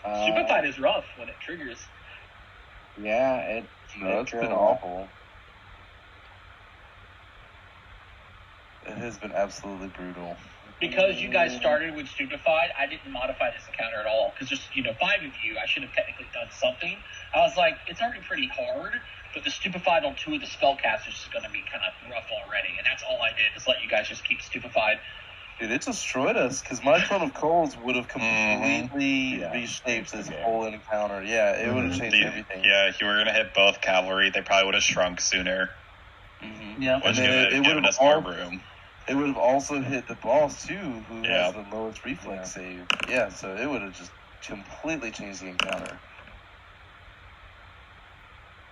Stupefied is rough when it triggers. Yeah, No, it's been awful. It has been absolutely brutal. Because you guys started with Stupefied, I didn't modify this encounter at all. Because just, 5 of you, I should have technically done something. I was like, it's already pretty hard, but the Stupefied on 2 of the spellcasters is going to be kind of rough already. And that's all I did, is let you guys just keep Stupefied. Dude, it destroyed us, because my Throne of Coals would have completely reshaped this whole encounter. Yeah, it would have changed everything. Yeah, you were going to hit both cavalry. They probably would have shrunk sooner. Mm-hmm. Yeah. Which And would have given us more room. It would have also hit the boss, too, who Yeah. has the lowest reflex save. Yeah, so it would have just completely changed the encounter.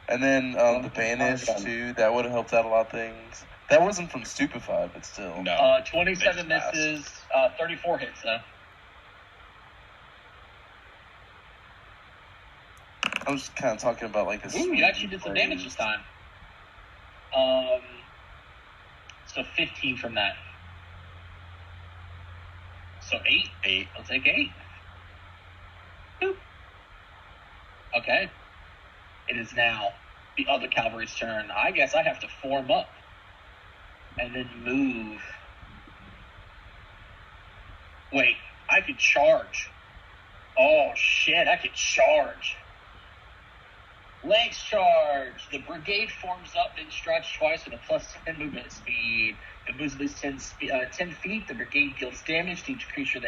And then the Banish, too, that would have helped out a lot of things. That wasn't from Stupefied, but still. No. 27 misses, 34 hits, though. I was just kind of talking about, like, the Ooh, you actually did some damage this time. So 15 from that. So 8. 8. I'll take 8. Boop. Okay. It is now the other cavalry's turn. I guess I have to form up and then move. Wait, I could charge. Oh shit, I could charge. Lance charge. The brigade forms up and strides twice with a +10 movement speed. It moves at least 10 feet. The brigade deals damage to each creature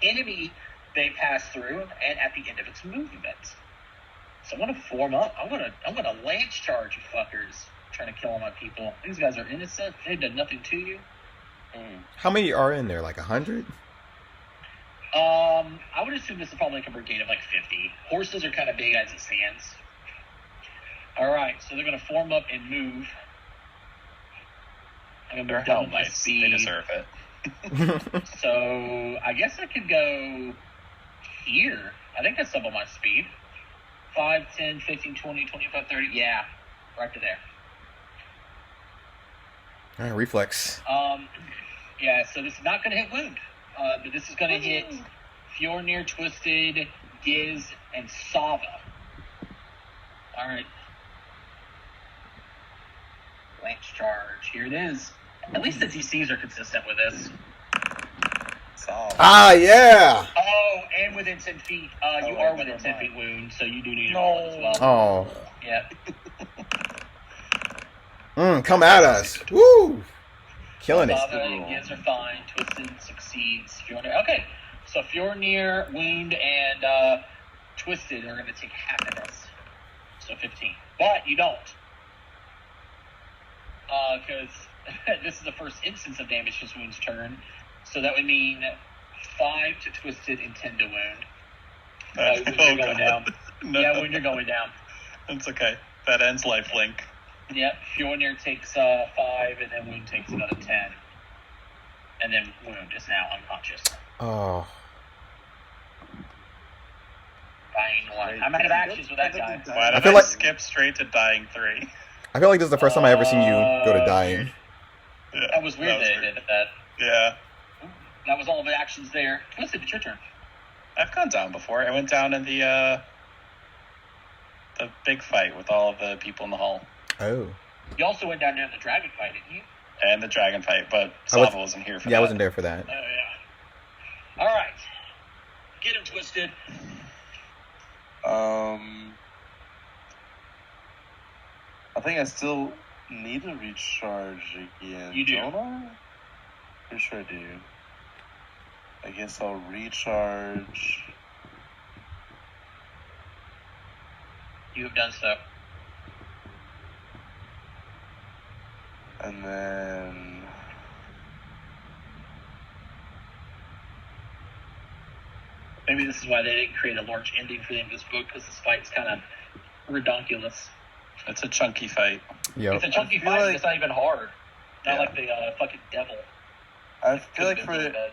enemy they pass through, and at the end of its movement. So I'm gonna form up. I'm gonna lance charge you fuckers. Trying to kill all my people. These guys are innocent. They've done nothing to you. How many are in there? Like 100? I would assume this is probably like a brigade of like 50. Horses are kind of big as it stands. Alright, so they're going to form up and move. I'm going to double my speed. They deserve it. So, I guess I could go here. I think that's double my speed. 5, 10, 15, 20, 25, 30. Yeah, right to there. Alright, reflex. Yeah, so this is not going to hit wound. But this is going to hit Fjornir, Twisted, Giz, and Sava. Alright. Lance charge. Here it is. At least the DCs are consistent with this. Ah, yeah! Oh, and within 10 feet. You are within 10 feet wound, so you do need to roll it as well. Oh. Yep. Come at us. Woo! Killing it. Sava and Giz are fine. Twisted succeeds. Fjornir. Okay, so Fjornir, Wound, and Twisted are going to take half of this. So 15. But you don't. Because this is the first instance of damage this Wound's turn. So that would mean 5 to Twisted and 10 to Wound. Wound, you're going down. No. Yeah, Wound, you're going down. That's okay. That ends lifelink. Yep, Fjornir takes 5, and then Wound takes another 10. And then Wound is now unconscious. Oh. Dying 1. I'm out of actions with that guy. Why did feel I like- skip straight to dying 3? I feel like this is the first time I ever seen you go to dying. Yeah, That was weird that it did that. Yeah. That was all the actions there. Twisted, it's your turn. I've gone down before. I went down in the big fight with all of the people in the hall. Oh. You also went down there in the dragon fight, didn't you? And the dragon fight, but I was- Sava wasn't here for that. Yeah, I wasn't there for that. Oh, yeah. All right. Get him, Twisted. I think I still need to recharge again. You do. Don't I? Pretty sure I do. I guess I'll recharge. You have done so. And then... Maybe this is why they didn't create a large ending for the end of this book, because this fight's kind of redonkulous. It's a chunky fight. Yep. It's a chunky I feel fight, like- but it's not even hard. Not Yeah. like the fucking devil. I feel like Could've for been really bad.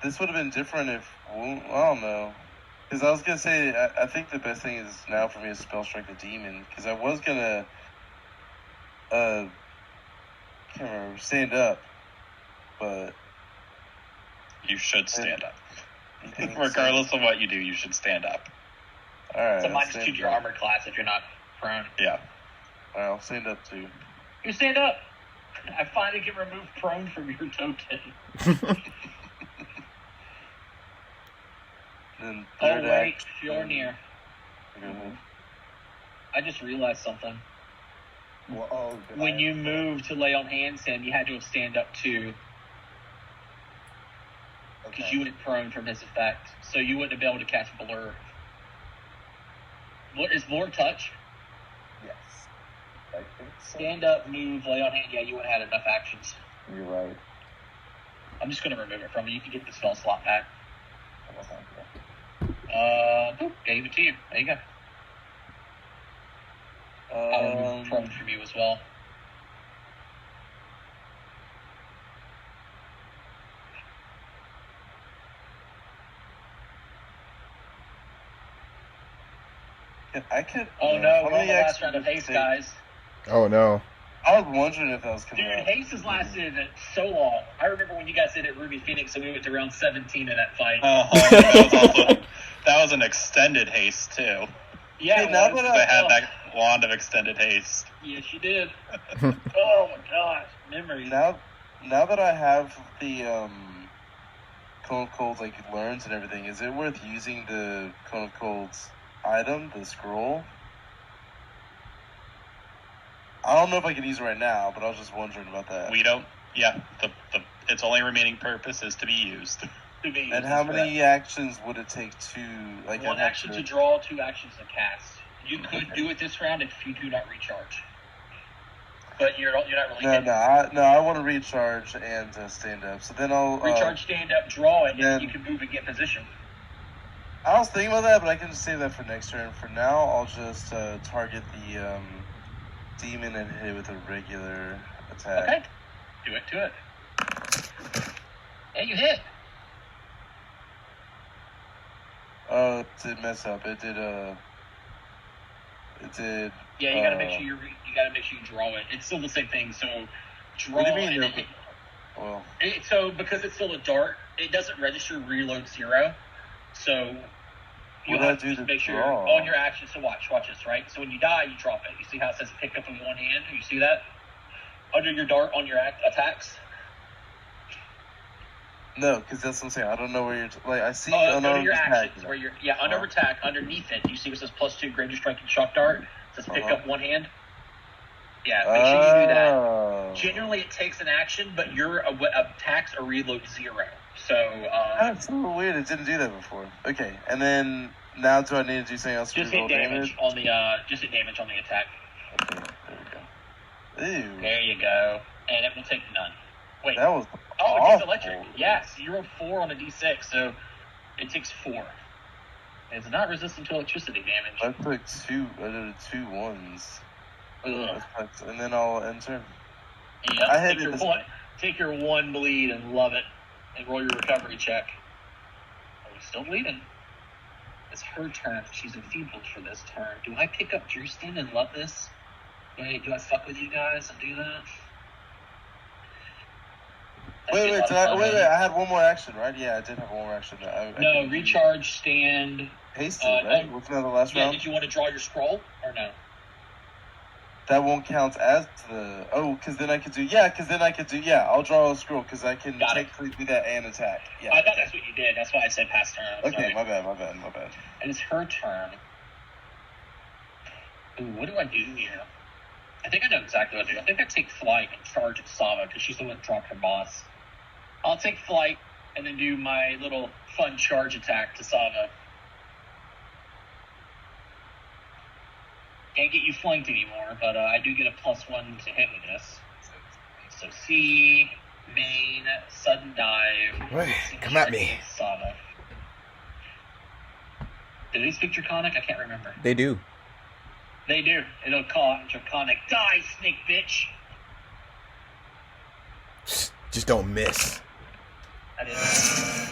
this would have been different if, well, I don't know. Because I was going to say, I think the best thing is now for me to spell strike the demon. Because I was going to, can't remember, stand up. But, You should stand up. you think Regardless of what you do, you should stand up. Alright. It's a minus 2 to your armor class if you're not prone. Yeah. Alright, I'll stand up too. You stand up. I finally can remove prone from your token. Then Oh, third wait. act, You're near. Go ahead. I just realized something. Well, oh, When you moved to lay on hands, Sam, you had to have stand up too, because you went prone from his effect, so you wouldn't have been able to cast Blur. What is Blur touch? Yes. I think so. Stand up, move, lay on hand. Yeah, you wouldn't have had enough actions. You're right. I'm just going to remove it from you. You can get the spell slot back. That was not good. Boop, gave it to you. There you go. I'll remove prone from you as well. I could. Oh no, how we're on many the last actions round of did it haste, take? guys. Oh no. I was wondering if that was coming Dude, up. haste has lasted so long. I remember when you guys did it at Ruby Phoenix, and we went to round 17 in that fight. That was an extended haste, too. Yeah, Hey, it now was. that They had that wand of extended haste. Yes, you did. Oh my gosh, memories. Now that I have the Cone of Cold's like learns and everything, is it worth using the Cone of Cold's item, the scroll? I don't know if I can use it right now, but I was just wondering about that. We don't. Yeah, its only remaining purpose is to be used. And how many actions would it take to like? One I'd have action to draw, 2 actions to cast. You could do it this round if you do not recharge. But you're not really. I want to recharge and stand up. So then I'll recharge, stand up, draw it, and then- you can move and get position. I was thinking about that, but I can just save that for next turn. For now, I'll just target the demon and hit it with a regular attack. Okay. Do it. Hey, you hit. Oh, it did mess up. It did. Yeah, you gotta make sure you gotta make sure you draw it. It's still the same thing. So draw. What do you mean? And then Well, so because it's still a dart, it doesn't register reload 0. So you What do I have do to just to make sure draw? on your action. So watch this, right? So when you die, you drop it. You see how it says pick up in one hand? You see that under your dart on your attacks? no, because that's what I'm saying. I don't know where you're. Like, I see Go to unarmed your attack. actions where you're under attack underneath it. You see what says +2 greater strike and shock dart. It says pick up one hand. Yeah, make sure you do that. Oh. Generally, it takes an action, but your attacks are reload 0. So That's so weird. It didn't do that before. Okay, and then now do I need to do something else to just hit reroll damage on the attack. Okay, there we go. Ew. There you go, and it will take none. Wait. That was Oh, it awful. takes electric. Yes, you rolled 4 on a d6, so it takes 4. It's not resistant to electricity damage. I took I did 2 ones. Ugh. And then I'll enter. Yep. I had Take your 1 bleed and love it, and roll your recovery check. Oh, he's still bleeding. It's her turn. She's enfeebled for this turn. Do I pick up Drewston and love this? Wait, do I fuck with you guys and do that? Wait, I had one more action, right? Yeah, I did have one more action. No, recharge, stand. Hasted, right? Wasn't that the last Yeah, round? did you want to draw your scroll or no? That won't count as the... Oh, because then I could do... Yeah, I'll draw a scroll, because I can Got it. technically do that and attack. Yeah. I thought that's what you did. That's why I said pass turn. I'm Okay, sorry. my bad. And it's her turn. Ooh, what do I do here? I think I know exactly what I do. I think I take flight and charge at Sava, because she's the one that dropped her boss. I'll take flight and then do my little fun charge attack to Sava. Can't get you flanked anymore, but I do get a +1 to hit with this. So C, main, sudden dive. Wait, come at me. Sava. Do they speak Draconic? I can't remember. They do. They do. It'll call it Draconic. Die, snake bitch! Just don't miss. I didn't.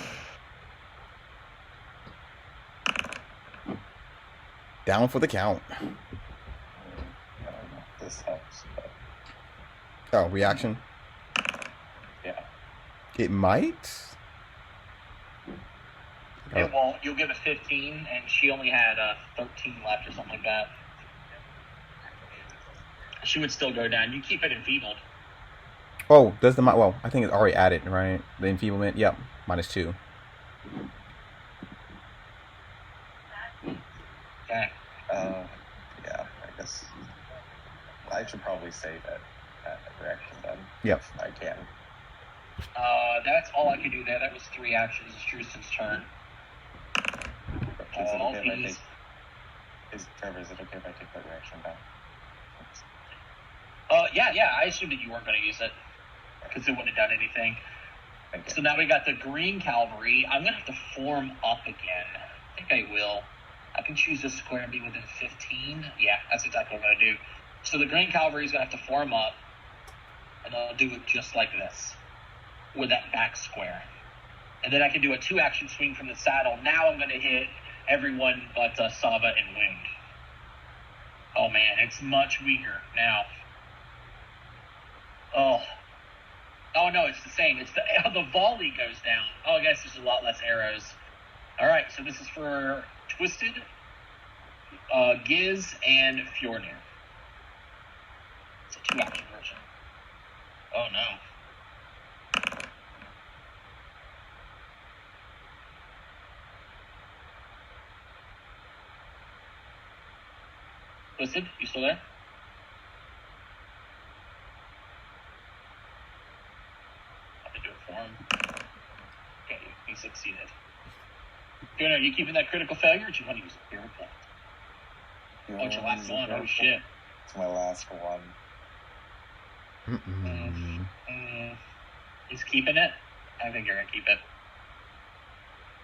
Down for the count. I don't know if this helps, but Oh, reaction? yeah. It might? It won't. You'll get a 15, and she only had 13 left or something like that. She would still go down. You keep it enfeebled. Oh, does the... Well, I think it's already added, right? The enfeeblement? Yep. -2. Okay. Yeah, I guess I should probably save it at reaction then. Yep. If I can. That's all I could do there. That was 3 actions. It's Drusen's turn. Is it All okay if I these. Trevor, is it okay if I take that reaction back? Yeah. I assumed that you weren't going to use it because it wouldn't have done anything. Thank you. So now we got the green cavalry. I'm going to have to form up again. I think I will. I can choose a square and be within 15. Yeah, that's exactly what I'm going to do. So the green cavalry is going to have to form up, and I'll do it just like this with that back square. And then I can do a 2-action swing from the saddle. Now I'm going to hit everyone but Sava and Wound. Oh, man, it's much weaker now. Oh, no, it's the same. It's the volley goes down. Oh, I guess there's a lot less arrows. All right, so this is for Twisted, Giz, and Fjornir. It's a 2-action version. Oh, no. Twisted, you still there? I'm gonna do it for him. Okay, he succeeded. Are you keeping that critical failure, or do you want to use a hero point? Oh, it's your last one. Oh, shit. It's my last one. He's keeping it? I think you're going to keep it.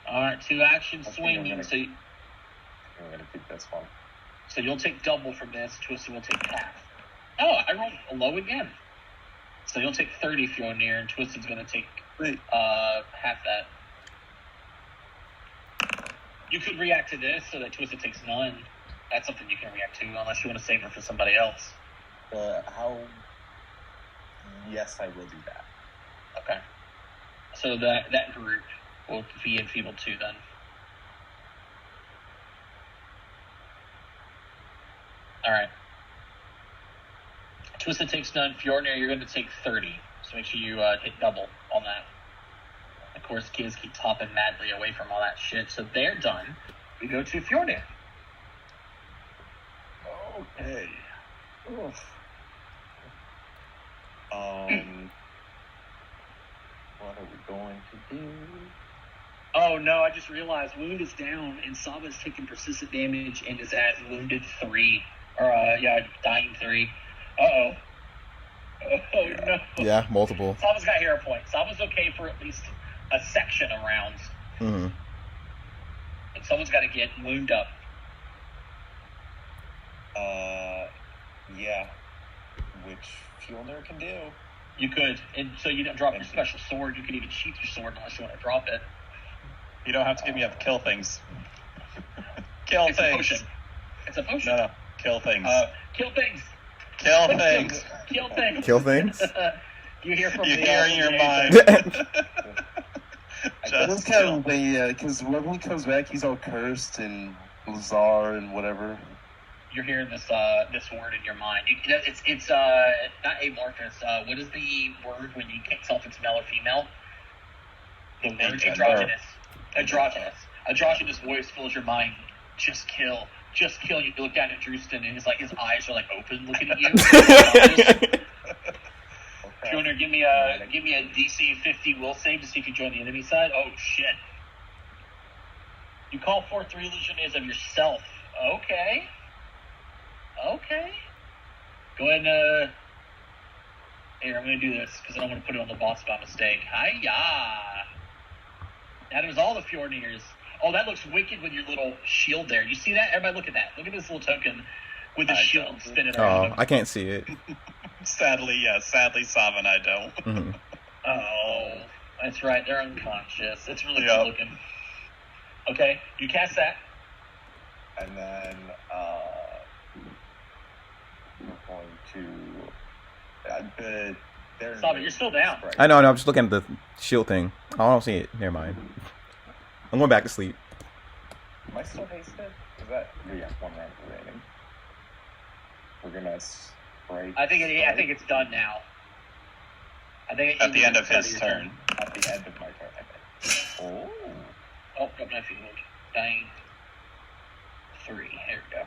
Alright, 2-action swinging. I'm going to keep this one. So you'll take double from this. Twisted will take half. Oh, I rolled a low again. So you'll take 30 if you're near, and Twisted's going to take half that. You could react to this so that Twisted takes none. That's something you can react to, unless you want to save it for somebody else. Yes, I will do that. Okay. So that group will be enfeebled too then. Alright. Twisted takes none. Fjornir, you're going to take 30. So make sure you hit double on that. Of course, kids keep hopping madly away from all that shit. So they're done. We go to Fjornir. Okay. Oof. What are we going to do? Oh no, I just realized Wound is down and Sava's taking persistent damage and is at wounded 3. Or, dying 3. Uh-oh. Oh no. Yeah, multiple. Sava's got hero points. Sava's okay for at least a section of rounds. Mm-hmm. And someone's got to get wound up. Yeah. Which Fjornir can do. You could. And so you don't drop your special sword. You could even sheath your sword unless you want to drop it. You don't have to give me up to kill things. Kill It's things. a potion. It's a potion. No. Kill things. Kill things. Kill things. Kill things. Kill things? You hear from You the hear in your liaison. mind. That's kind of the thing, yeah, because when he comes back, he's all cursed and Lazar and whatever. You're hearing this word in your mind. It's not amorphous. What is the word when you can't tell if it's male or female? The word androgynous. Androgynous voice fills your mind. Just kill. Just kill. You look down at Drewston and his eyes are open looking at you. Fiona, give me a DC 50 will save to see if you join the enemy side. Oh shit! You call forth 3 legionnaires of yourself. Okay. Go ahead and here, I'm going to do this because I don't want to put it on the boss by mistake. Hiya! That is all the Fjorniers. Oh, that looks wicked with your little shield there. You see that? Everybody look at that. Look at this little token with the shield spinning around him. I can't see it. Sadly, Savin, I don't. Mm-hmm. Oh, that's right. They're unconscious. It's really cool looking. Okay, you cast that. And then we're going to. Stop it, you're still down. I know, I'm just looking at the shield thing. I don't see it. Never mind. I'm going back to sleep. Am I still hasted? Is that? Yeah, 1 round remaining. We're gonna spray. I think it's done now. I think at the end of his turn. At the end of my turn, I think. Oh, got my field. Dang. 3. Here we go.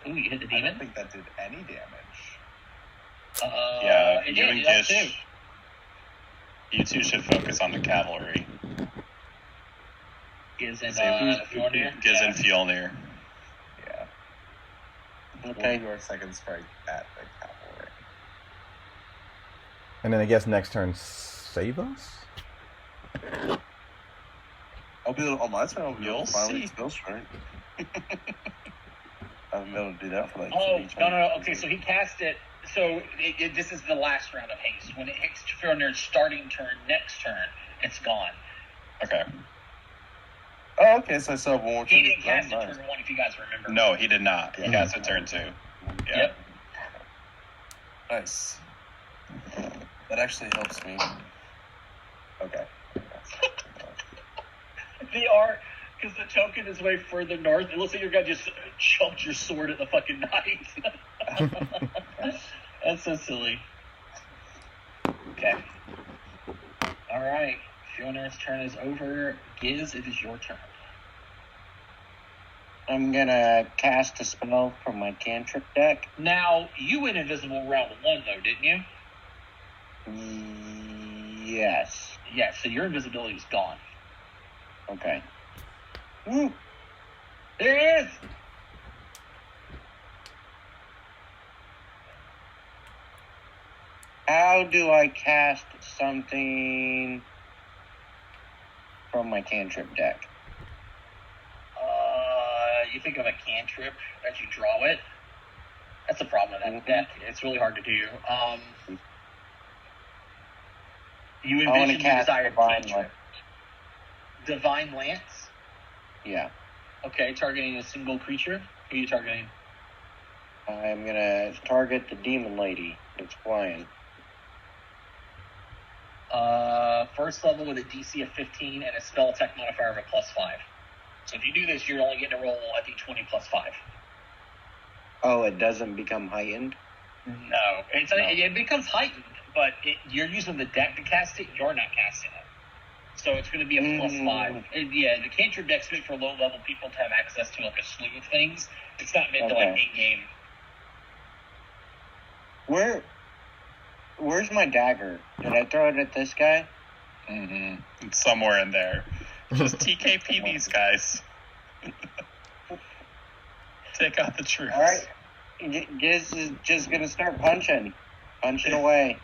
Ooh, you hit the demon? I don't think that did any damage. Yeah, it you did, and Gish. You two should focus on the cavalry. Giz and Fjornir? Giz and Fjolnir. Yeah. Okay. We'll do our second strike at the cavalry. And then I guess next turn, save us? I'll be on my turn. I'll be You'll finally see. spell strike. I haven't been able to do that for like. Oh, 3 no. turns. Okay, so he cast it. So this is the last round of haste. When it hits Fjornir's starting turn, next turn, it's gone. Okay. Oh, okay. So I still have 1 more turn. He didn't cast it nice. turn 1, if you guys remember. No, he did not. He Yeah. cast it turn 2. Yeah. Yep. Nice. That actually helps me. Okay. The art, because the token is way further north, it looks like your guy just chunked your sword at the fucking knight. That's so silly. Okay. Alright. Fionir's turn is over. Giz, it is your turn. I'm gonna cast a spell from my cantrip deck. Now, you went invisible round 1, though, didn't you? Yes. Yeah, so your invisibility is gone. Okay. Woo! There it is! How do I cast something from my cantrip deck? You think of a cantrip as you draw it. That's the problem with that deck. It's really hard to do. You I want envision to the cast desired Divine cantrip. Lance. Divine Lance? Yeah. Okay, targeting a single creature. Who are you targeting? I'm gonna target the demon lady that's flying. First level with a DC of 15 and a spell attack modifier of a +5. So if you do this, you're only getting to roll a d20 +5. Oh, it doesn't become heightened? No. It becomes heightened, but you're using the deck to cast it, you're not casting it. So it's going to be a +5. Yeah, the cantrip deck's meant for low-level people to have access to like a slew of things. It's not meant to like in-game. Where's my dagger? Did I throw it at this guy? Mm-hmm. It's somewhere in there. Just TKP these guys. Take out the troops. All right. Giz is just gonna start punching away.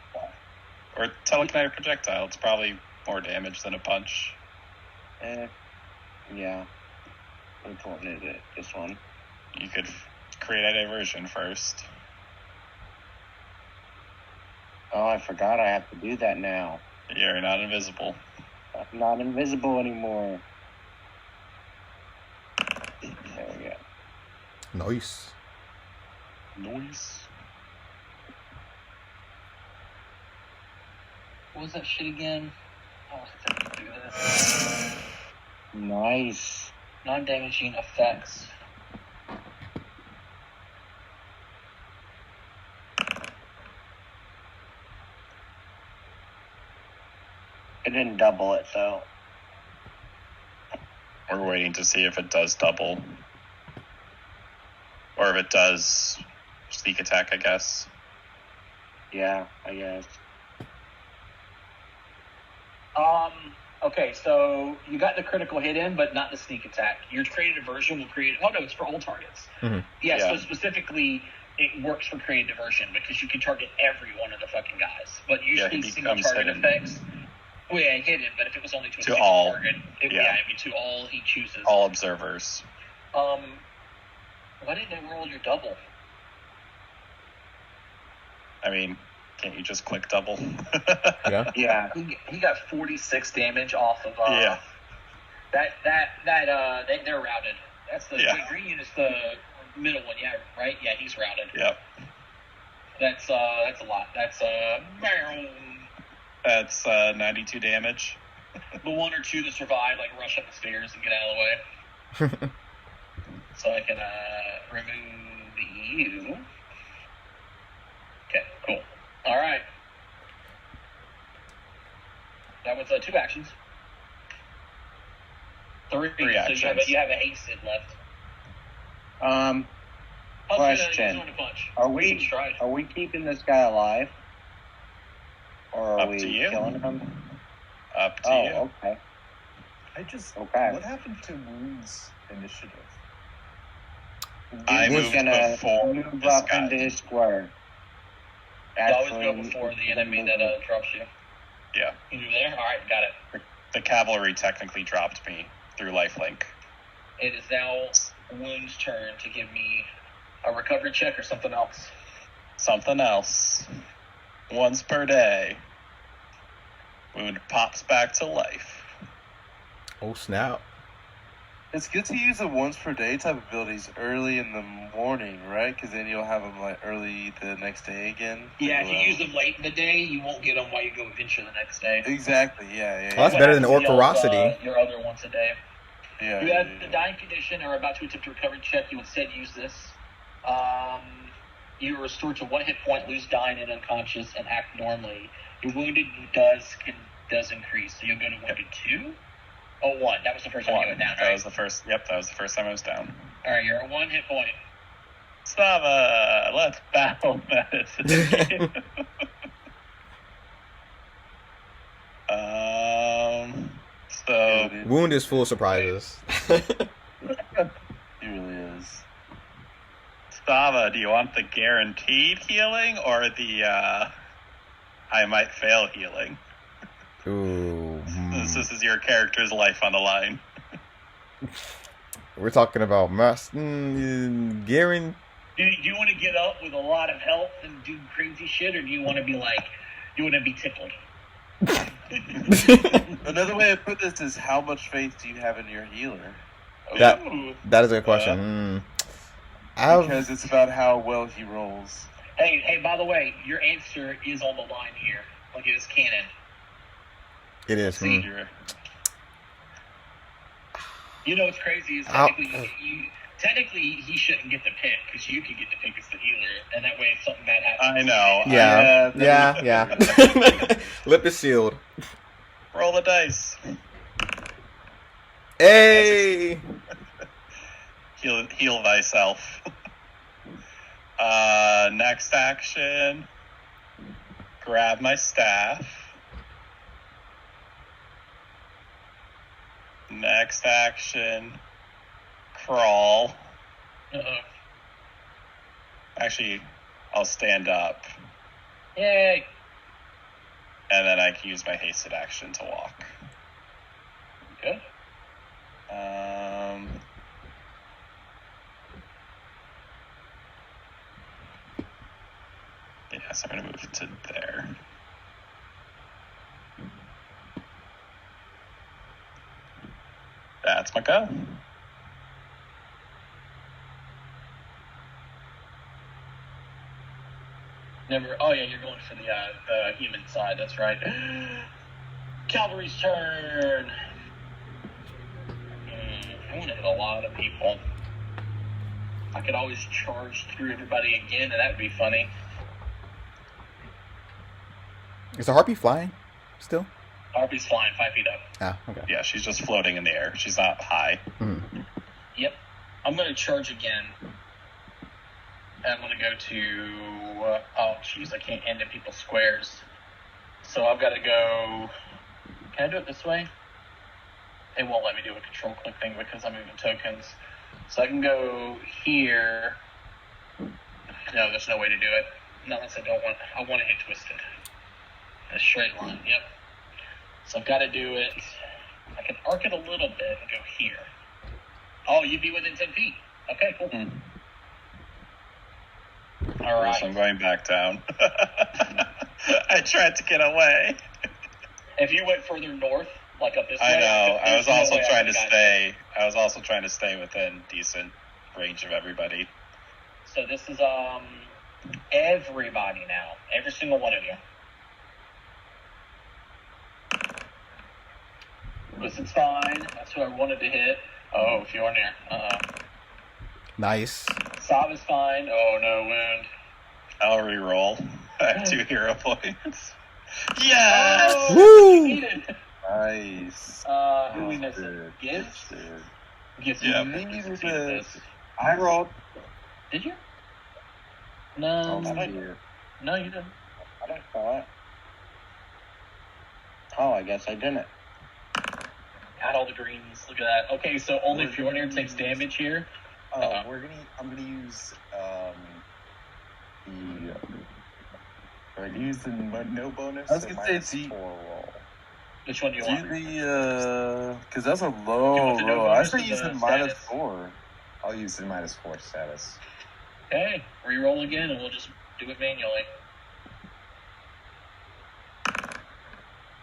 Or telekinetic projectile. It's probably more damage than a punch. Yeah. Which one is it? This one. You could create a diversion first. Oh, I forgot I have to do that now. You're not invisible. I'm not invisible anymore. There we go. Nice. Noise. What was that shit again? Oh, I have to do this. Nice. Non-damaging effects. It didn't double it, though. We're waiting to see if it does double. Or if it does sneak attack, I guess. Yeah, I guess. Okay, so you got the critical hit in, but not the sneak attack. Your creative diversion will create. Oh no, it's for all targets. Mhm. Yeah, Yeah. so specifically, it works for creative diversion because you can target every one of the fucking guys. But usually, he single becomes target hidden. effects. Well, yeah, hidden, but if it was only to a single all. target, Yeah. it'd be to all he chooses. All observers. Why didn't it roll your double? I mean, can't you just click double? Yeah. Yeah. He got 46 damage off of. Yeah. They're routed. That's the Yeah. green is the middle one, yeah, right? Yeah, he's routed. Yep. That's a lot. That's 92 damage. The one or two that survive, like rush up the stairs and get out of the way. So I can remove you. Okay, cool. All right. That was 2 actions. 3 actions. So you have a hasted left. Question. Punch. Are we keeping this guy alive? Or are Up we to you. killing him? Up to you. Okay. What happened to Wound's initiative? I He's moved gonna before move this up guy. into his square. You always go before the enemy that drops you. Yeah. You move there? All right, got it. The cavalry technically dropped me through lifelink. It is now Wound's turn to give me a recovery check or something else. Something else. Once per day. Wound pops back to life. Oh snap! It's good to use the once per day type abilities early in the morning, right? Because then you'll have them like early the next day again. Yeah, if you use them late in the day, you won't get them while you go adventure the next day. Exactly. Yeah. Oh, that's better than Orcorosity. Your other once a day. Yeah. You have the dying condition or about to attempt a recovery check. You instead use this. You are restored to 1 hit point, lose dying and unconscious, and act normally. Your wounded does increase, so you'll go to wounded 2. Oh, 1. That was the first time you went down, right? That was the first. Yep, that was the first time I was down. All right, you're at 1 hit point. Slava, let's battle medicine. So Wound is full of surprises. He really is. Slava, do you want the guaranteed healing or the I might fail healing? Ooh. This is your character's life on the line. We're talking about guarantee. Do you want to get up with a lot of health and do crazy shit, or do you want to be tickled? Another way to put this is how much faith do you have in your healer? That is a good question. Because it's about how well he rolls. Hey, by the way, your answer is on the line here. Like it is canon. It is. See, you know what's crazy is technically he shouldn't get the pick because you could get the pick as the healer, and that way if something bad happens. I know. Yeah. Lip is sealed. Roll the dice. Hey. Heal thyself. Next action. Grab my staff. Next action. Crawl. Uh-oh. Actually, I'll stand up. Yay! And then I can use my hasted action to walk. Good. Yes, I'm going to move to there. That's my go. Oh yeah, you're going for the human side. That's right. Cavalry's turn. I want to hit a lot of people. I could always charge through everybody again, and that would be funny. Is the harpy flying still? Harpy's flying 5 feet up. Ah, okay. Yeah, she's just floating in the air. She's not high. Yep. I'm going to charge again. And I'm going to go to... oh, jeez, I can't end in people's squares. So I've got to go... Can I do it this way? It won't let me do a control click thing because I'm moving tokens. So I can go here. No, there's no way to do it. Not unless I don't want... I want to hit twisted. A straight line, yep. So I've got to do it... I can arc it a little bit and go here. Oh, you'd be within 10 feet. Okay, cool. All right. So I'm going back down. I tried to get away. If you went further north, like up this I way... know. I was also trying to got stay. I was also trying to stay within decent range of everybody. So this is everybody now. Every single one of you. Twisted fine. That's who I wanted to hit. Oh, Fjornir. Nice. Sav is fine. Oh, no, wound. I'll re-roll. I have 2 hero points. Yes! Oh, Woo! you needed. Nice. Who we missing? Good. Gibbs? Good. Gibbs. Yeah. Needed this. this. I rolled. Did you? No. Oh, dear. No, you didn't. I don't thought. Oh, I guess I didn't. Got all the greens. Look at that. Okay, so only Fjornir takes damage here. I'm gonna use do I use the no bonus? I was gonna say, minus do you- 4 roll? Which one do you Do want? the, because that's a You low want the no roll. I bonus should or use the the status? -4. I'll use the minus 4 status. Okay, re-roll again, and we'll just do it manually.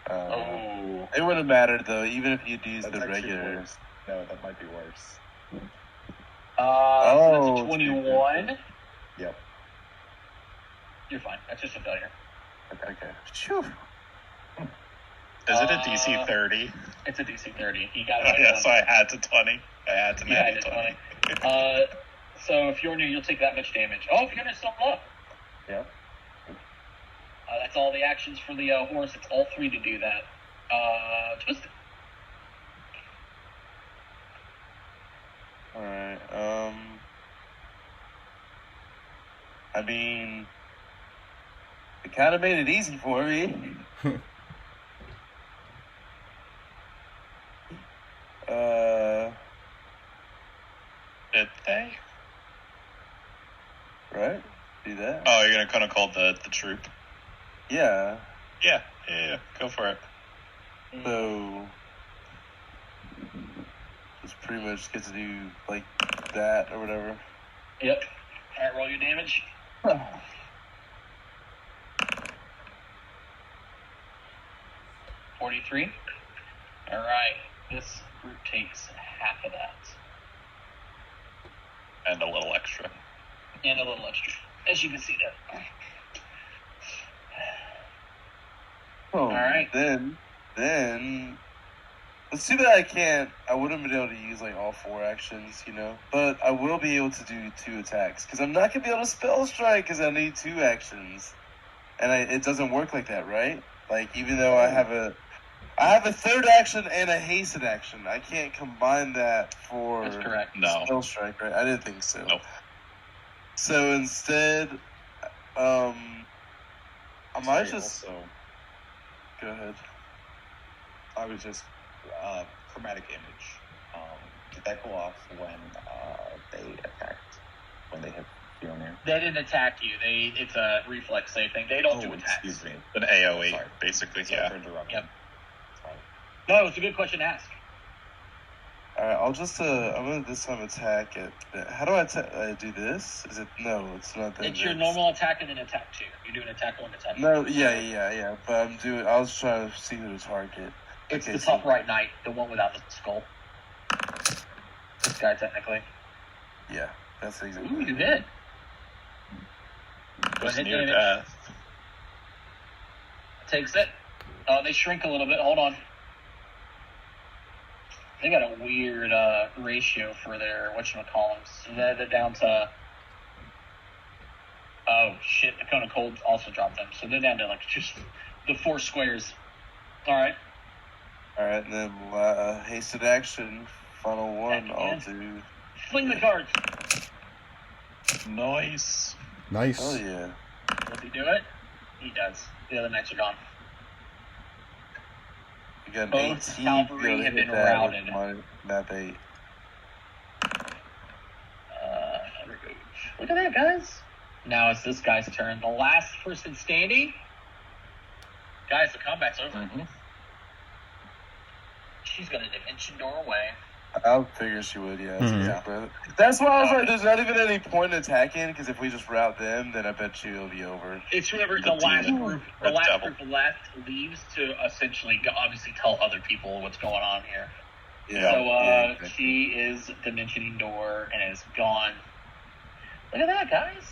Oh. It wouldn't have mattered though, even if you'd used That's the actually regular. worse. No, that might be worse. Oh, That's a 21. Yep. You're fine. That's just a failure. Okay. Phew. Is it a DC 30? It's a DC 30. He got Oh, it. yeah, so I had to 20. I had to You had manage to 20. 20. So if you're new, you'll take that much damage. Oh, if you're gonna still up. Yep. That's all the actions for the horse. It's all 3 to do that. Twisted. Alright, I mean, it kind of made it easy for me. Did they? Right? Do that? Oh, you're going to kind of call the troop? Yeah. Yeah. Go for it. So, just pretty much get to do like that or whatever. Yep. Alright, roll your damage. 43. Alright. This group takes half of that. And a little extra. And a little extra. As you can see that. Oh, Alright. Then, it's too bad I wouldn't been able to use like all 4 actions, you know? But I will be able to do 2 attacks, because I'm not going to be able to spell strike, because I need 2 actions. And it doesn't work like that, right? Like, even though I have a 3rd action and a hasted action, I can't combine that for That's correct. No. spell strike, right? I didn't think so. Nope. So instead, I might Sorry, just... Also, Go ahead. I was just chromatic image. Did that go off when they attacked? When they hit Fjornir? They didn't attack you. It's a reflex save thing. They don't do attacks. Excuse me. An AoE, Sorry. basically, Sorry yeah. for interrupting. Yep. Sorry. No, it's a good question to ask. Alright, I'll just, I'm gonna this time attack it. How do I do this? Is it, no, it's not that. It's your normal attack and then attack 2. You do an attack 1, attack 2. No, yeah, but I was trying to see who to target. It's Okay, the top right knight, the one without the skull. This guy, technically. Yeah, that's exactly. Ooh, you hit. Go Was ahead, near damage. death. Takes it. Oh, they shrink a little bit. Hold on. They got a weird ratio for their whatchamacallits. They're down to... Oh, shit. The Cone of Cold also dropped them. So they're down to, like, just the 4 squares. All Alright, and then hasted action, final one, Heck I'll yeah. do. Fling the cards. Nice. Nice. Oh yeah. Does he do it? He does. The other knights are gone. You got an Both 18. cavalry you have hit been that routed. with my map 8. Look at that, guys. Now it's this guy's turn. The last person standing. Guys, the combat's over. Mm-hmm. She's going to dimension door away. I figured she would, yeah. That's Mhm. exactly right. That's why I was like, there's not even any point in attacking, because if we just route them, then I bet you it'll be over. It's whoever The the last demon. group, Or the last devil. group left leaves to essentially obviously tell other people what's going on here. Yeah. So exactly. she is dimensioning door and is gone. Look at that, guys.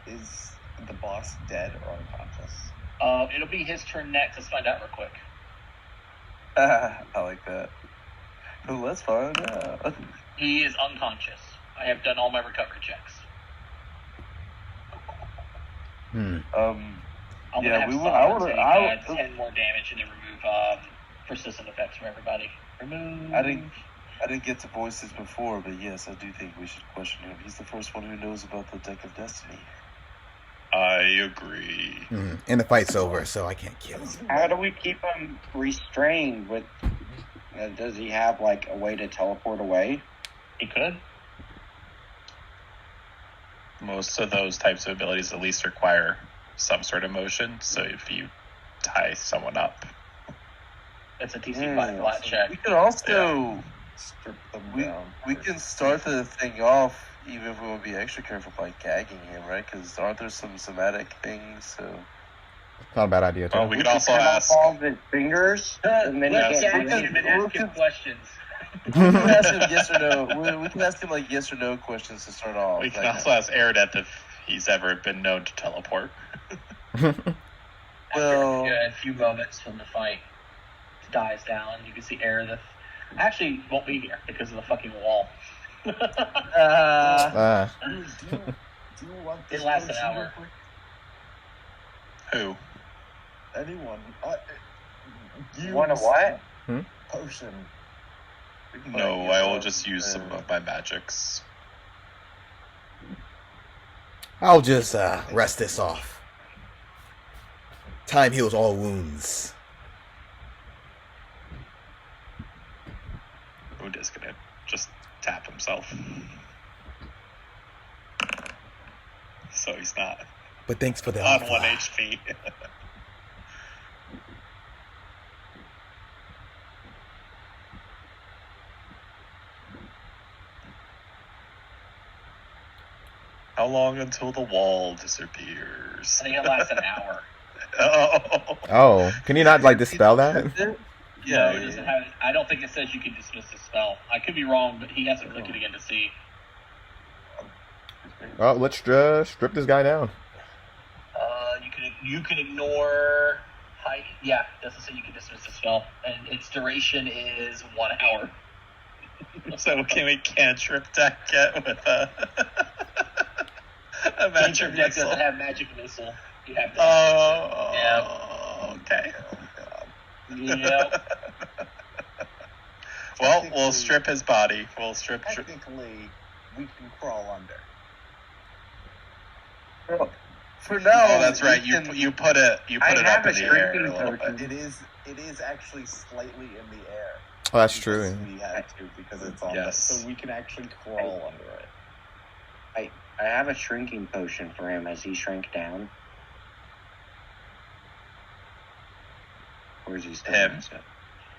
Is the boss dead or unconscious? It'll be his turn next. Let's find out real quick. I like that. Well, let's find out. He is unconscious. I have done all my recovery checks. Hmm. I'm Yeah, gonna have we would- Summer I would- take, I would- 10 more damage and then remove persistent effects from everybody. Remove. I didn't get to voice this before, but yes, I do think we should question him. He's the first one who knows about the Deck of Destiny. I agree. Mhm. And the fight's over, so I can't kill him. How do we keep him restrained? With does he have like a way to teleport away? He could. Most of those types of abilities at least require some sort of motion. So if you tie someone up, It's a DC 5 flat check. We can also Strip them we down. we can start the thing off even if we want to be extra careful by gagging him, right? Because aren't there some somatic things? So Not a bad idea, too. well, we could also cut off ask. all of his fingers, and then Let's he can't gag breathe. him and ask him questions. we can ask him yes or no. We can ask him like yes or no questions to start off. We can like, also ask Aerodeth if he's ever been known to teleport. Well- After a few moments from the fight dies down, you can see Aerodeth actually won't be here because of the fucking wall. Ah. Do you want It this lasts an potion hour. real quick? Who? Anyone? You want a what? Potion. we can No, like, I get will on, just use some of my magics. I'll just rest this off. Time heals all wounds. Wood is gonna just tap himself. So he's not But thanks for the on offer. 1 HP. How long until the wall disappears? I think it lasts an hour. Oh. Oh, can you not like dispel that? Yeah, No, it doesn't have. I don't think it says you can dismiss the spell. I could be wrong, but he has to click it again to see. Oh, let's strip this guy down. You can ignore height. Yeah, it doesn't say you can dismiss the spell, and its duration is 1 hour. So can we cantrip deck it with a magic Cantrip deck missile? doesn't have magic missile. You have to. Oh, okay. Yeah. Well, we'll strip his body. We'll strip. Technically, we can crawl under. For now, Oh, that's right. we You can- you put it I up have in a the air a shrinking little potion. bit. It is actually slightly in the air. Oh, that's Because true. We had to because it's on Yes. so we can actually crawl under it. I have a shrinking potion for him. Has he shrank down? Or is he still Him? massive?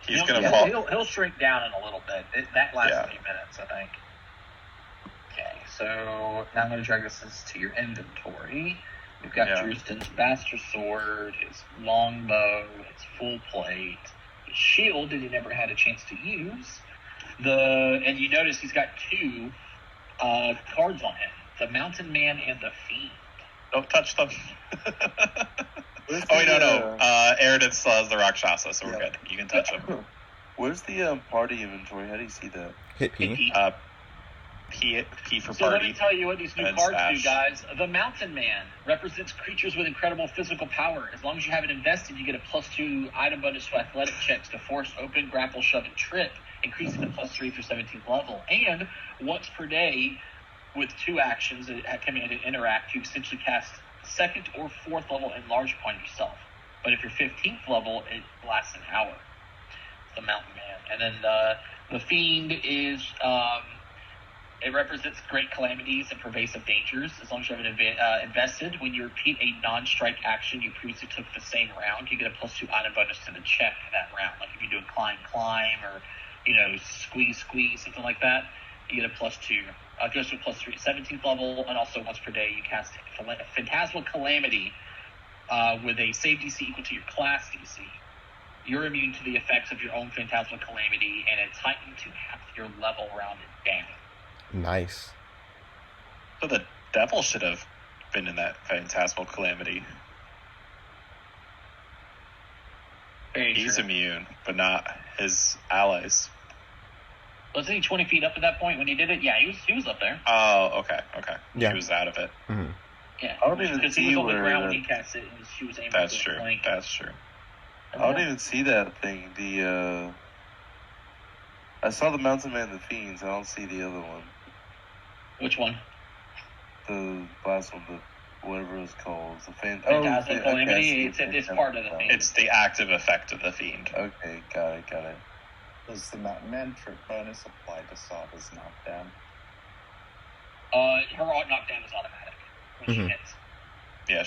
He's gonna fall. He'll shrink down in a little bit. That lasts Yeah. a few minutes, I think. Okay, so now I'm going to drag this to your inventory. We've got Yeah. Drustan's Bastard Sword, his longbow, his full plate, his shield that he never had a chance to use. And you notice he's got two cards on him: the Mountain Man and the Fiend. Don't touch them. Where's Oh wait, the, no. Aerodith still has the Rakshasa, so we're Yeah. good. You can touch him. Where's the party inventory? How do you see that? Hit P. P for So let party. me tell you what these new And cards stash. do, guys. The Mountain Man represents creatures with incredible physical power. As long as you have it invested, you get a +2 item bonus to athletic checks to force, open, grapple, shove, and trip, increasing the +3 for 17th level. And once per day, with 2 actions that come in and interact, you essentially cast 2nd or 4th level enlarge upon yourself. But if you're 15th level, it lasts an hour. The Mountain Man. And then the Fiend is, it represents great calamities and pervasive dangers. As long as you have an invested, when you repeat a non-strike action you previously took the same round, you get a +2 item bonus to the check that round. Like if you do a climb or, squeeze, something like that, you get a +2. It goes to a +3 at 17th level, and also once per day you cast Phantasmal Calamity with a save DC equal to your class DC. You're immune to the effects of your own Phantasmal Calamity, and it's heightened to half your level rounded down. Nice. So the devil should have been in that Phantasmal Calamity. Very He's true. immune, but not his allies. Wasn't he 20 feet up at that point when he did it? Yeah, he was up there. Oh, okay. Yeah. He was out of it. Mm-hmm. Yeah, I don't even because see he was on the where ground when that- he cast it, and she was aiming That's for true. the flank. That's true. I don't even see that thing. I saw the Mountain Man and the Fiends. I don't see the other one. Which one? The last one, the whatever it's called. The Phantasmal Calamity. It's part of the Fiend. It's the active effect of the Fiend. Okay, got it. Does the Mountain Man trip bonus apply to Sava's knockdown? Her knockdown is automatic when she Mhm. hits. Yeah,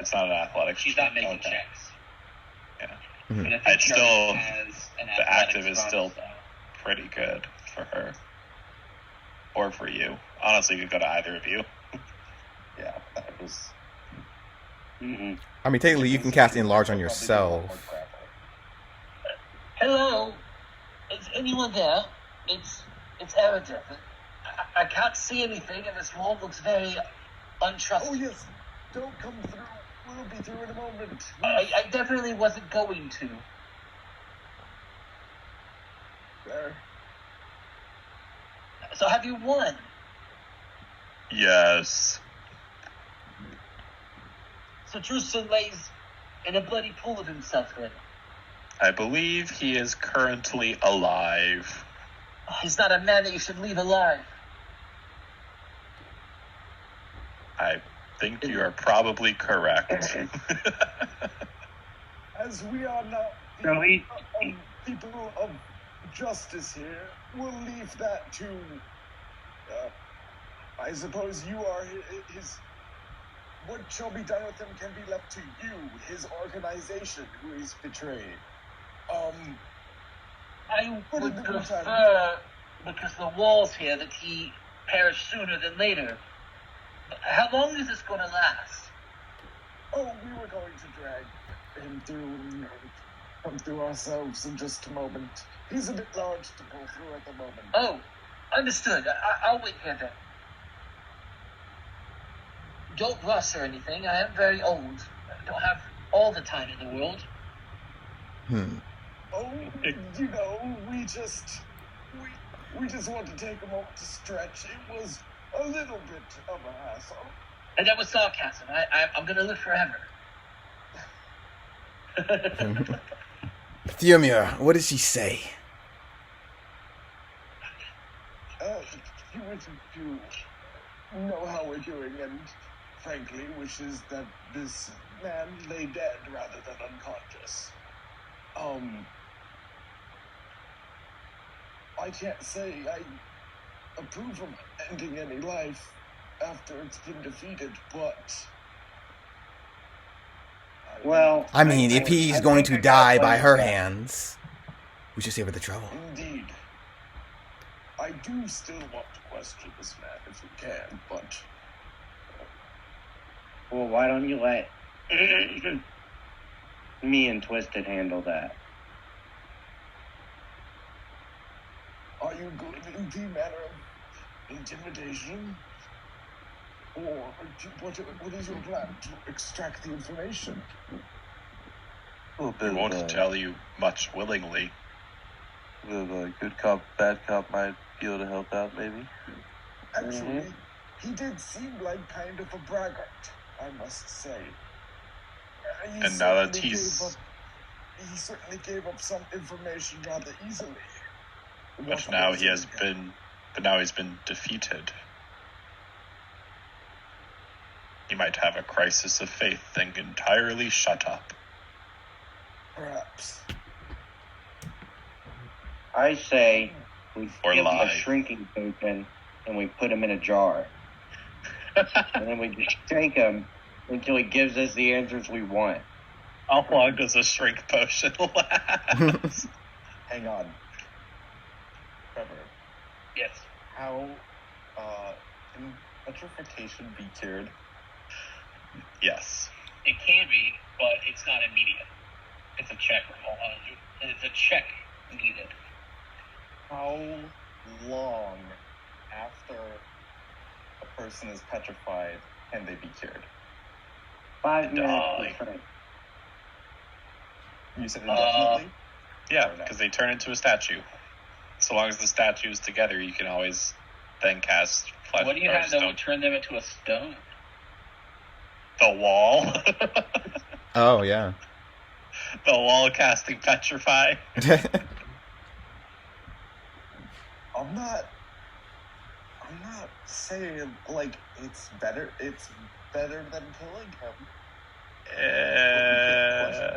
it's not an athletic. She's not making Okay. checks. Yeah. Mhm. But I think It's she still- already has an the active athletics is still- bonus, though. Pretty good for her. Or for you. Honestly, it could go to either of you. Yeah, that was. Mm-hmm. I mean, technically, you can cast enlarge on yourself. Hello, is anyone there? It's Erideth. I can't see anything, and this wall looks very untrustworthy. Oh yes, don't come through. We'll be through in a moment. I definitely wasn't going to. There. So have you won? Yes. So Drusen lays in a bloody pool of himself then. I believe he is currently alive. He's not a man that you should leave alive. I think you are probably correct. As we are now So he- people of justice here, we'll leave that to. I suppose you are his. What shall be done with him can be left to you, his organization, who he's betrayed. I What would did the meantime- prefer, because the wall's here, that he perish sooner than later. How long is this going to last? Oh, we were going to drag him through, come through ourselves in just a moment. He's a bit large to go through at the moment. Oh, understood. I'll wait here then. Don't rush or anything. I am very old. I don't have all the time in the world. Oh, we just want to take a moment to stretch. It was a little bit of a hassle. And that was sarcasm. I'm going to live forever. Theomir, what did she say? He wishes to know how we're doing and, frankly, wishes that this man lay dead rather than unconscious. I can't say I approve of ending any life after it's been defeated, but... Well, I mean, if he's going to die by her hands, we should save her the trouble. Indeed. I do still want to question this man if we can, but... Well, why don't you let me and Twisted handle that? Are you good in the manner of intimidation? Or what is your plan to extract the information? A little We bit won't of tell you much willingly. good cop, bad cop might be able to help out, maybe. Actually, he did seem like kind of a braggart, I must say. He And now that certainly he's- gave up- He certainly gave up some information rather easily. But now he's been defeated. You might have a crisis of faith and entirely shut up. Perhaps. I say we Or give him lie. a shrinking token and we put him in a jar. And then we just shake him until he gives us the answers we want. How long does a shrink potion last? Hang on. Trevor, Yes. how can petrification be cured? Yes. It can be, but it's not immediate. It's a check. It's a check needed. How long after a person is petrified can they be cured? 5 minutes. Die. to shrink. You said indefinitely? Yeah, because they turn into a statue. So long as the statue is together, you can always then cast flesh. What do you or have that stone. would turn them into a stone? The wall. Oh yeah. The wall casting petrify. I'm not saying like it's better than killing him.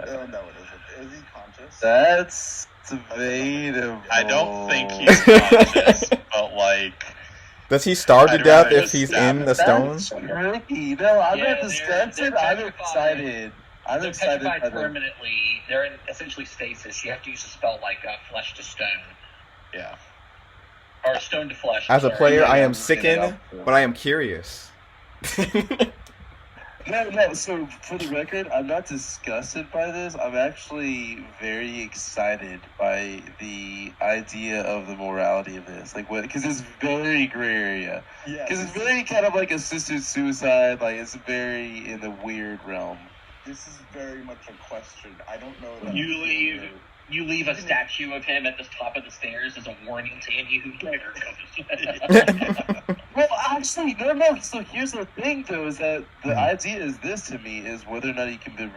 Oh no, it isn't. Is he conscious? That's debatable. I don't think he's conscious, but like, Does he starve to I'd death rather if he's stab in him. the stone? That's tricky. No, I'm Yeah, not disgusted. they're I'm petrified. excited. I'm They're excited petrified by them. permanently. They're in essentially stasis. You have to use a spell like flesh to stone. yeah. Or stone to flesh. As a sorry. player, Yeah, I I'm am looking it sickened, up. but I am curious. No, so for the record, I'm not disgusted by this. I'm actually very excited by the idea of the morality of this. Like, what? Because it's very gray area. Yeah. Because it's very kind of like assisted suicide. Like, it's very in the weird realm. This is very much a question. I don't know that You leave a statue of him at the top of the stairs as a warning to any who dare comes. Well, actually, no. So here's the thing, though, is that the idea is this to me, is whether or not you can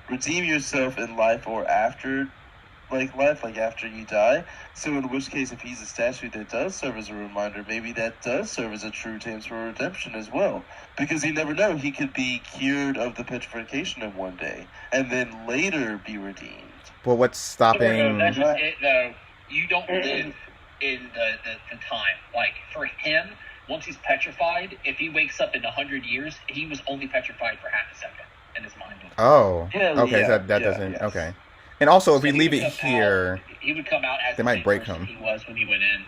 redeem yourself in life or after, like after you die. So in which case, if he's a statue that does serve as a reminder, maybe that does serve as a true chance for redemption as well. Because you never know, he could be cured of the petrification in one day, and then later be redeemed. Well, what's stopping? That's just it, though. You don't live in the time. Like, for him, once he's petrified, if he wakes up in 100 years, he was only petrified for half a second in his mind. Oh, Yeah, okay. yeah, So that yeah, doesn't. yes. Okay. And also, if we So leave he it would come here, out- he would come out as they the might same break person him. he was when he went in.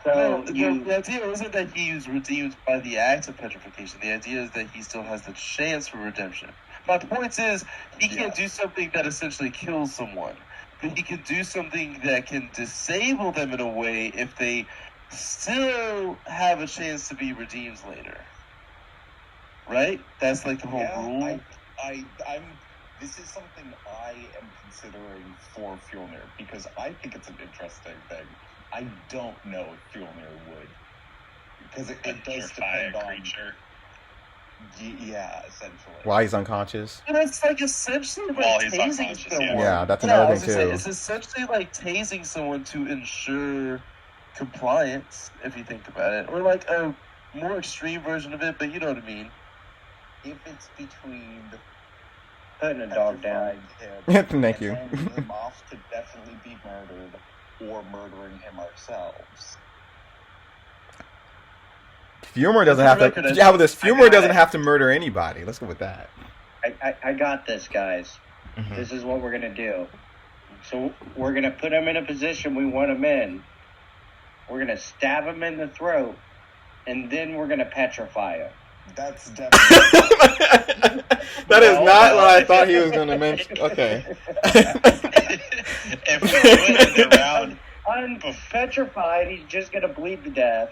No, So the idea isn't that he was redeemed by the act of petrification. The idea is that he still has the chance for redemption. My point is, he can't do something that essentially kills someone, but he can do something that can disable them in a way if they still have a chance to be redeemed later. Right? That's like the whole rule. This is something I am considering for Fjolnir because I think it's an interesting thing. I don't know if Fjolnir would, because it does Petrify depend a on. creature. Yeah, essentially. while he's unconscious. And it's like essentially like While he's tasing unconscious, someone. Yeah, that's I another was thing gonna say, too. it's essentially like tasing someone to ensure compliance, if you think about it. Or like a more extreme version of it, but you know what I mean. If it's between putting a dog down. him Thank you. and handing him off to definitely be murdered or murdering him ourselves. Fumor doesn't For have the record, to. Yeah, with this, I Fumor got doesn't it. have to murder anybody. Let's go with that. I got this, guys. Mhm. This is what we're going to do. So we're going to put him in a position we want him in. We're going to stab him in the throat, and then we're going to petrify him. That's definitely. That is not what I thought he was going to mention. Okay. If we do it in the round, Unpetrified, he's just going to bleed to death.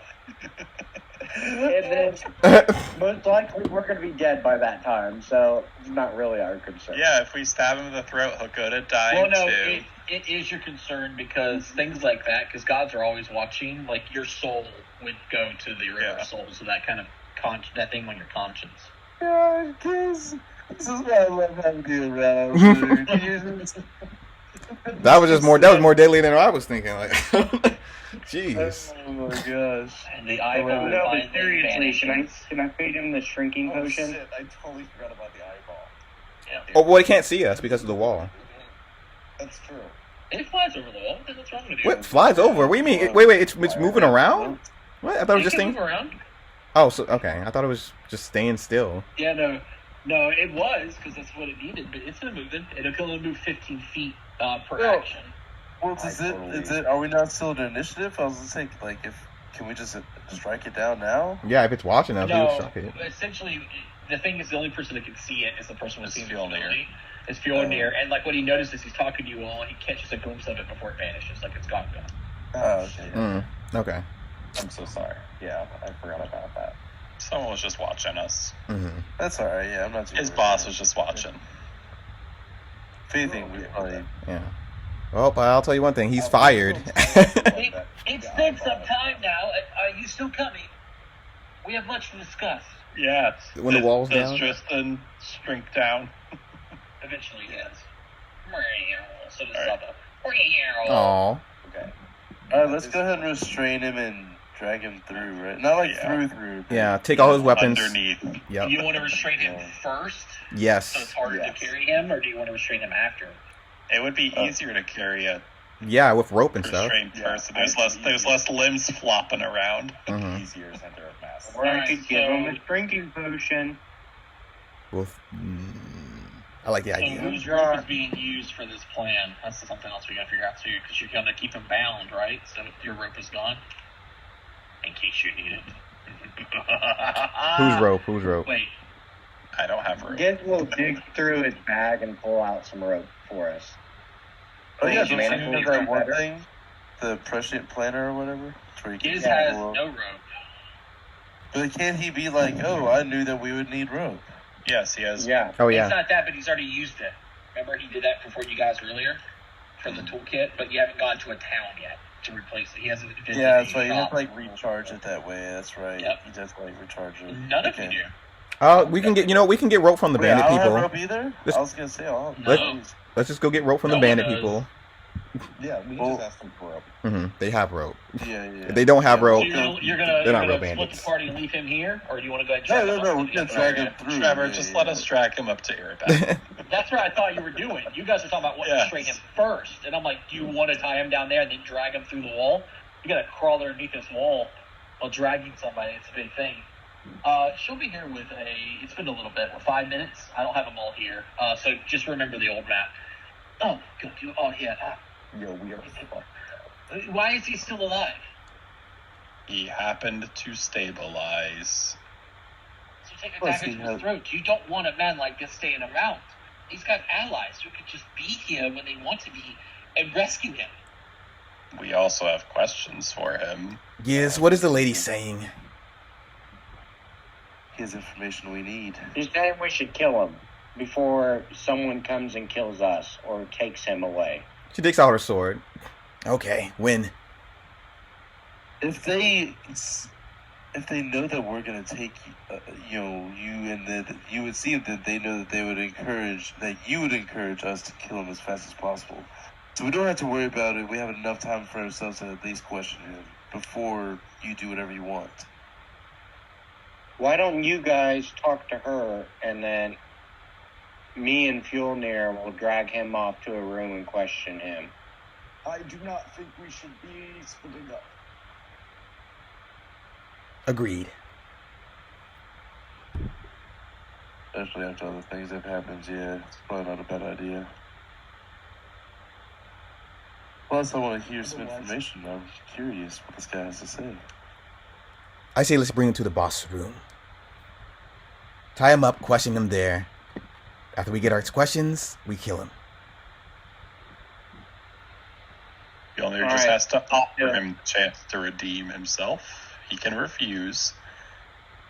And then most likely we're going to be dead by that time, so it's not really our concern. yeah, if we stab him in the throat, he'll go to die Well, no, too. it is your concern because things like that, because gods are always watching, like your soul would go to the river of souls, so that kind of that thing on your conscience. Yeah, this is why I love having you around, dude. That was just more. That was more deadly than I was thinking. Like, Jeez. Oh my gosh. And the eyeball No, but finally seriously, vanishes. can I feed him the shrinking Oh potion? shit! I totally forgot about the eyeball. Oh, well, he can't see us because of the wall. That's true. It flies over the wall. What's wrong with you? What flies over? What do you mean? Wait, it's moving around? What? I thought it was just It can staying. move around. Oh, so okay. I thought it was just staying still. Yeah, no, it was because that's what it needed. But it's gonna move it. It'll only move 15 feet per Well, action. Well, is it? Are we not still in initiative? I was gonna say, like, can we just strike it down now? Yeah, if it's watching us, we would strike it. Essentially, the thing is, the only person that can see it is the person with Is the Fjolnir. It's Fjolnir, and like what he notices, he's talking to you all, and he catches a glimpse of it before it vanishes, like it's gone. Oh, okay. Okay. I'm so sorry. Yeah, I forgot about that. Someone was just watching us. That's all right. Yeah, I'm not too. His worried. boss was just watching. If anything, we probably. Yeah. Well, but I'll tell you one thing. He's fired. It's been some time now. Are you still coming? We have much to discuss. Yeah. When the wall's does down? Tristan shrink down? Eventually, yes. So does All right. Zaba. Aw. Okay. All right, let's go ahead and restrain him and drag him through. Right? Not like through. Yeah. Take all his weapons. Underneath. Yep. Do you want to restrain him first, so it's Yes. harder to carry him, or do you want to restrain him after? It would be easier to carry a Yeah, with rope and stuff. restrained person. Yeah, There's less limbs flopping around. Easier center of mass. Or I Alright, could give him so- a shrinking potion. With. I like the So idea. whose rope is being used for this plan? That's something else we gotta figure out too, because you're gonna keep him bound, right? So your rope is gone, in case you need it. Whose rope? Whose rope? Wait, I don't have room. Git will dig through his bag and pull out some rope for us. Oh yeah, Those don't you manacles remember that are one better. thing? The prescient planner or whatever? It's where you can Giz pull has up. no rope. But can't he be like, oh, I knew that we would need rope? Yes, he has. Yeah. Oh It's yeah. not that, but he's already used it. Remember, he did that before you guys earlier for the toolkit, but you haven't gone to a town yet to replace it. He hasn't. visited Yeah, that's any right. You have to shops. like recharge it that way. That's right. Yep. You just like recharge it. None of you do. We can get. We can get rope from the Wait, bandit I don't people. have rope either. This- I was gonna say, I'll No. Let's just go get rope from the No bandit one does. people. Yeah, we Well- just asked them for rope. They have rope. Yeah. If they don't have Yeah, rope, So you're gonna, They're you're not gonna real split bandits. the party and leave him here, or do you want to go ahead No, and no, drag no. him We're up to gonna the drag other him area? through. Trevor, Yeah, just yeah. let us drag him up to Erebeth. That's where I thought you were doing. You guys are talking about what to Yes. restrain him first, and I'm like, do you want to tie him down there and then drag him through the wall? You gotta crawl underneath this wall while dragging somebody. It's a big thing. She'll be here with it's been a little bit. 5 minutes. I don't have them all here. So just remember the old map. Oh, good. Oh, yeah. Yo, we are fucked. Why is he still alive? He happened to stabilize. So take a Plus dagger he to his has- throat. You don't want a man like this staying around. He's got allies who could just be here when they want to be and rescue him. We also have questions for him. yes. What is the lady saying? He has information we need. She's saying we should kill him before someone comes and kills us or takes him away. She takes out her sword. Okay, when? If they know that we're gonna take you and that you would see that they know that you would encourage us to kill him as fast as possible. So we don't have to worry about it. We have enough time for ourselves to at least question him before you do whatever you want. Why don't you guys talk to her and then me and Fjolnir will drag him off to a room and question him? I do not think we should be splitting up. Agreed. Especially after all the things that have happened, yeah, it's probably not a bad idea. Plus, I want to hear some information. I'm curious what this guy has to say. I say let's bring him to the boss room. Tie him up, question him there. After we get our questions, we kill him. Fjolnir All just right. has to offer Yeah. him a chance to redeem himself. He can refuse,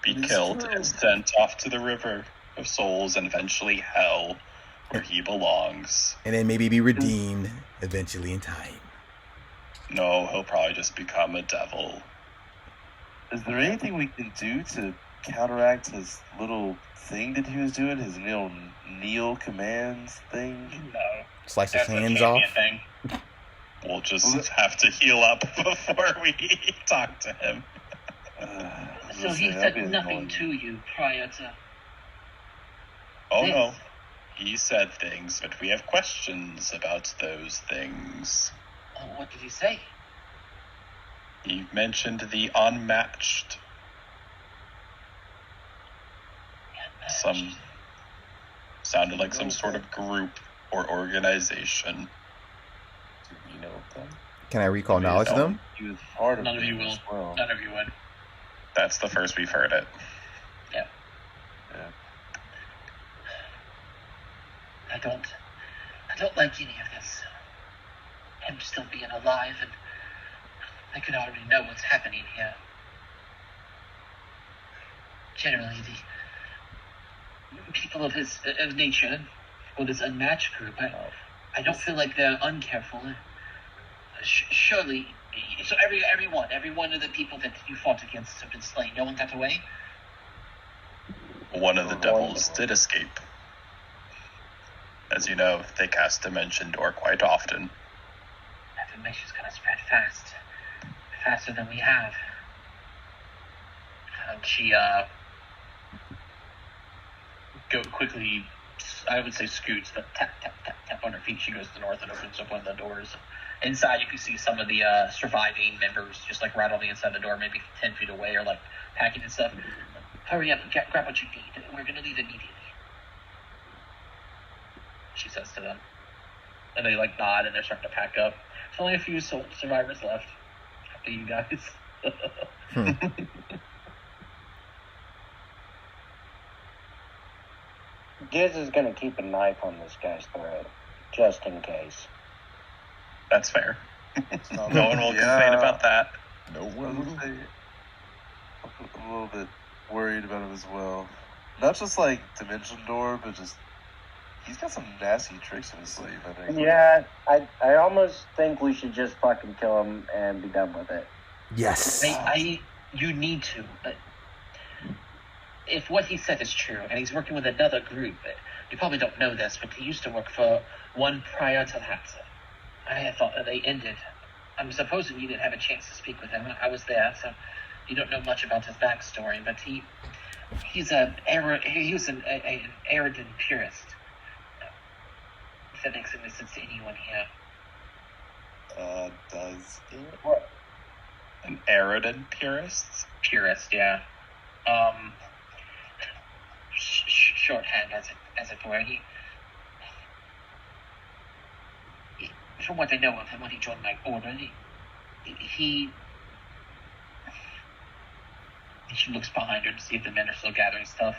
be It's killed, true. and sent off to the River of Souls and eventually Hell, where he belongs. And then maybe be redeemed eventually in time. No, he'll probably just become a devil. Is there anything we can do to counteract his little thing that he was doing? His Neo commands thing? No. Slice his That's a hands champion off. thing. We'll just have to heal up before we talk to him. So he said nothing to you prior to... Oh, this? no. He said things, but we have questions about those things. Oh, what did he say? He mentioned the unmatched. Sounded like some sort of group or organization. Do we know them? Can I recall knowledge of them? He was part of None of it you will. as well. None of you would. That's the first we've heard it. Yeah. Yeah. I don't like any of this. Him still being alive, and I could already know what's happening here. Generally, the people of his of nature, or this unmatched group, I don't feel like they're uncareful. Surely, so every one of the people that you fought against have been slain. No one got away. One of the devils did escape. As you know, they cast Dimension Door quite often. That information's gonna spread fast. Faster than we have. And she, quickly, I would say scoots, but tap, tap, tap, tap on her feet. She goes to the north and opens up one of the doors. Inside, you can see some of the surviving members just like right on the inside of the door, maybe 10 feet away, or like packing and stuff. Hurry up and grab what you need. We're gonna leave immediately. She says to them. And they like nod and they're starting to pack up. There's only a few survivors left after you guys. Giz is gonna keep a knife on this guy's throat, just in case. That's fair. No one will complain about that. No one will. I'm a little bit worried about him as well. Not just like Dimension Door, but just he's got some nasty tricks in his sleeve, I think. Yeah, I almost think we should just fucking kill him and be done with it. Yes. You need to. But if what he said is true, and he's working with another group, you probably don't know this, but he used to work for one prior to that. I thought that they ended. I'm supposing you didn't have a chance to speak with him. I was there, so you don't know much about his backstory, but he was an arrogant purist. If that makes any sense to anyone here. Does it? What? An arrogant purist? Purist, yeah. Shorthand, as it were. He, from what I know of him, when he joined my order, she looks behind her to see if the men are still gathering stuff.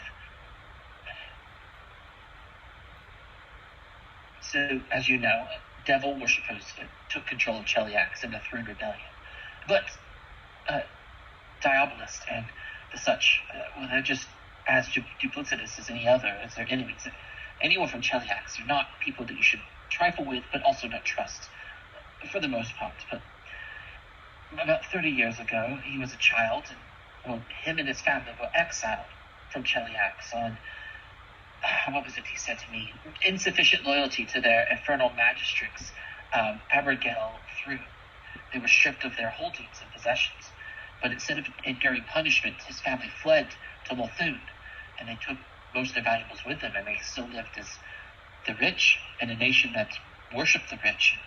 So, as you know, devil worshippers took control of Cheliax in the Throne Rebellion. But Diabolist and the such, well, they're just as duplicitous as any other, as their enemies. Anyone from Cheliax are not people that you should trifle with, but also not trust, for the most part. But about 30 years ago, he was a child, and well, him and his family were exiled from Cheliax on, what was it he said to me? Insufficient loyalty to their infernal magistrates, Abigail through. They were stripped of their holdings and possessions. But instead of enduring punishment, his family fled to Lothun, and they took most of their valuables with them, and they still lived as the rich in a nation that worshipped the rich.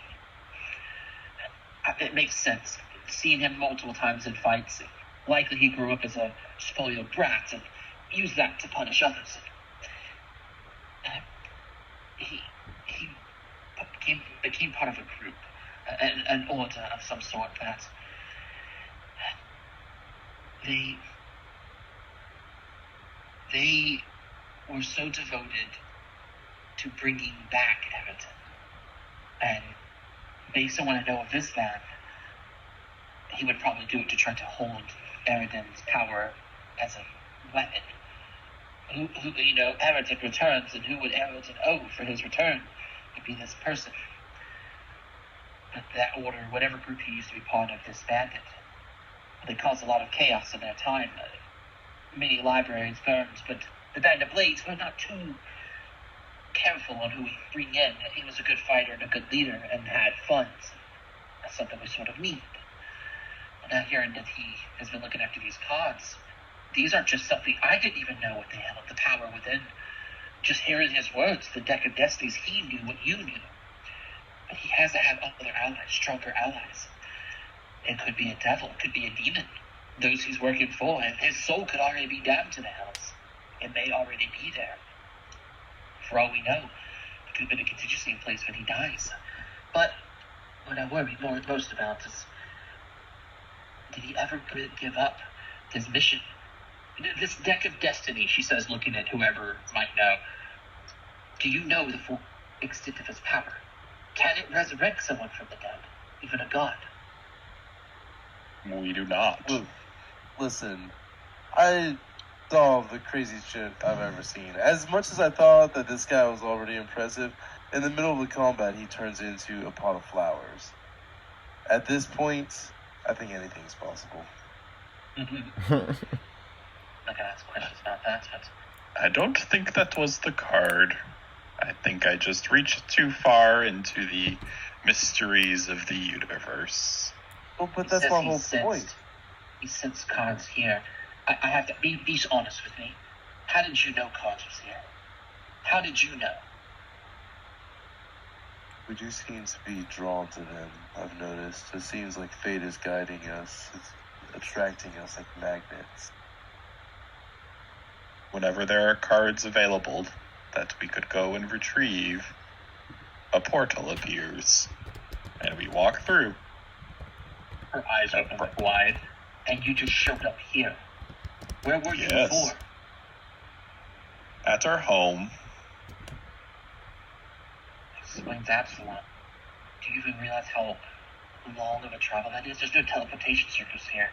It makes sense. Seeing him multiple times in fights, likely he grew up as a spoiled brat and used that to punish others. He became part of a group, an order of some sort that they were so devoted to bringing back Everton. And based on what I know of this man, he would probably do it to try to hold Eridan's power as a weapon. Eridan returns, and who would Eridan owe for his return? It'd be this person. But that order, whatever group he used to be part of, disbanded. They caused a lot of chaos in their time. Many libraries burned, but the Band of Blades were not too careful on who we bring in. He was a good fighter and a good leader and had funds. That's something we sort of need. But now hearing that he has been looking after these cards, these aren't just something I didn't even know what they held, the power within. Just hearing his words, the deck of destinies, he knew what you knew. But he has to have other allies, stronger allies. It could be a devil, it could be a demon. Those he's working for, and his soul could already be damned to the hells. It may already be there. For all we know, it could have been a contingency in place when he dies. But what I worry most about is, did he ever give up his mission? This deck of destiny, she says, looking at whoever might know. Do you know the full extent of his power? Can it resurrect someone from the dead, even a god? We do not. Look, listen, I saw the craziest shit I've ever seen. As much as I thought that this guy was already impressive, in the middle of the combat, he turns into a pot of flowers. At this point, I think anything's possible. I can ask questions about that, but I don't think that was the card. I think I just reached too far into the mysteries of the universe. Well, but he that's says my he whole sensed- point. He sensed cards here. I have to be honest with me. How did you know cards was here? How did you know? We do seem to be drawn to them, I've noticed. It seems like fate is guiding us. It's attracting us like magnets. Whenever there are cards available that we could go and retrieve, a portal appears, and we walk through. Her eyes open up wide, and you just showed up here. Where were you Yes. before? At our home. Explains Absalom. Do you even realize how long of a travel that is? There's no teleportation circus here.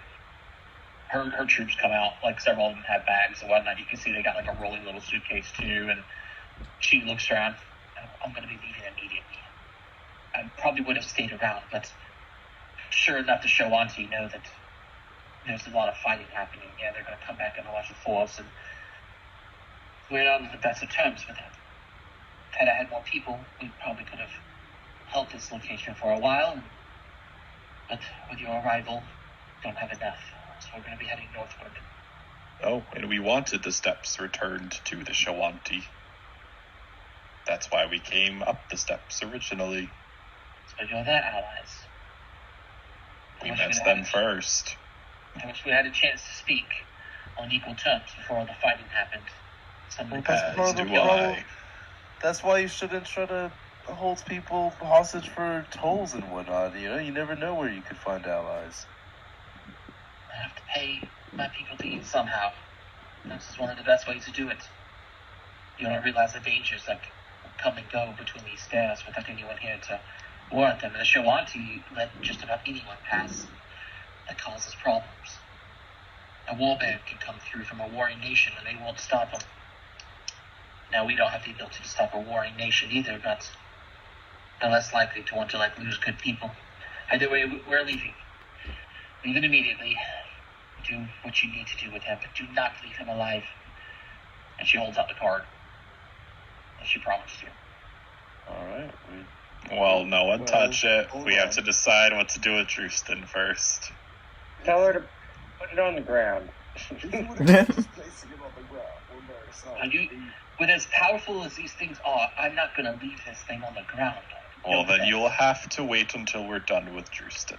Her troops come out, like several of them have bags and whatnot. You can see they got like a rolling little suitcase too, and she looks around. I'm going to be leaving immediately. I probably would have stayed around, but sure enough to show Auntie know that there's a lot of fighting happening. Yeah, they're going to come back and watch the force, and we're not on the best of terms with them. Had I had more people, we probably could have held this location for a while, but with your arrival, don't have enough. So we're going to be heading northward. Oh, and we wanted the steps returned to the Shawanti. That's why we came up the steps originally. So you're their allies. We I wish met we'd them had- first. I wish we had a chance to speak on equal terms before all the fighting happened. Somebody Well, that's As part of the do problem. I. That's why you shouldn't try to hold people hostage for tolls and whatnot. You know, you never know where you could find allies. I have to pay my people to eat somehow. This is one of the best ways to do it. You don't realize the dangers that come and go between these stairs without anyone here to warrant them. And the Shawanti let just about anyone pass. That causes problems. A warband can come through from a warring nation and they won't stop them. Now, we don't have the ability to stop a warring nation either, but they're less likely to want to lose good people. Either way, we're leaving. Leave it immediately. Do what you need to do with him, but do not leave him alive. And she holds out the card. As she promised you. Alright, Well, no one Well, touch it. hold We have on. to decide what to do with Drustin first. Tell her to put it on the ground. If you would have just placing it on the ground, we're very sorry. Are you, with as powerful as these things are, I'm not going to leave this thing on the ground. Well, No then thanks. you'll have to wait until we're done with Drustin.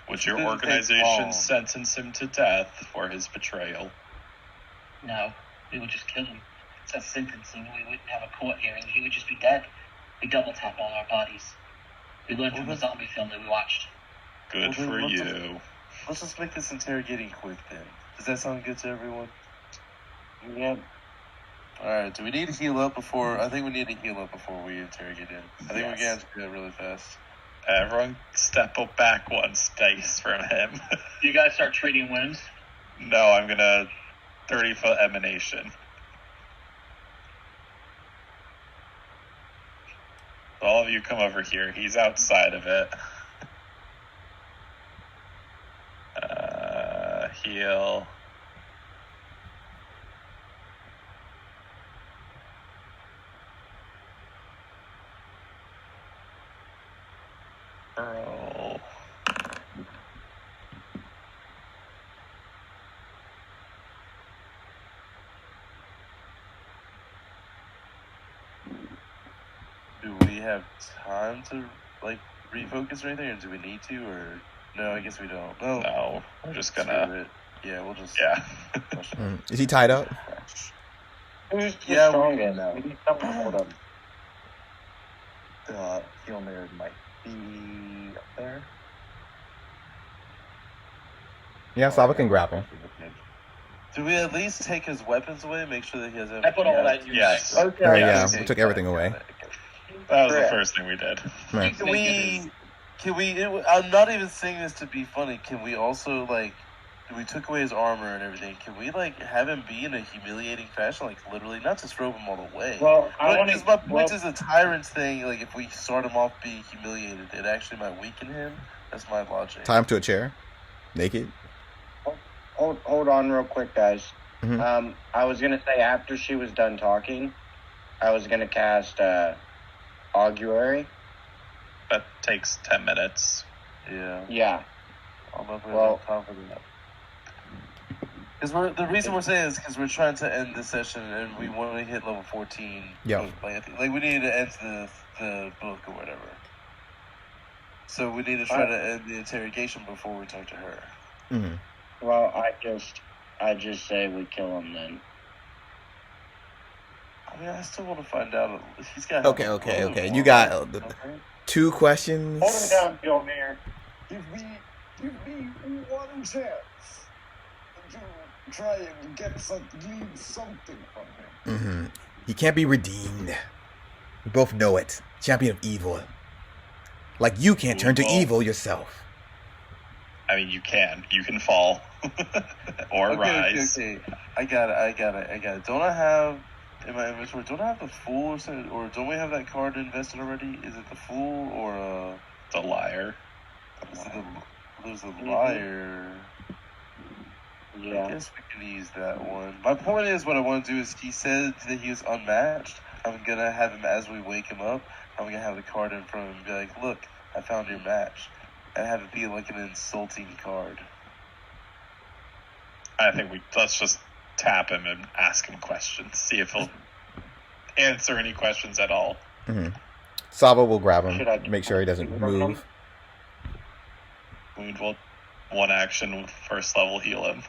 Would your Didn't take organization long. sentence him to death for his betrayal? No, we would just kill him. It's a sentencing. We wouldn't have a court hearing. He would just be dead. We double tap all our bodies. We learned from the zombie film that we watched. Good Well, then for let's you. let's just make this interrogating quick then. Does that sound good to everyone? Yep. Alright, do we need to heal up before... I think we need to heal up before we interrogate him. I think we're Yes. going to do that really fast. Everyone step up back one space from him. You guys start treating wounds. No, I'm gonna 30-foot emanation. All of you come over here. He's outside of it. Heal. Pearl. Do we have time to like refocus or anything, or do we need to? Or no, I guess we don't. No, we're just Screw gonna. it. Yeah, we'll just. Yeah. Is he tied up? Who's the Yeah, we strongest? know. We need someone to hold him. Fjolnir might be up there. Yeah, Saba can grab him. Do we at least take his weapons away? Make sure that he has. I put all that in your Yes. bag. Okay. Alright, Yes. yeah, we took everything away. That was the Correct. first thing we did. Right. Can we? I'm not even saying this to be funny. Can we also like? We took away his armor and everything. Can we like have him be in a humiliating fashion? Like literally, not just throw him all the way. Well, I But want because my point is a tyrant's thing. Like if we start him off being humiliated, it actually might weaken him. That's my logic. Tie him to a chair. Naked. Hold on real quick, guys. Mhm. I was gonna say after she was done talking, I was gonna cast Augury. That takes 10 minutes. Yeah. Yeah. I don't know if we Well- have time for that. Because the reason we're saying is because we're trying to end the session and we want to hit level 14. Yeah. Like we need to end the book or whatever. So we need to try to end the interrogation before we talk to her. Mm-hmm. Well, I just say we kill him then. I mean, I still want to find out. He's got. Okay. You got 2 questions. Hold him down, Fjolnir. Give me one chance to try and glean something from him. Mm-hmm. He can't be redeemed. We both know it. Champion of evil. Like you can't turn to evil yourself. I mean, you can. You can fall. or rise. Okay. I got it. Don't I have in my inventory? Don't I have the Fool or something? Or don't we have that card invested already? Is it the Fool or The liar. is it there's a Liar? I Yeah. guess we can use that one. My point is, what I want to do is, he said that he was unmatched. I'm gonna have him as we wake him up. I'm gonna have the card in front of him and be like, "Look, I found your match," and have it be like an insulting card. I think let's just tap him and ask him questions. See if he'll answer any questions at all. Mm-hmm. Saba will grab Should I- him, make sure he doesn't move. Wound will 1 action, first level heal him.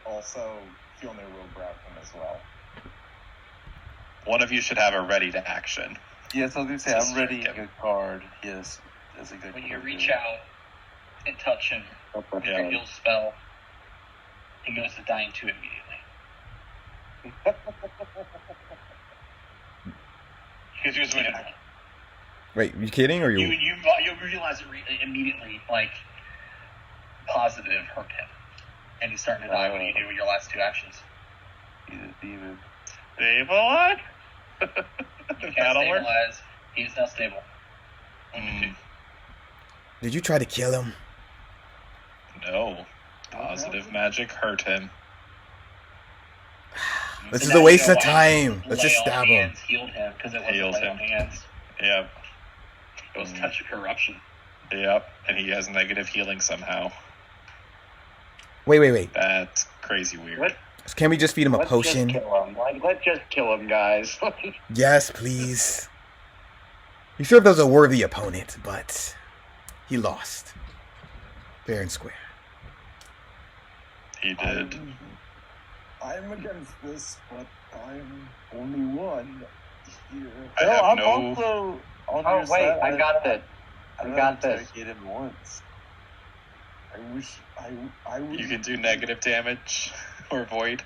Also, Fjolnir will grab him as well. One of you should have a ready to action. Yes, I was gonna say Just I'm ready. check it. Good card. Yes, that's a good. When card. you reach out and touch him, with Yeah. your heal spell, he goes to dying 2 immediately. Because he was winning. Wait, you kidding or You you? realize it immediately, like, positive hurt him. And he's starting to die. What do you do with your last 2 actions? He's a demon. Stable? You can't That'll work. stabilize. He is not stable. Did you try to kill him? No. Positive magic hurt him. This So is now a waste you of know why time. Let's just lay on stab him. hands healed him, because it wasn't Healed lay on him. hands. Yep. It was touch of corruption. Yep. And he has negative healing somehow. Wait. That's crazy weird. What? Can we just feed him a Let's potion? just kill him. Let's just kill him, guys. Yes, please. He served as a worthy opponent, but he lost. Fair and square. He did. I'm against this, but I'm only one here. I have I'm no. also on Oh, your wait, side. I got this. I got this. Interrogate him once. I wish I would. You can do negative damage or void.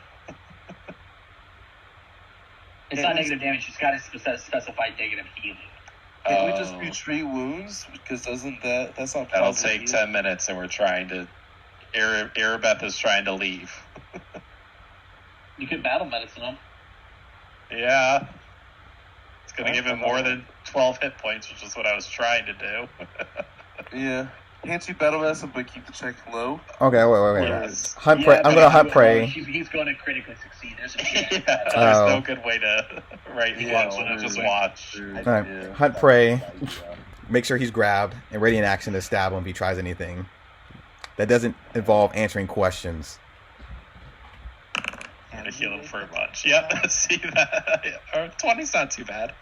It's not negative damage. It's got to specify negative healing. Can't we just Oh. retreat wounds? Because that's not That'll positive take either. 10 minutes, and we're trying to. Erebeth is trying to leave. You could battle medicine him. Yeah. It's going to give him more than 12 hit points, which is what I was trying to do. Yeah. Can't you battle medicine but keep the check low? Okay, wait. Yes. Hunt prey. I'm gonna hunt prey. He's going to critically succeed. There's a chance. Yeah, there's Oh. no good way to. Right, he wants to just watch. Dude, Alright, yeah. hunt prey. make sure he's grabbed and ready in action to stab him if he tries anything. That doesn't involve answering questions. To heal him for a bunch. Yep, see that? 20's not too bad.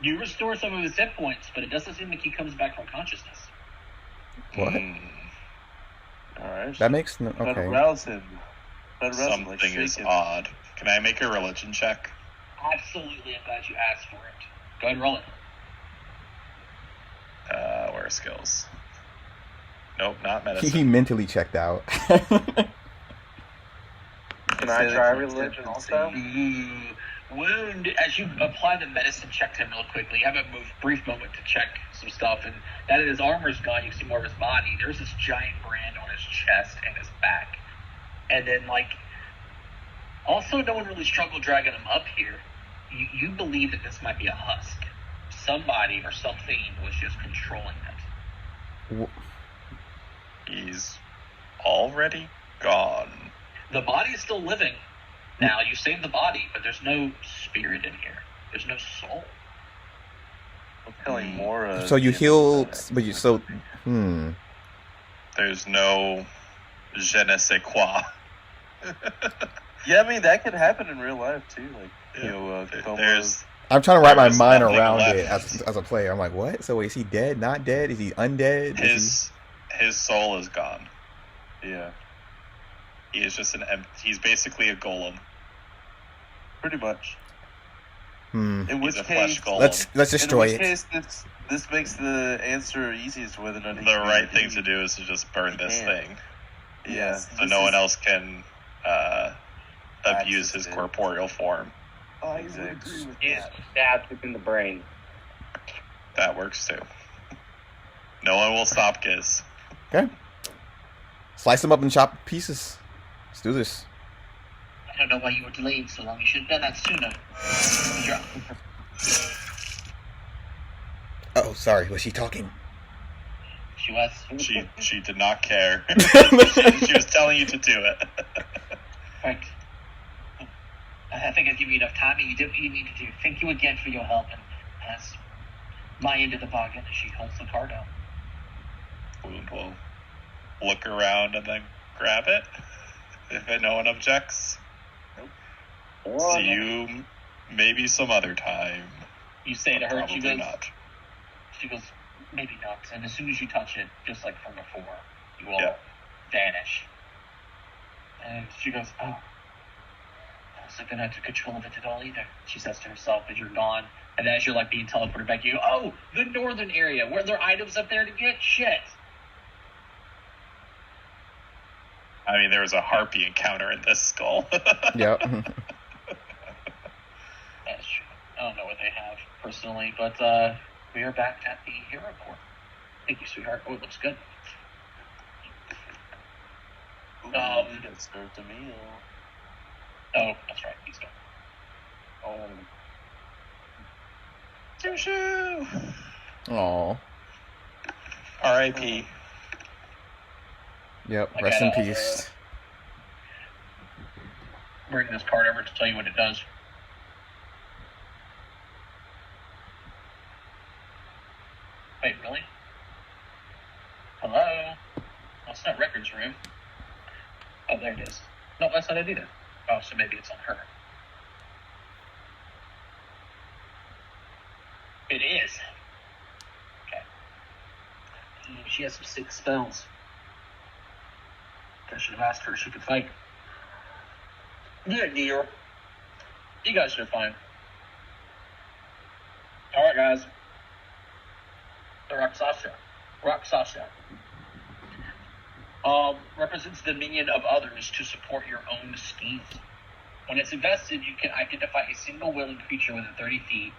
You restore some of his hit points, but it doesn't seem like he comes back from consciousness. What? Alright. That makes no... Gotta Okay. rouse him. Gotta rouse him, Something like, shake is him. odd. Can I make a religion check? Absolutely, I'm glad you asked for it. Go ahead and roll it. Where are skills? Nope, not He medicine. mentally checked out. Can I try religion also? Ooh. Wound, as you apply the medicine check to him real quickly, you have a brief moment to check some stuff, and now that his armor's gone, you see more of his body. There's this giant brand on his chest and his back. And then, like, also no one really struggled dragging him up here. You believe that this might be a husk. Somebody or something was just controlling it. He's already gone. The body is still living. Now, you saved the body, but there's no spirit in here. There's no soul. I'm telling Mora. So you heal... But you... So... There's no je ne sais quoi. Yeah, I mean, that could happen in real life, too. Like, you know, There's I'm trying to wrap my There's mind nothing around left. it as a player. I'm like, what? So is he dead? Not dead? Is he undead? his soul is gone. Yeah, He is just he's basically a golem. pretty much. Hmm. In which He's a flesh case, golem. Let's destroy in it. which case, this makes the answer easiest whether or not The right thing to do is to just burn He this can. thing, Yeah, so no one else can abuse his Access it. corporeal form. I Exactly. would agree with Is that. stabbed within the brain. That works too. No one will stop Giz. Okay. Slice them up and chop pieces. Let's do this. I don't know why you were delayed so long. You should have done that sooner. Oh, sorry. Was she talking? She was. She did not care. She was telling you to do it. Right. I think I've given you enough time, and you did what you needed to do. Thank you again for your help, and that's my end of the bargain. She holds the card out. Wound will look around and then grab it if no one objects. See you maybe some other time. You say to her, Probably she goes, not. maybe not. And as soon as you touch it, just like from before, you all Yeah. vanish. And she goes, oh, I wasn't going to have control of it at all either. She says to herself as you're gone. And as you're like being teleported back, you go, oh, the northern area. Were there items up there to get? Shit. I mean, there was a harpy encounter in this skull. Yep. That's true. I don't know what they have personally, but we are back at the hero court. Thank you, sweetheart. Oh, it looks good. Ooh, you got served a meal. Oh, that's right. He's gone. Shoo-shoo! Aw. R.I.P. Yep. I Rest in gotta, peace. Bring this card over to tell you what it does. Wait, really? Hello? Oh, it's not records room. Oh, there it is. No, that's not it either. Oh, so maybe it's on her. It is. Okay. She has some sick spells. I should have asked her if she could fight. Yeah, dear. You guys are fine. Alright, guys. The Raksasha. Represents the minion of others to support your own schemes. When it's invested, you can identify a single willing creature within 30 feet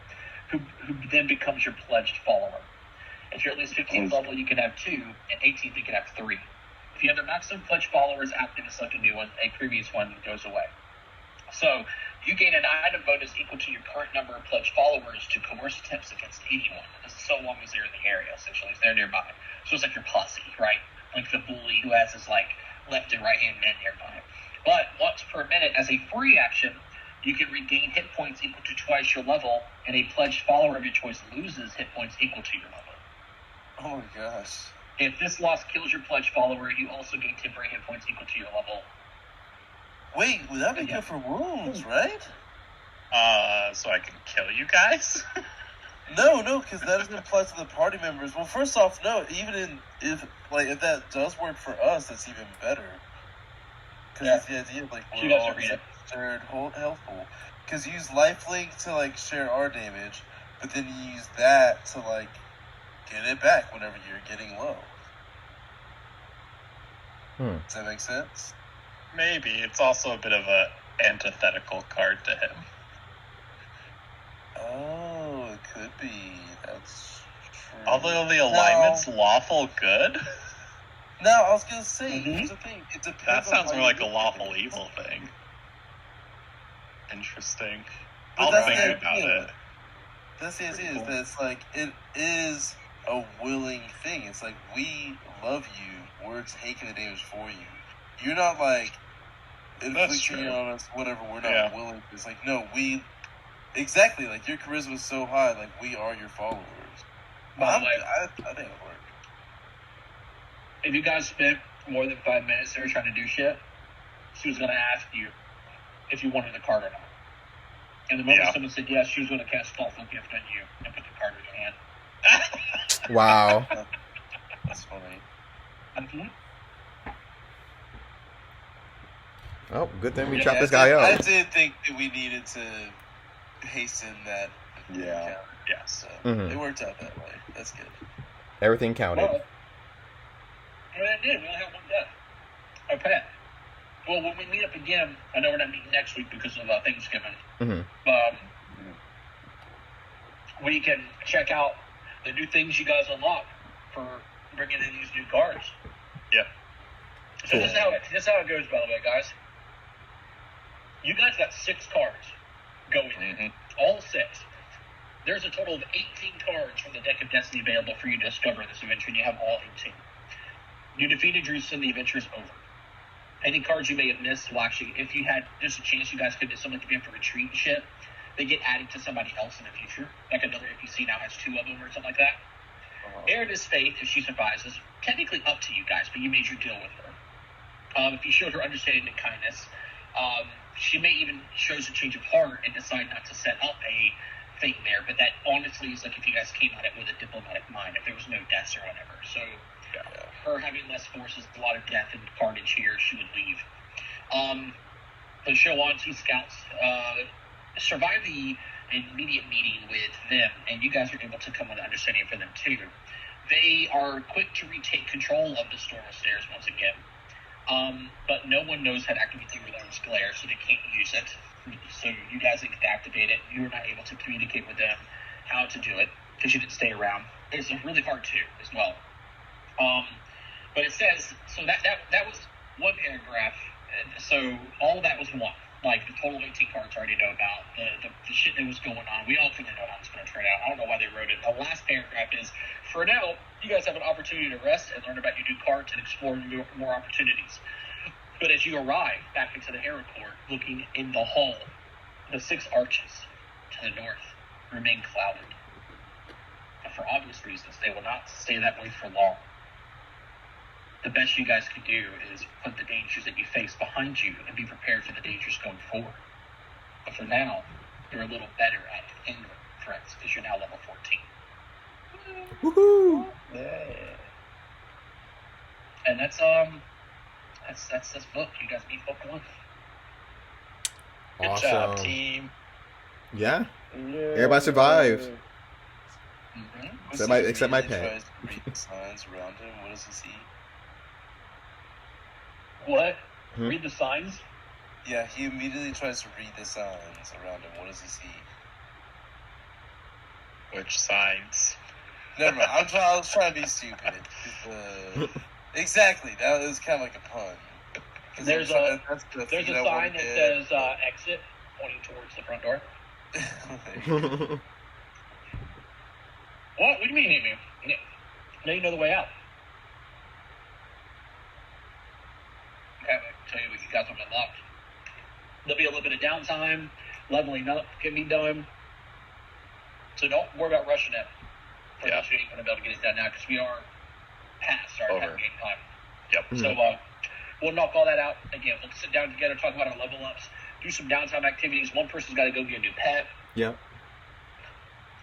who then becomes your pledged follower. If you're at least 15th level, you can have 2, and 18th, you can have 3. If you have the maximum pledged followers active and select a new one, a previous one goes away. So, you gain an item bonus equal to your current number of pledged followers to coerce attempts against anyone. This is so long as they're in the area, essentially, if they're nearby. So it's like your posse, right? Like the bully who has his, like, left and right-hand men nearby. But once per minute, as a free action, you can regain hit points equal to twice your level, and a pledged follower of your choice loses hit points equal to your level. Oh my gosh. If this loss kills your pledge follower, you also gain temporary hit points equal to your level. Wait, would that be good for wounds, right? So I can kill you guys? No, because that doesn't apply to the party members. Well, first off, no. Even if that does work for us, that's even better. Because it's the idea of You we're guys all are reading. shared health pool. Because you use lifelink to share our damage, but then you use that to get it back whenever you're getting low. Does that make sense? Maybe. It's also a bit of a antithetical card to him. Oh, it could be. That's true. Although the alignment's lawful good. No, I was gonna say, here's the thing. It depends. That sounds on more how like you a look lawful at it. evil thing. Interesting. But I'll that's think the about idea. it. That's the idea. Is that it's it is a willing thing. It's we love you. We're taking the damage for you. You're not inflicting it on us. Whatever. We're not willing. It's no, we exactly your charisma is so high. We are your followers. By the way, I think it'll work. if you guys spent more than 5 minutes there trying to do shit, she was going to ask you if you wanted the card or not. And the moment someone said yes, she was going to cast Thoughtful Gift on you and put the card in your hand. Wow. That's funny. Oh, good thing we chopped this guy up. I did think that we needed to hasten that. Yeah. Yeah. So it worked out that way. That's good. Everything counted. Well, it did. We only have one death. Okay. Well, when we meet up again, I know we're not meeting next week because of Thanksgiving. We can check out the new things you guys unlock for bringing in these new cards. Yep. So this is how it goes, by the way, guys. You guys got 6 cards going in. All 6. There's a total of 18 cards from the Deck of Destiny available for you to discover in this adventure, and you have all 18. You defeated Drusen, and the adventure is over. Any cards you may have missed will actually, if you had just a chance, you guys could miss something if you have to retreat and shit, they get added to somebody else in the future. Like another NPC now has 2 of them or something like that. Erida's Faith, if she survives, is technically up to you guys, but you made your deal with her. If you showed her understanding and kindness, she may even shows a change of heart and decide not to set up a thing there. But that honestly is if you guys came at it with a diplomatic mind, if there was no deaths or whatever. So her having less forces, a lot of death and carnage here, she would leave. The Shoanti scouts survive the immediate meeting with them, and you guys are able to come with an understanding for them too. They are quick to retake control of the Stormal Stairs once again. But no one knows how to activate the Overlord's Glare, so they can't use it. So you guys can activate it. You were not able to communicate with them how to do it because you didn't stay around. It's really hard to as well. But it says so that was one paragraph. So all that was one. The total 18 cards I already know about. The shit that was going on. We all kind of know how it's going to turn out. I don't know why they wrote it. The last paragraph is, for now, you guys have an opportunity to rest and learn about your new cards and explore more opportunities. But as you arrive back into the Hera Court, looking in the hall, the 6 arches to the north remain clouded. And for obvious reasons, they will not stay that way for long. The best you guys can do is put the dangers that you face behind you and be prepared for the dangers going forward. But for now, you're a little better at handling threats because you're now level 14. Woohoo! Yeah. And that's this book. You guys beat book 1. Good job, team. Yeah. Everybody survived. Mm-hmm. Except my pet. Tries to read the signs around him. What does he see? What? Read the signs? Yeah, he immediately tries to read the signs around him. What does he see? Which signs? Never mind. I was trying to be stupid. Exactly. That was kind of like a pun. There's a sign that says exit, pointing towards the front door. What do you mean, Amy? Now you know the way out. Okay, I'll tell you what you guys have unlocked. There'll be a little bit of downtime. Leveling up can be done. So don't worry about rushing it. for those who ain't going to be able to get it done now, because we are past our Over. game time. Yep. So we'll knock all that out. Again, we'll sit down together, talk about our level ups, do some downtime activities. One person's got to go get a new pet. Yep.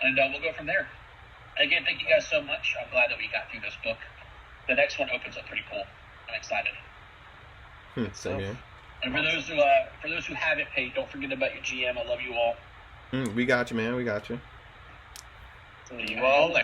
And we'll go from there. Again, thank you guys so much. I'm glad that we got through this book. The next one opens up pretty cool. I'm excited. Same here. And for those who haven't paid, don't forget about your GM. I love you all. We got you, man. We got you. See you all